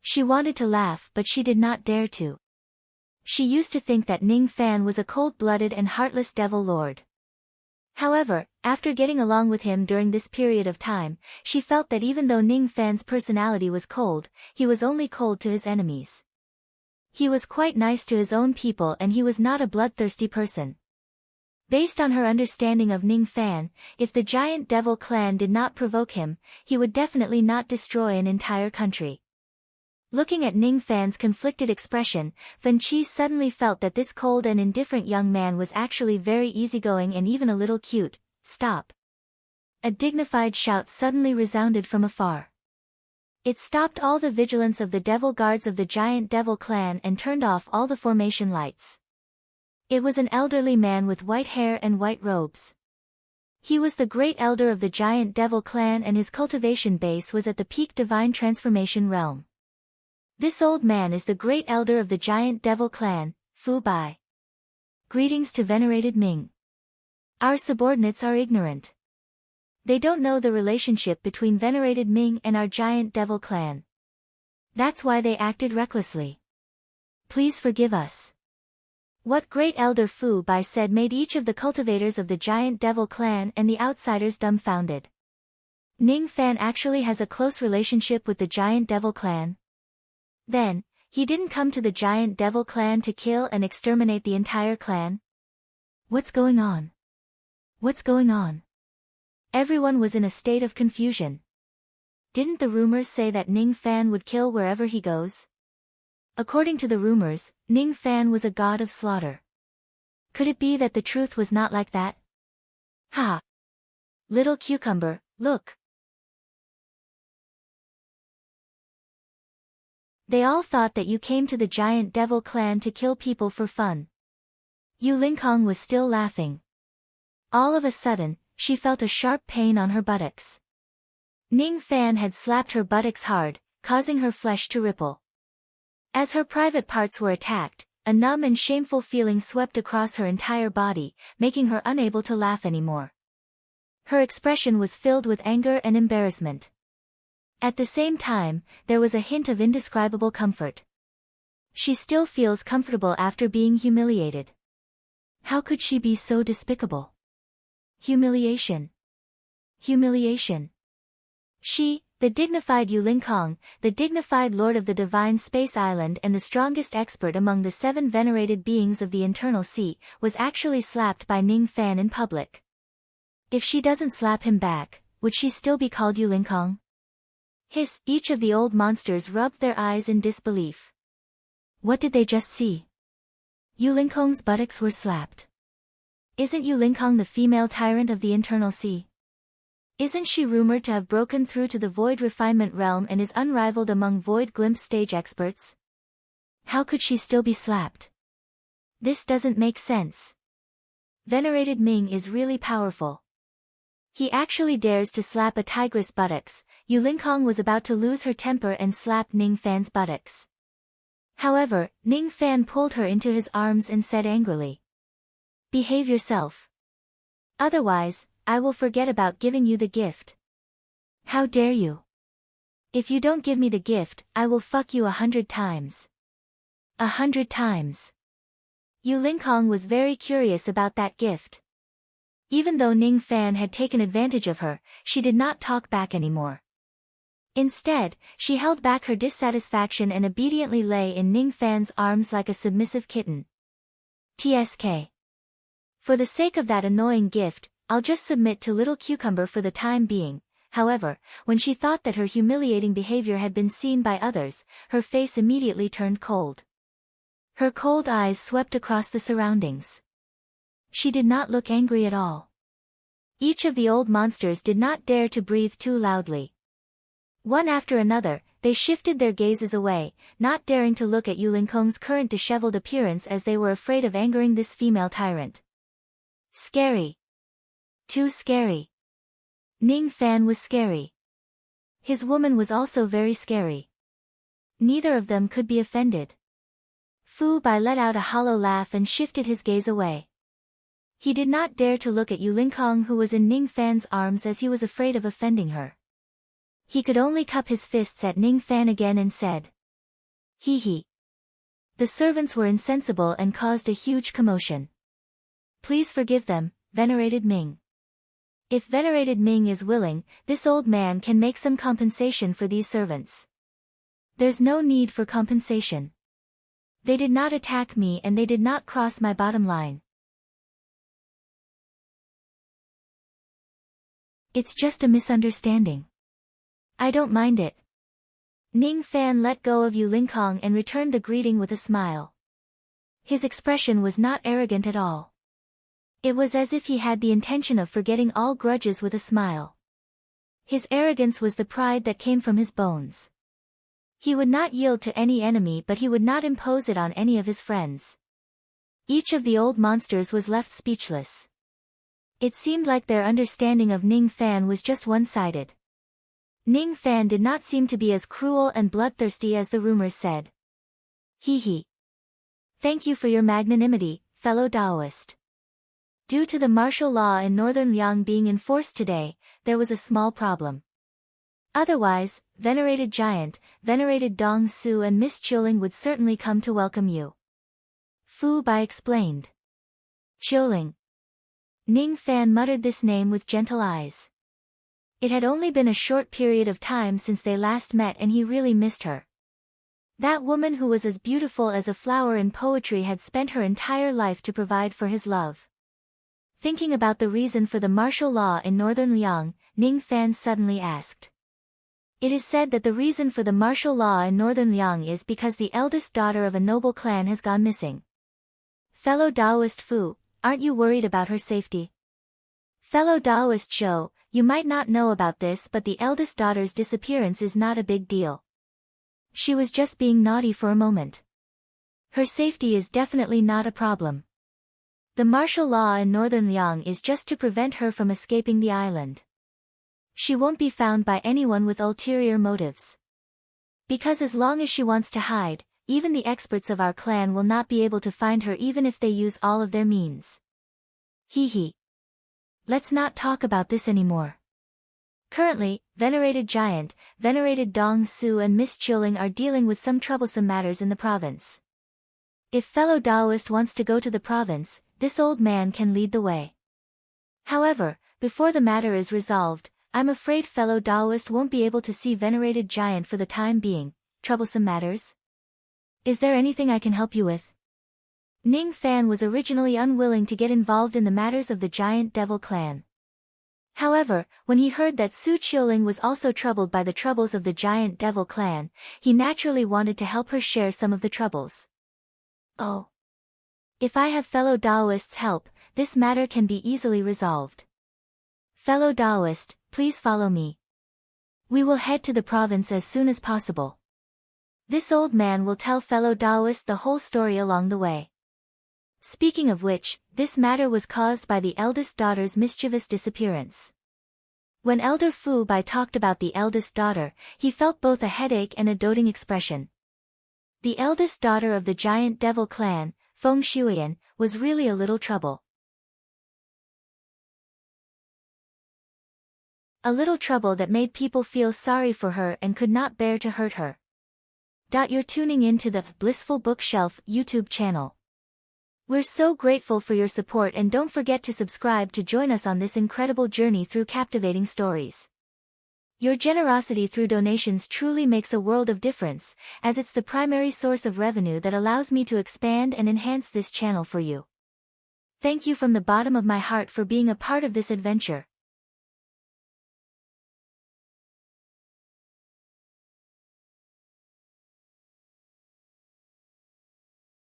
She wanted to laugh but she did not dare to. She used to think that Ning Fan was a cold-blooded and heartless devil lord. However, after getting along with him during this period of time, she felt that even though Ning Fan's personality was cold, he was only cold to his enemies. He was quite nice to his own people and he was not a bloodthirsty person. Based on her understanding of Ning Fan, if the giant devil clan did not provoke him, he would definitely not destroy an entire country. Looking at Ning Fan's conflicted expression, Fen Qi suddenly felt that this cold and indifferent young man was actually very easygoing and even a little cute. Stop! A dignified shout suddenly resounded from afar. It stopped all the vigilance of the devil guards of the giant devil clan and turned off all the formation lights. It was an elderly man with white hair and white robes. He was the great elder of the giant devil clan and his cultivation base was at the peak divine transformation realm. This old man is the great elder of the giant devil clan, Fu Bai. Greetings to venerated Ming. Our subordinates are ignorant. They don't know the relationship between venerated Ming and our giant devil clan. That's why they acted recklessly. Please forgive us. What great elder Fu Bai said made each of the cultivators of the giant devil clan and the outsiders dumbfounded. Ning Fan actually has a close relationship with the giant devil clan. Then, he didn't come to the giant devil clan to kill and exterminate the entire clan? What's going on? What's going on? Everyone was in a state of confusion. Didn't the rumors say that Ning Fan would kill wherever he goes? According to the rumors, Ning Fan was a god of slaughter. Could it be that the truth was not like that? Ha! Little cucumber, look! They all thought that you came to the giant devil clan to kill people for fun. Yu Lingkong was still laughing. All of a sudden, she felt a sharp pain on her buttocks. Ning Fan had slapped her buttocks hard, causing her flesh to ripple. As her private parts were attacked, a numb and shameful feeling swept across her entire body, making her unable to laugh anymore. Her expression was filled with anger and embarrassment. At the same time, there was a hint of indescribable comfort. She still feels comfortable after being humiliated. How could she be so despicable? Humiliation. Humiliation. She, the dignified Yu Lingkong, the dignified lord of the divine space island and the strongest expert among the 7 venerated beings of the internal sea, was actually slapped by Ning Fan in public. If she doesn't slap him back, would she still be called Yu Lingkong? Hiss! Each of the old monsters rubbed their eyes in disbelief. What did they just see? Yu Lingkong's buttocks were slapped. Isn't Yu Lingkong the female tyrant of the internal sea? Isn't she rumored to have broken through to the void refinement realm and is unrivaled among void glimpse stage experts? How could she still be slapped? This doesn't make sense. venerated Ming is really powerful. He actually dares to slap a tigress' buttocks. Yu Lingkong was about to lose her temper and slap Ning Fan's buttocks. However, Ning Fan pulled her into his arms and said angrily, "Behave yourself. Otherwise, I will forget about giving you the gift." "How dare you? If you don't give me the gift, I will fuck you 100 times. 100 times. Yu Lingkong was very curious about that gift. Even though Ning Fan had taken advantage of her, she did not talk back anymore. Instead, she held back her dissatisfaction and obediently lay in Ning Fan's arms like a submissive kitten. TSK. For the sake of that annoying gift, I'll just submit to Little Cucumber for the time being. However, when she thought that her humiliating behavior had been seen by others, her face immediately turned cold. Her cold eyes swept across the surroundings. She did not look angry at all. Each of the old monsters did not dare to breathe too loudly. One after another, they shifted their gazes away, not daring to look at Yu Lingkong's current disheveled appearance as they were afraid of angering this female tyrant. Scary. Too scary. Ning Fan was scary. His woman was also very scary. Neither of them could be offended. Fu Bai let out a hollow laugh and shifted his gaze away. He did not dare to look at Yu Lingkong, who was in Ning Fan's arms, as he was afraid of offending her. He could only cup his fists at Ning Fan again and said, "Hee hee." The servants were insensible and caused a huge commotion. "Please forgive them, venerated Ming. If venerated Ming is willing, this old man can make some compensation for these servants." "There's no need for compensation. They did not attack me and they did not cross my bottom line. It's just a misunderstanding. I don't mind it." Ning Fan let go of Yu Lingkong and returned the greeting with a smile. His expression was not arrogant at all. It was as if he had the intention of forgetting all grudges with a smile. His arrogance was the pride that came from his bones. He would not yield to any enemy, but he would not impose it on any of his friends. Each of the old monsters was left speechless. It seemed like their understanding of Ning Fan was just one-sided. Ning Fan did not seem to be as cruel and bloodthirsty as the rumors said. "Hee hee. Thank you for your magnanimity, fellow Taoist." Due to the martial law in northern Liang being enforced today, there was a small problem. Otherwise, venerated Giant, venerated Dong Su and Miss Chioling would certainly come to welcome you. Fu Bai explained. Chioling. Ning Fan muttered this name with gentle eyes. It had only been a short period of time since they last met and he really missed her. That woman who was as beautiful as a flower in poetry had spent her entire life to provide for his love. Thinking about the reason for the martial law in northern Liang, Ning Fan suddenly asked. It is said that the reason for the martial law in northern Liang is because the eldest daughter of a noble clan has gone missing. Fellow Taoist Fu, aren't you worried about her safety? Fellow Taoist Zhou, you might not know about this, but the eldest daughter's disappearance is not a big deal. She was just being naughty for a moment. Her safety is definitely not a problem. The martial law in northern Liang is just to prevent her from escaping the island. She won't be found by anyone with ulterior motives. Because as long as she wants to hide, even the experts of our clan will not be able to find her even if they use all of their means. Hee hee. Let's not talk about this anymore. Currently, venerated Giant, venerated Dong Su and Miss Chioling are dealing with some troublesome matters in the province. If fellow Taoist wants to go to the province, this old man can lead the way. However, before the matter is resolved, I'm afraid fellow Taoist won't be able to see venerated Giant for the time being. Troublesome matters? Is there anything I can help you with? Ning Fan was originally unwilling to get involved in the matters of the Giant Devil clan. However, when he heard that Su Chioling was also troubled by the troubles of the Giant Devil clan, he naturally wanted to help her share some of the troubles. Oh. If I have fellow Taoist's help, this matter can be easily resolved. Fellow Taoist, please follow me. We will head to the province as soon as possible. This old man will tell fellow Taoist the whole story along the way. Speaking of which, this matter was caused by the eldest daughter's mischievous disappearance. When Elder Fu Bai talked about the eldest daughter, he felt both a headache and a doting expression. The eldest daughter of the giant devil clan, Feng Shuiyan, was really a little trouble. A little trouble that made people feel sorry for her and could not bear to hurt her. You're tuning in to the Blissful Bookshelf YouTube channel. We're so grateful for your support, and don't forget to subscribe to join us on this incredible journey through captivating stories. Your generosity through donations truly makes a world of difference, as it's the primary source of revenue that allows me to expand and enhance this channel for you. Thank you from the bottom of my heart for being a part of this adventure.